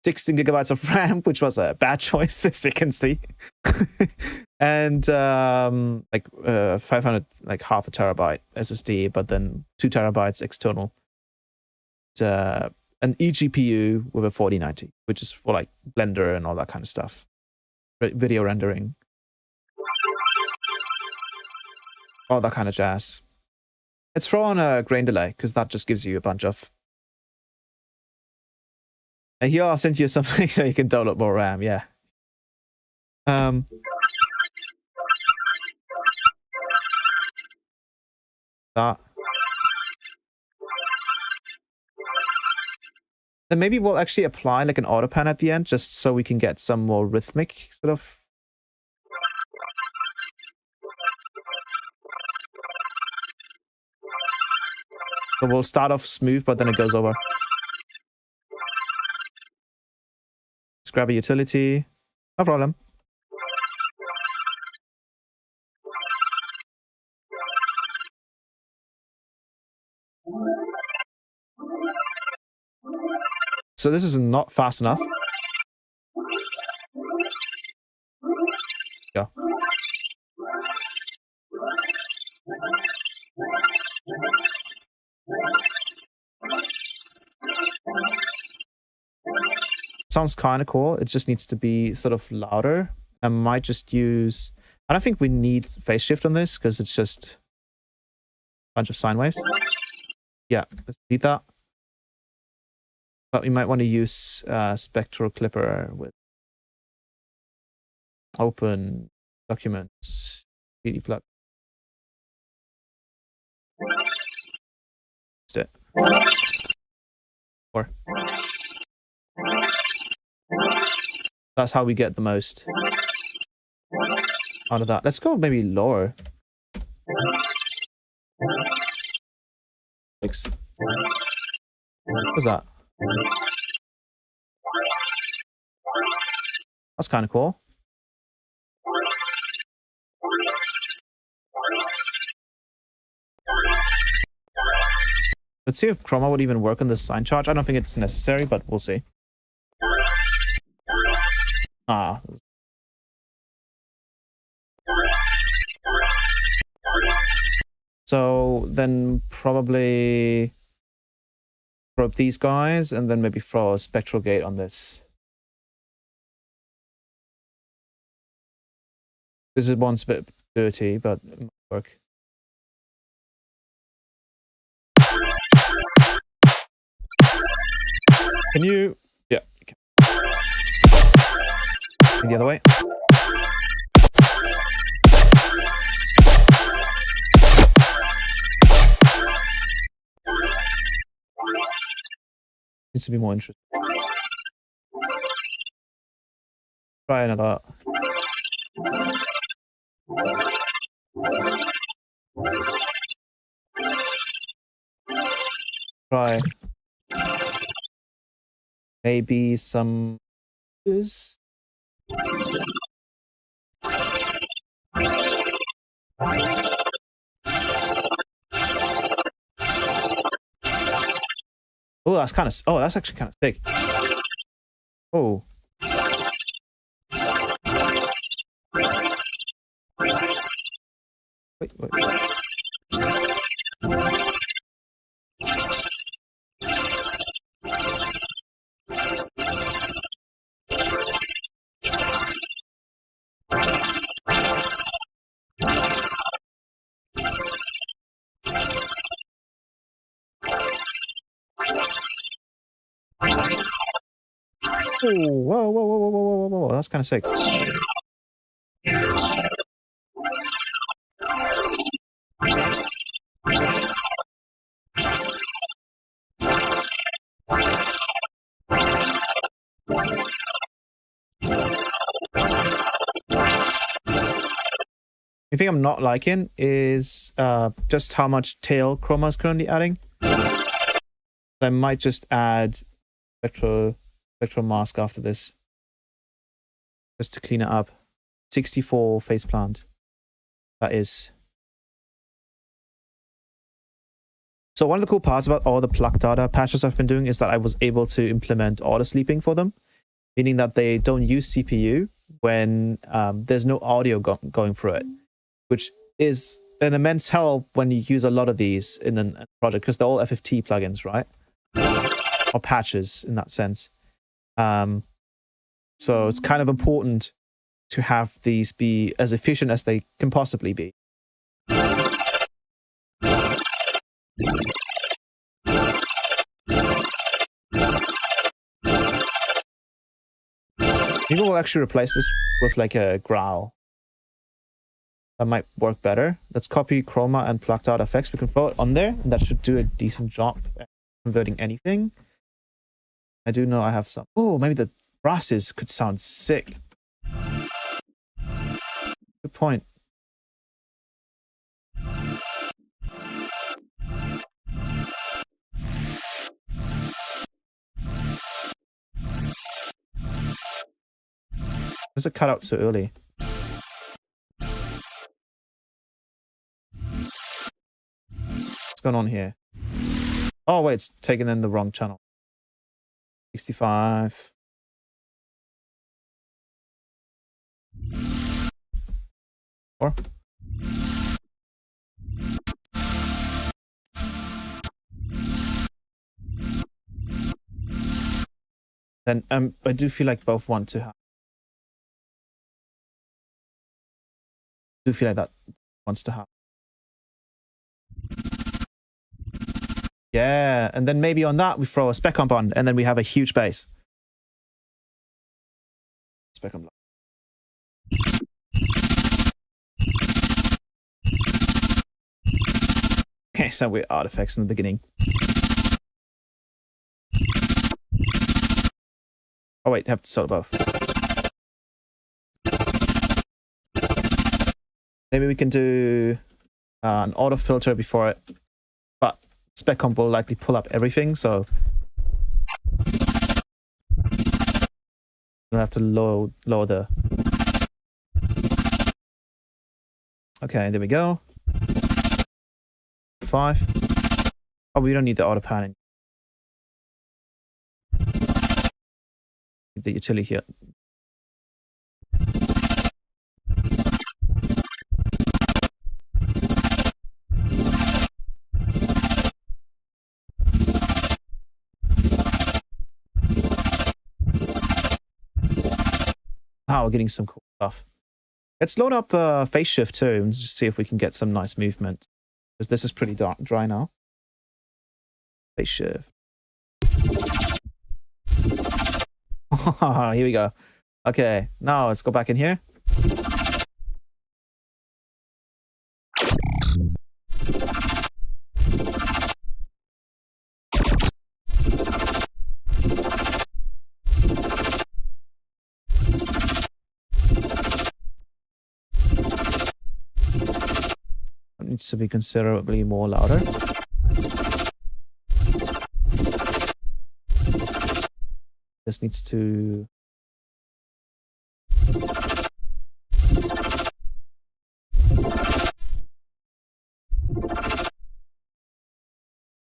16 gigabytes of RAM, which was a bad choice, as you can see, and 500, like half a terabyte SSD, but then 2 terabytes external. An eGPU with a 4090, which is for like Blender and all that kind of stuff, video rendering. all that kind of jazz. Let's throw on a grain delay, because that just gives you a bunch of... And here I'll send you something so you can download more RAM, yeah. That. Then maybe we'll actually apply like an auto pan at the end, just so we can get some more rhythmic sort of... So we'll start off smooth, but then it goes over. Let's grab a utility. No problem. So this is not fast enough. Go. Sounds kind of cool. It just needs to be sort of louder. I might just use... I don't think we need phase shift on this because it's just a bunch of sine waves. Yeah, let's delete that. But we might want to use Spectral Clipper with open documents, PD plug. That's it. Or that's how we get the most out of that. Let's go maybe lower. What's that? That's kind of cool. Let's see if chroma would even work on this sine charge. I don't think it's necessary, but we'll see. Ah. So then probably throw up these guys and then maybe throw a spectral gate on this. This one's a bit dirty, but it might work. Can you? Yeah. And the other way. Needs to be more interesting. Try another. Try maybe some. Oh, that's kind of. Oh, that's actually kind of thick. Oh. Wait. Oh, whoa. That's kind of sick. The thing I'm not liking is just how much tail chroma is currently adding. I might just add spectral mask after this, just to clean it up. 64 faceplant. That is. So one of the cool parts about all the plug data patches I've been doing is that I was able to implement auto sleeping for them, meaning that they don't use CPU when there's no audio going through it, which is an immense help when you use a lot of these in a project, because they're all FFT plugins, right? Or patches in that sense. So it's kind of important to have these be as efficient as they can possibly be. Maybe we'll actually replace this with like a growl. That might work better. Let's copy chroma and plucked out effects. We can throw it on there, and that should do a decent job at converting anything. I do know I have some. Oh, maybe the brasses could sound sick. Good point. Why is it cut out so early? What's going on here? Oh, wait, it's taken in the wrong channel. 65. Or then I do feel like both want to have. I do feel like that wants to have. Yeah, and then maybe on that we throw a spec comp on, and then we have a huge bass. Spec comp. Okay, so we're artifacts in the beginning. Oh wait, have to solo both. Maybe we can do an auto filter before it, but spec comp will likely pull up everything, so we'll have to lower the. Okay, there we go. 5. Oh, we don't need the auto panning. The utility here. Oh, we're getting some cool stuff. Let's load up phase shift too and just see if we can get some nice movement. Because this is pretty dry now. Phase shift. Here we go. Okay, now let's go back in here. It needs to be considerably more louder. This needs to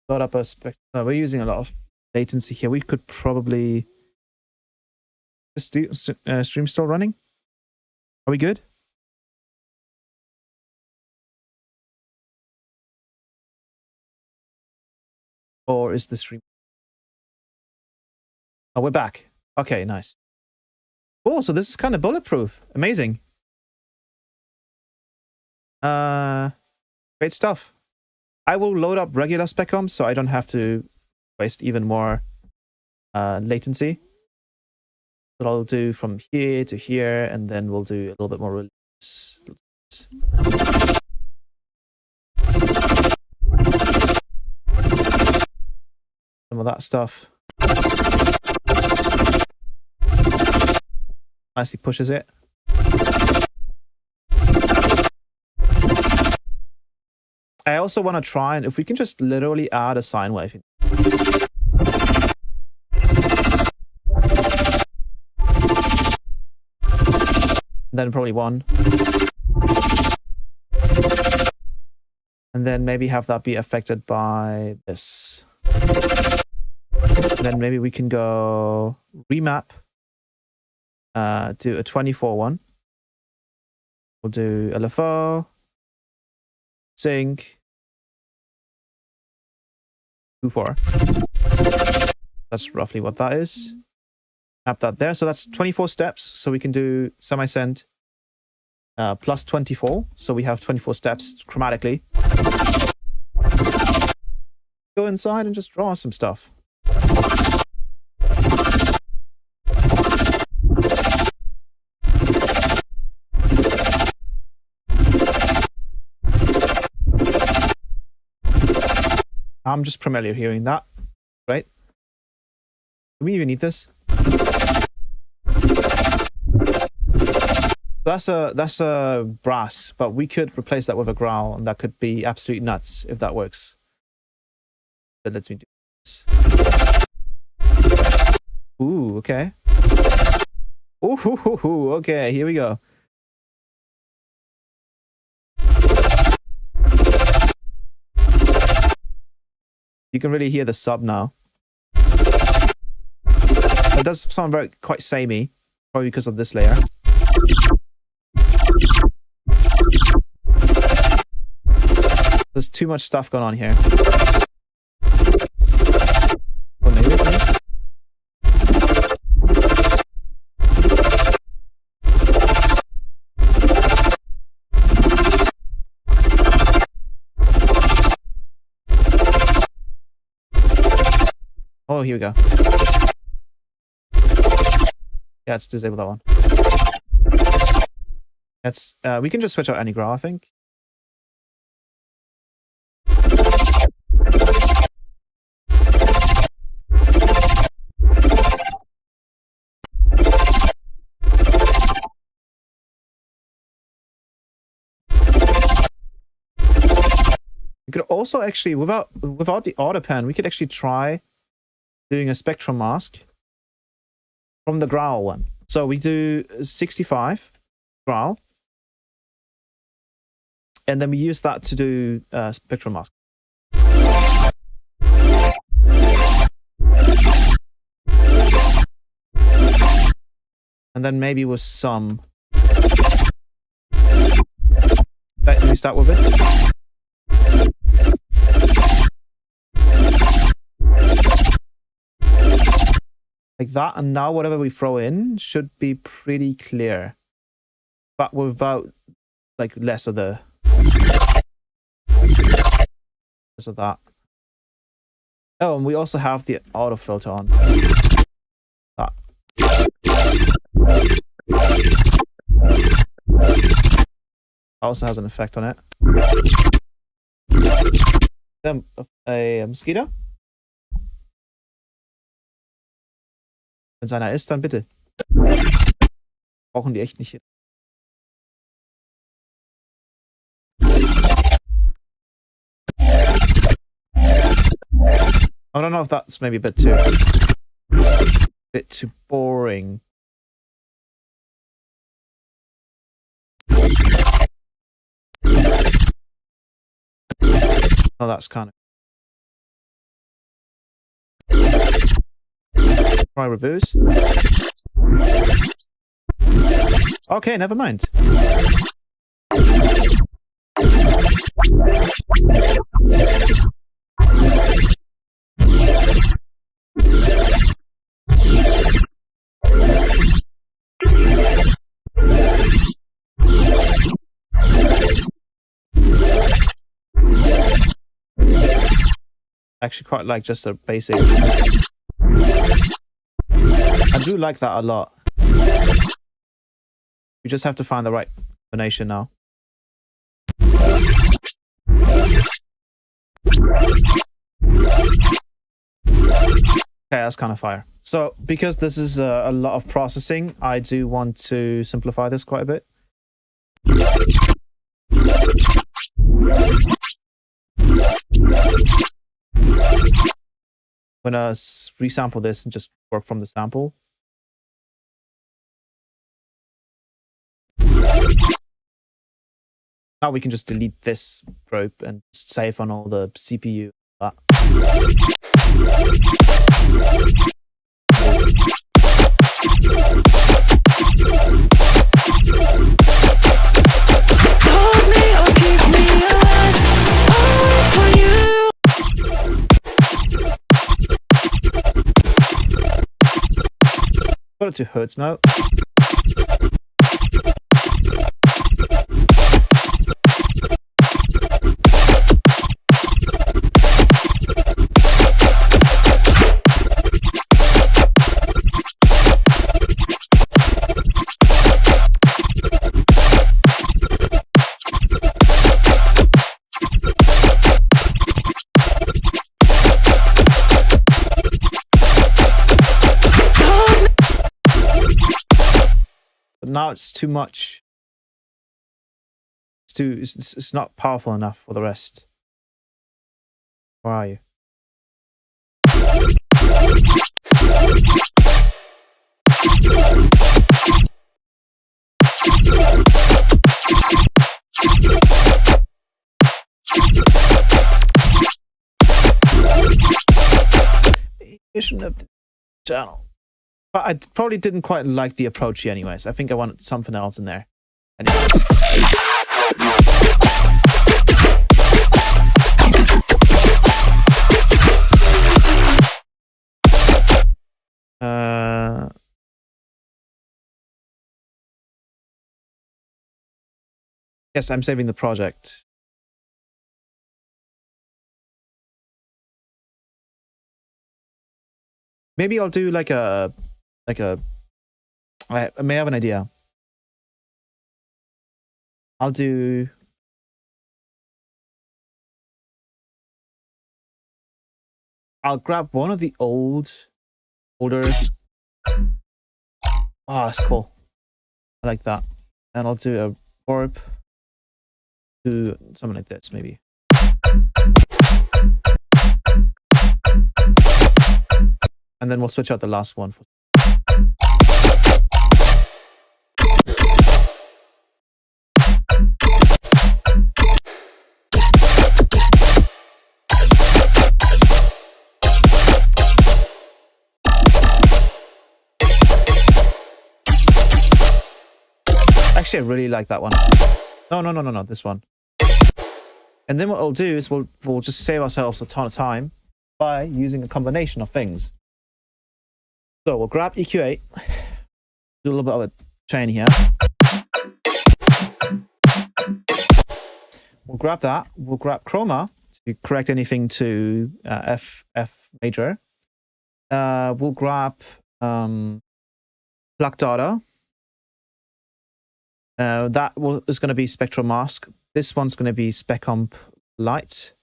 load up a spec. We're using a lot of latency here. We could probably just do stream still running. Are we good? Or is the stream? Oh, we're back. Okay, nice. Oh, so this is kind of bulletproof. Amazing. Great stuff. I will load up regular spec comp so I don't have to waste even more latency. What I'll do from here to here, and then we'll do a little bit more release. Some of that stuff. Nicely pushes it. I also want to try and if we can just literally add a sine wave. Then probably one. And then maybe have that be affected by this. And then maybe we can go remap. Do a 24 one. We'll do LFO. Sync. 2-4. That's roughly what that is. Map that there. So that's 24 steps. So we can do semi-send plus 24. So we have 24 steps chromatically. Go inside and just draw some stuff. I'm just primarily hearing that, right? Do we even need this? That's a brass, but we could replace that with a growl, and that could be absolute nuts if that works. That lets me do this. Ooh, okay. Ooh, okay, here we go. You can really hear the sub now. It does sound quite samey, probably because of this layer. There's too much stuff going on here. Or maybe. Oh, here we go. Yeah, let's disable that one. That's we can just switch out any growl, I think. We could also actually, without the auto pen, we could actually try doing a spectral mask from the growl one. So we do 65 growl, and then we use that to do spectral mask. And then maybe with some. Let me start with it. Like that, and now whatever we throw in should be pretty clear, but without like less of that. Oh, and we also have the auto filter on. That also has an effect on it. Then a mosquito. Wenn es einer ist, dann bitte. Brauchen die echt nicht. I don't know if that's maybe a bit too boring. Oh, that's kind of. Try reverse. Okay, never mind. Actually quite like just a basic. I do like that a lot. You just have to find the right combination now. Okay, that's kind of fire. So, because this is a lot of processing, I do want to simplify this quite a bit. I'm gonna resample this and just work from the sample. Now we can just delete this probe and save on all the CPU. Hold me or keep me alive. I'll wait for you. Put it to Hertz mode. now it's too much. It's not powerful enough for the rest. Where are you? Mission of the channel. But I probably didn't quite like the approach here anyways. I think I wanted something else in there. Anyways. Yes, I'm saving the project. Maybe I'll do like a I may have an idea. I'll grab one of the older. Oh, that's cool. I like that. And I'll do a warp to something like this, maybe. And then we'll switch out the last one. Actually, I really like that one. No, this one. And then what we'll do is we'll just save ourselves a ton of time by using a combination of things. So we'll grab EQ8, do a little bit of a chain here. We'll grab that. We'll grab chroma to correct anything to F major. We'll grab plug data. That is going to be spectral mask. This one's going to be spec comp light.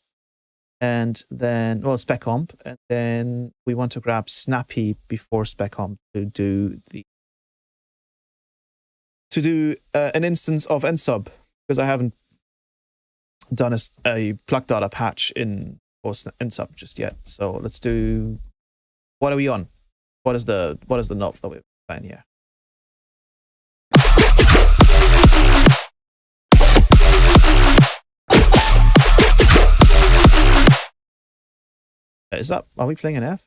And then, well, spec comp. And then we want to grab snappy before spec comp to do an instance of nsub, because I haven't done a plug data patch in for nsub just yet. So let's do, what are we on? What is the knob that we're playing here? Are we playing an F?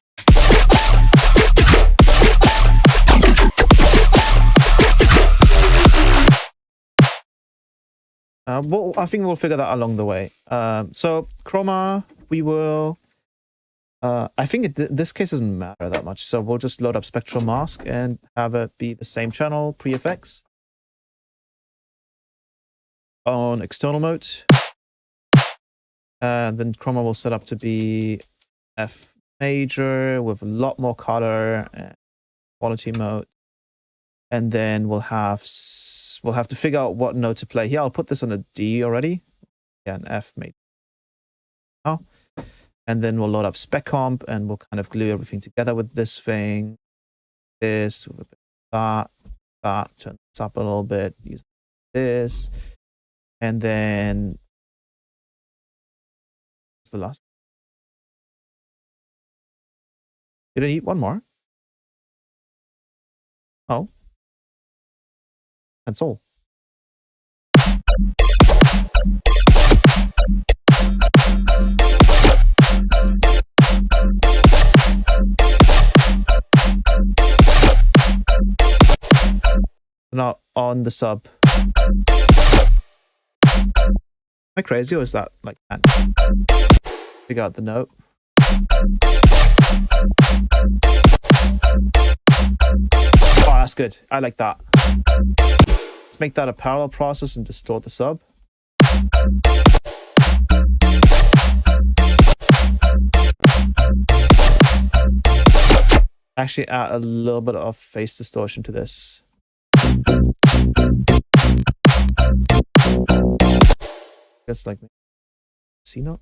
Well, I think we'll figure that along the way. So chroma, we will. I think this case doesn't matter that much. So we'll just load up spectral mask and have it be the same channel pre-effects on external mode. And then chroma will set up to be F major with a lot more color and quality mode. And then we'll have to figure out what note to play here. I'll put this on a D already. Yeah, an F major. Oh. And then we'll load up spec comp and we'll kind of glue everything together with this thing. This, with a bit of that, turn this up a little bit, use this. And then what's the last? Did I eat one more? Oh. That's all. Not on the sub. Am I crazy or is that like that? Figure out the note. Oh, that's good. I like that. Let's make that a parallel process and distort the sub. Actually add a little bit of phase distortion to this. That's like C note.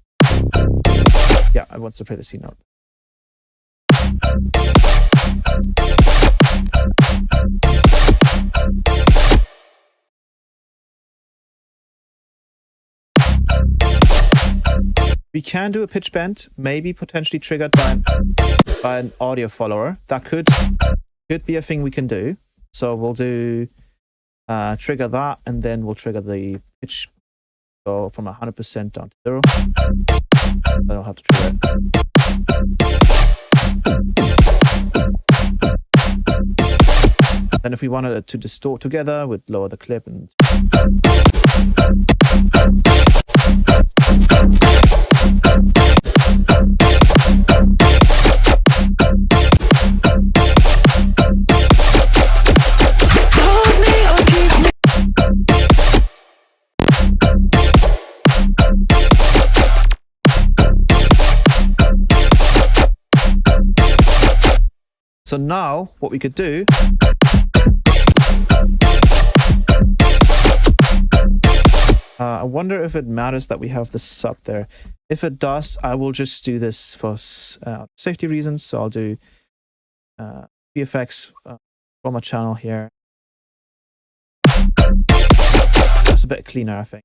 Yeah, I want to play the C note. We can do a pitch bend, maybe potentially triggered by an audio follower. That could be a thing we can do. So we'll do trigger that, and then we'll trigger the pitch, go from 100% down to 0. I don't have to trigger it. Then if we wanted it to distort together, we'd lower the clip and Hold me or keep me. so now what we could do I wonder if it matters that we have the sub there. If it does, I will just do this for safety reasons. So I'll do VFX from a channel here. That's a bit cleaner, I think.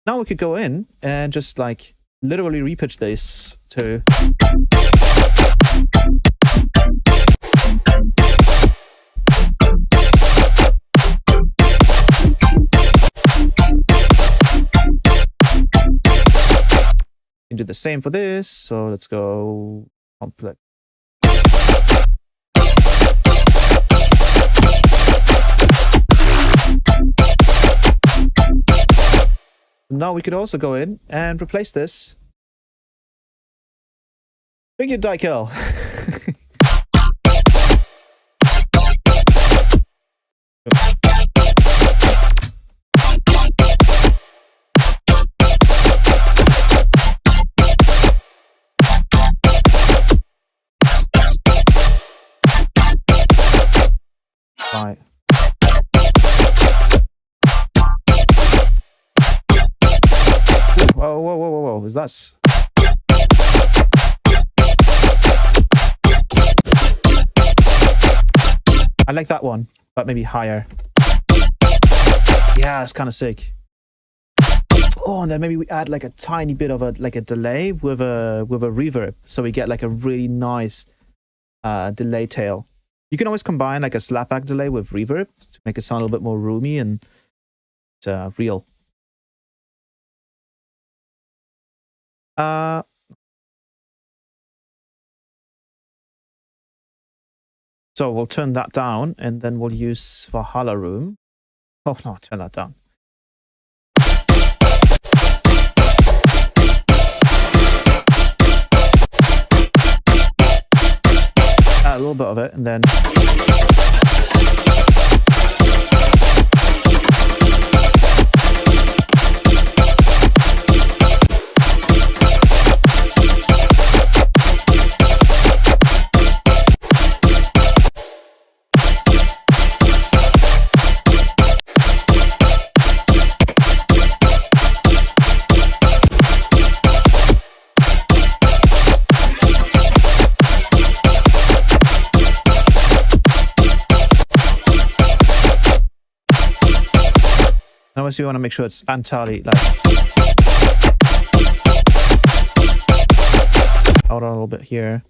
Now we could go in and just like literally repitch this to do the same for this. So let's go complex. Now we could also go in and replace this. Thank you, Daikel. Right. Whoa, whoa, whoa, whoa, whoa. Is that... I like that one, but maybe higher. Yeah, it's kind of sick. Oh, and then maybe we add like a tiny bit of a delay with a reverb, so we get like a really nice delay tail. You can always combine like a slapback delay with reverb to make it sound a little bit more roomy and real. So we'll turn that down, and then we'll use Valhalla Room. Oh no, turn that down. Add a little bit of it, and then obviously we want to make sure it's entirely like out a little bit here.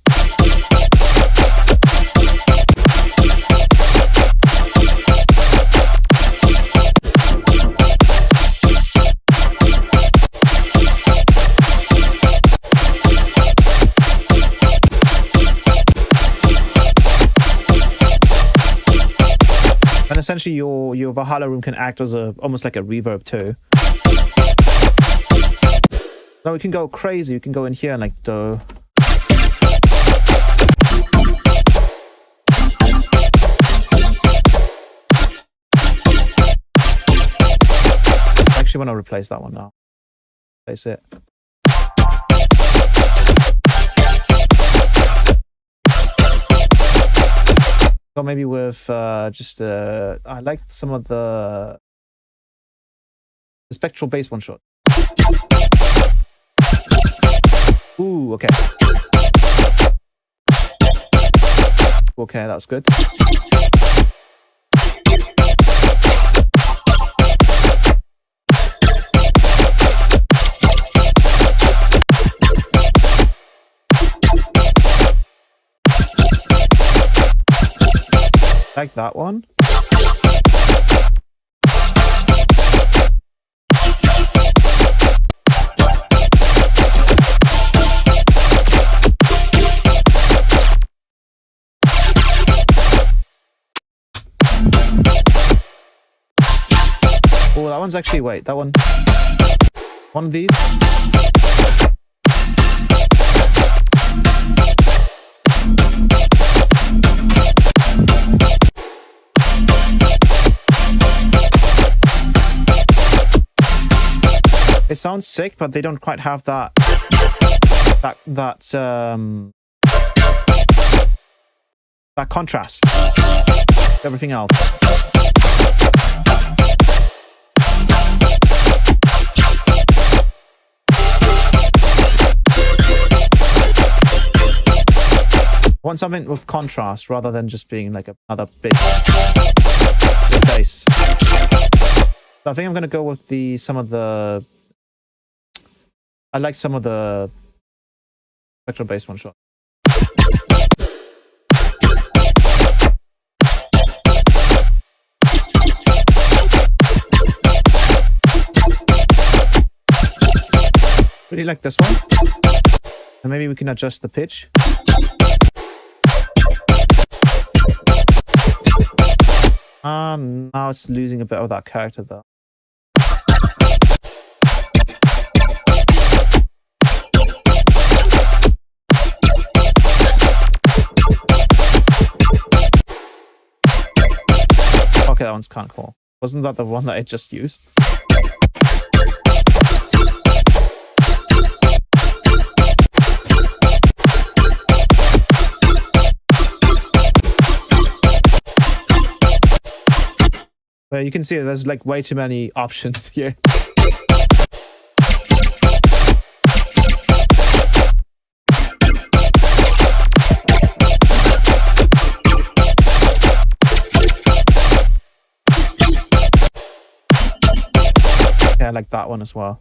And essentially your Valhalla Room can act as almost like a reverb too. Now we can go crazy, we can go in here and like do... I actually want to replace that one now. Replace it. Or maybe with just I liked some of the Spectral bass one shot. Ooh, okay. Okay, that's good. like that one. Oh, that one's actually, wait, that one. One of these. It sounds sick, but they don't quite have that contrast. Everything else. I want something with contrast rather than just being like another big bass. So I think I'm gonna go with I like some of the Spectral bass one shot. Really like this one. And maybe we can adjust the pitch. Now it's losing a bit of that character though. Okay, that one's kind of cool. Wasn't that the one that I just used? You can see there's like way too many options here. Yeah, I like that one as well.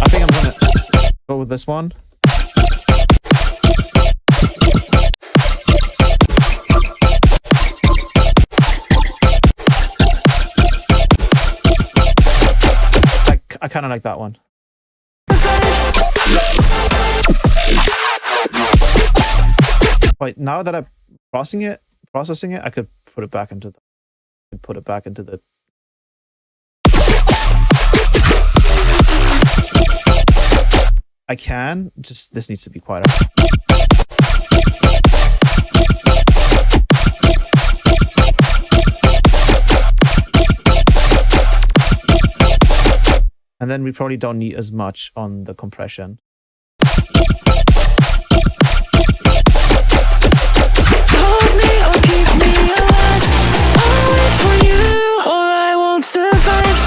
I think I'm gonna go with this one. I kind of like that one. Wait, now that I'm processing it, I could put it back into the. I can. Just this needs to be quieter. And then we probably don't need as much on the compression. Hold me or keep me alive. I'll wait for you or I won't survive.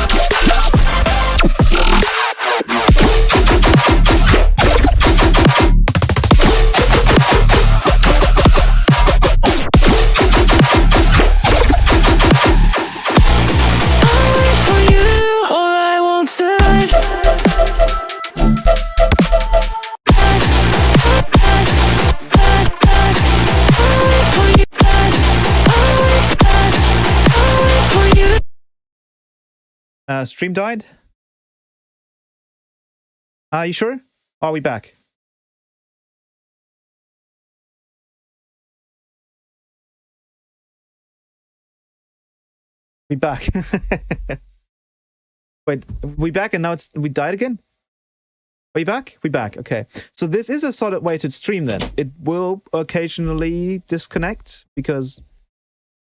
I'll wait for you or I won't survive. Stream died? Are you sure? Are we back? We back. Wait, we back and now we died again? Are you back? We back, okay. So this is a solid way to stream then. It will occasionally disconnect because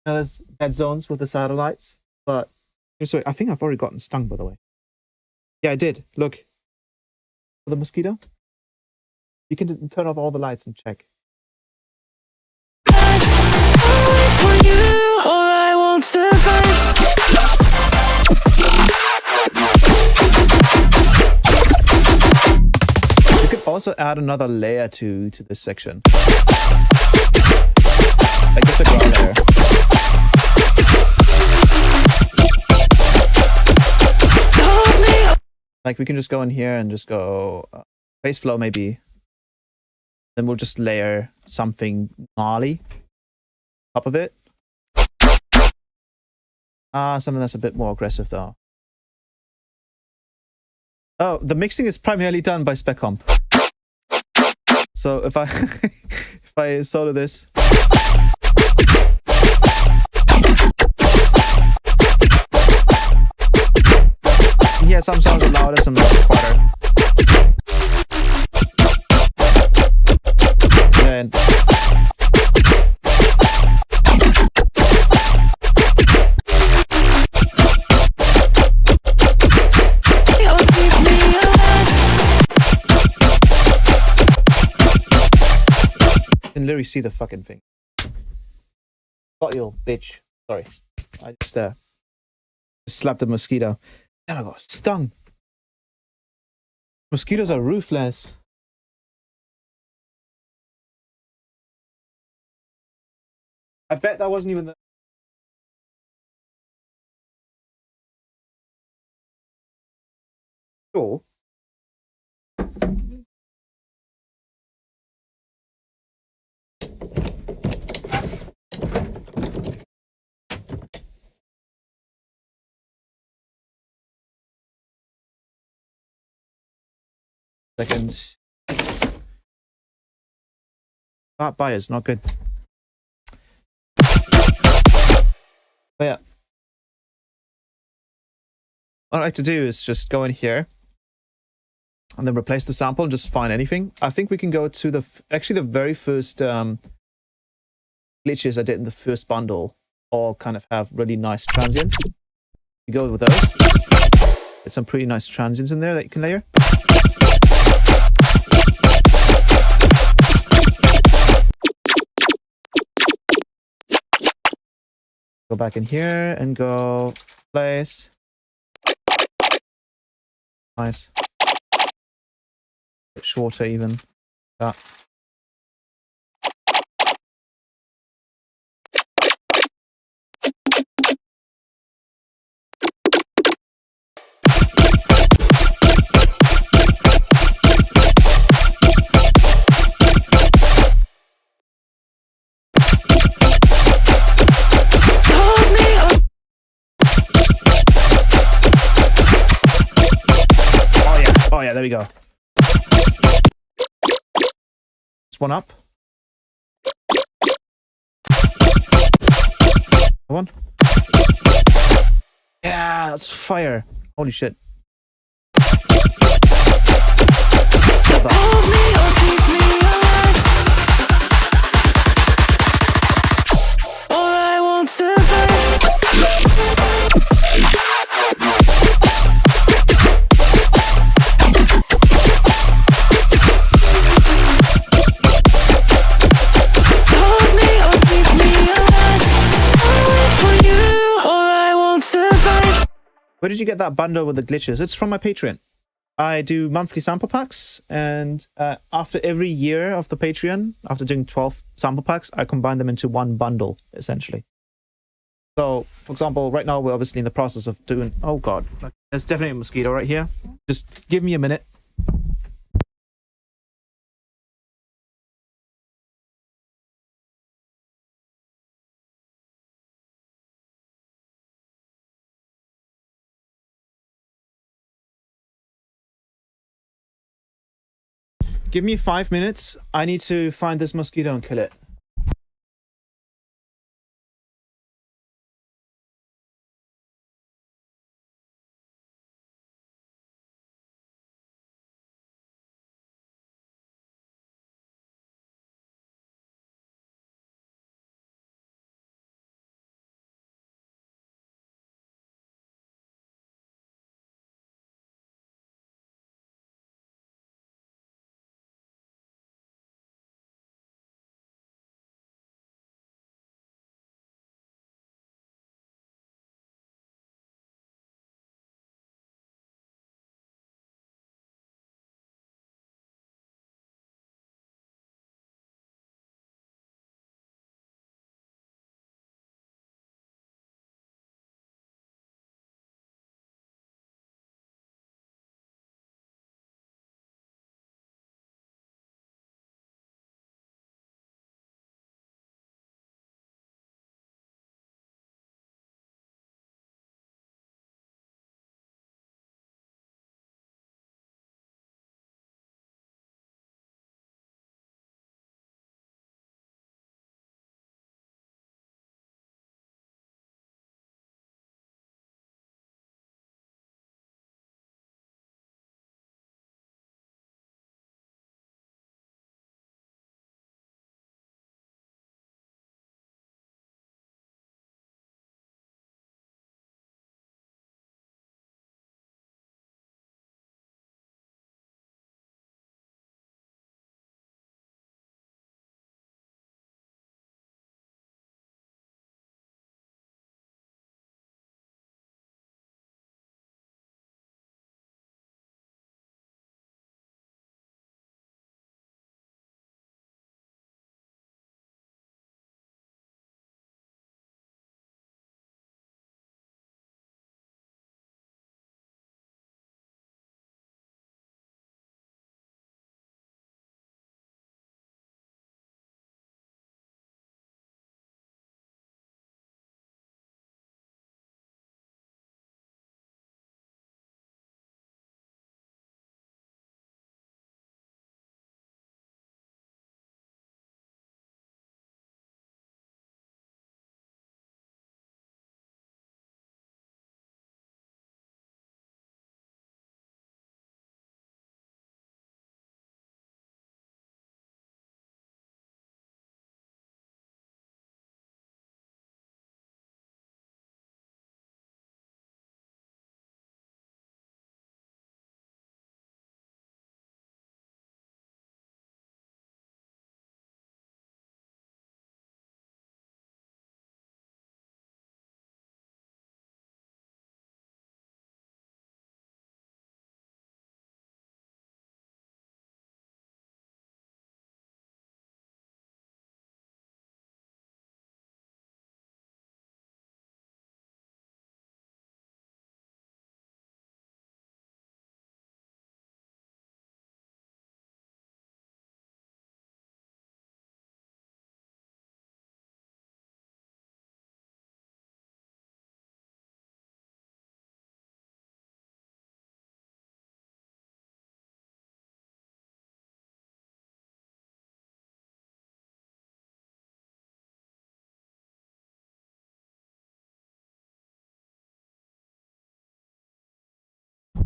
there's dead zones with the satellites, but sorry, I think I've already gotten stung, by the way. Yeah, I did. Look. For the mosquito. You can turn off all the lights and check. For you, or I won't survive. You could also add another layer to this section. Like just a ground layer. Like we can just go in here and just go base flow maybe. Then we'll just layer something gnarly top of it. Something that's a bit more aggressive though. Oh, the mixing is primarily done by Spec Comp. So if I if I solo this. Yeah, some songs are louder, some are quieter. Then you can literally see the fucking thing. Got you, bitch. Sorry. I just slapped a mosquito. Damn, I got stung. Mosquitoes are ruthless. I bet that wasn't even the... Sure. Seconds. That bias, not good. But yeah. What I like to do is just go in here and then replace the sample and just find anything. I think we can go to the actually the very first glitches I did in the first bundle all kind of have really nice transients. You go with those. Get some pretty nice transients in there that you can layer. Go back in here and go place. Nice. Bit shorter even. That. Oh yeah, there we go. Just one up. One. Yeah, that's fire. Holy shit. Hold me or keep me alive, or I won't survive. Hold me or keep me alive, I'll wait for you, or I won't survive. Where did you get that bundle with the glitches? It's from my Patreon. I do monthly sample packs, and after every year of the Patreon, after doing 12 sample packs, I combine them into one bundle, essentially. So, for example, right now we're obviously in the process of doing... Oh god, there's definitely a mosquito right here. Just give me a minute. Give me 5 minutes. I need to find this mosquito and kill it.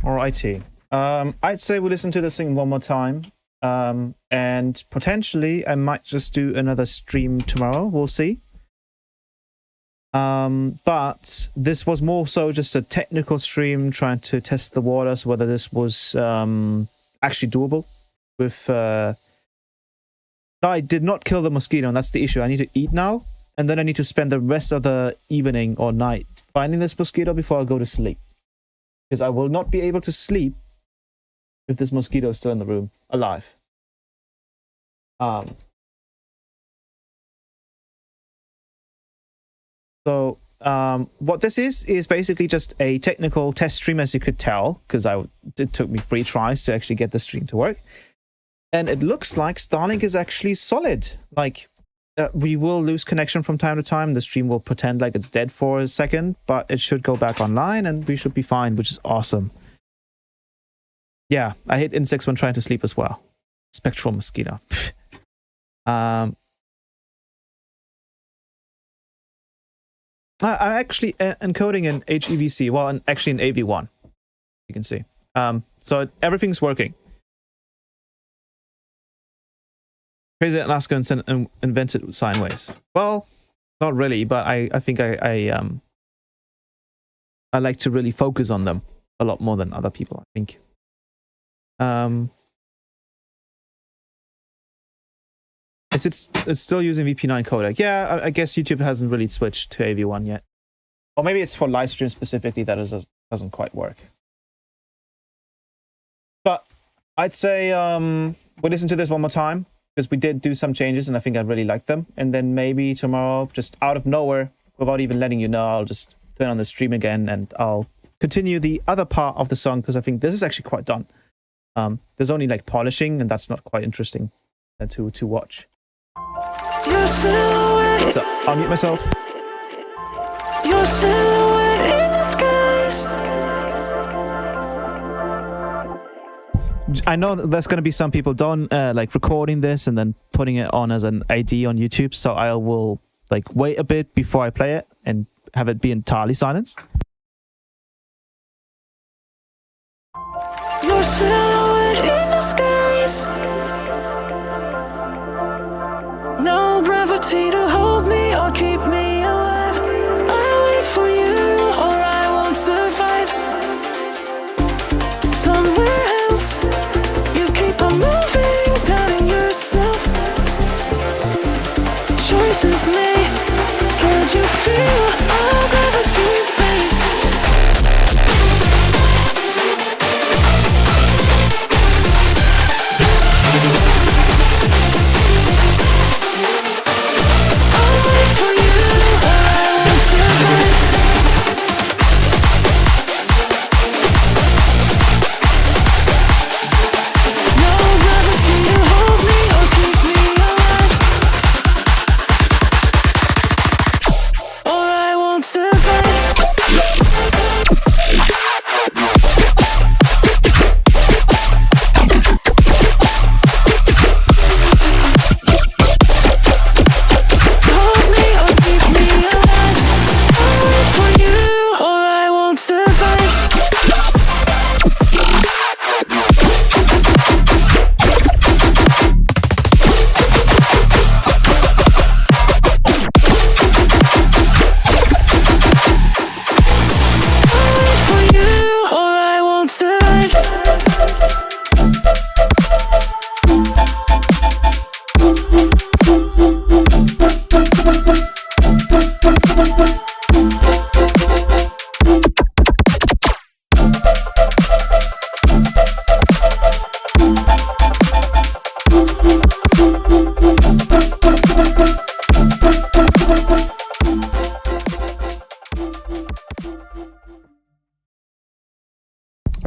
Alrighty. I'd say we listen to this thing one more time. And potentially I might just do another stream tomorrow. We'll see. But this was more so just a technical stream trying to test the waters, whether this was actually doable with no, I did not kill the mosquito, and that's the issue. I need to eat now, and then I need to spend the rest of the evening or night finding this mosquito before I go to sleep. Because I will not be able to sleep if this mosquito is still in the room, alive. So what this is basically just a technical test stream, as you could tell, because it took me 3 tries to actually get the stream to work. And it looks like Starlink is actually solid. Like, we will lose connection from time to time. The stream will pretend like it's dead for a second, but it should go back online and we should be fine, which is awesome. Yeah, I hate insects when trying to sleep as well. Spectral mosquito. I'm actually encoding in HEVC, well, actually in AV1, you can see. So everything's working. Crazy that Alaska invented sine waves. Well, not really, but I think I like to really focus on them a lot more than other people, I think. It's still using VP9 codec. Yeah, I guess YouTube hasn't really switched to AV1 yet. Or maybe it's for live stream specifically that it doesn't quite work. But I'd say we'll listen to this one more time, because we did do some changes and I think I really like them. And then maybe tomorrow, just out of nowhere, without even letting you know, I'll just turn on the stream again and I'll continue the other part of the song, because I think this is actually quite done. There's only like polishing, and that's not quite interesting to watch. So I'll mute myself. Your silhouette in the skies. I know that there's going to be some people done like recording this and then putting it on as an ID on YouTube, so I will like wait a bit before I play it and have it be entirely silence. Your silhouette in the skies. No gravity to hold me or keep me alive. I wait for you or I won't survive. Somewhere else, you keep on moving, doubting yourself. Choices made, can't you feel all gravity fade?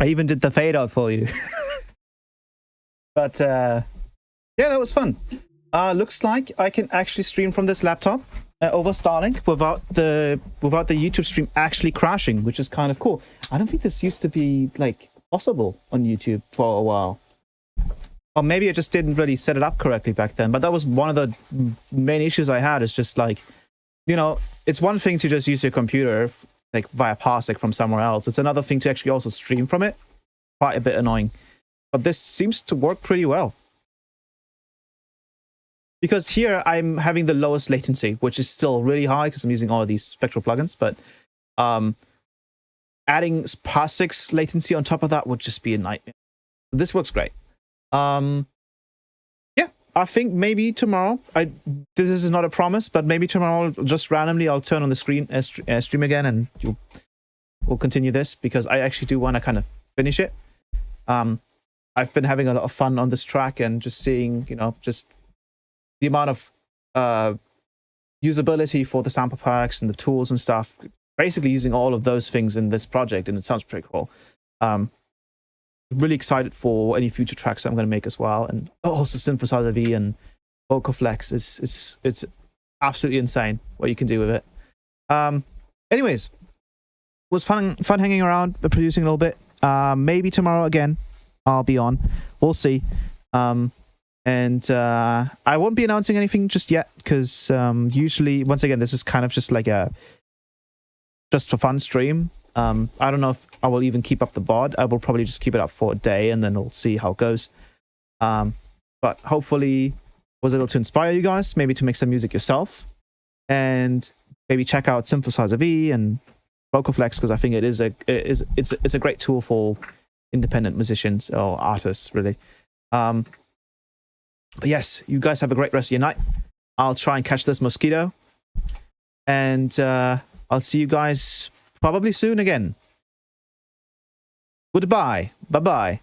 I even did the fade out for you. But yeah, that was fun. Looks like I can actually stream from this laptop over Starlink without the YouTube stream actually crashing, which is kind of cool. I don't think this used to be like possible on YouTube for a while. Or maybe I just didn't really set it up correctly back then. But that was one of the main issues I had. Is just like, you know, it's one thing to just use your computer like via parsec from somewhere else. It's another thing to actually also stream from it. quite a bit annoying. But this seems to work pretty well. Because here I'm having the lowest latency, which is still really high because I'm using all of these Spectral plugins. But adding *6 latency on top of that would just be a nightmare. This works great. Yeah, I think maybe tomorrow. This is not a promise, but maybe tomorrow, just randomly, I'll turn on the screen stream again, and we'll continue this because I actually do want to kind of finish it. I've been having a lot of fun on this track and just seeing, just the amount of usability for the sample packs and the tools and stuff. Basically using all of those things in this project, and it sounds pretty cool. Really excited for any future tracks that I'm going to make as well, and also Synthesizer V and Vocal Flex. It's absolutely insane what you can do with it. Anyways, it was fun hanging around, producing a little bit. Maybe tomorrow again I'll be on. We'll see. And I won't be announcing anything just yet because usually, once again, this is kind of just like a just for fun stream. I don't know if I will even keep up the VOD. I will probably just keep it up for a day and then we'll see how it goes. But hopefully was able to inspire you guys, maybe to make some music yourself, and maybe check out Synthesizer V and Vocal Flex, because I think it's a great tool for independent musicians or artists, really. But yes, you guys have a great rest of your night. I'll try and catch this mosquito, and I'll see you guys probably soon again. Goodbye. Bye-bye.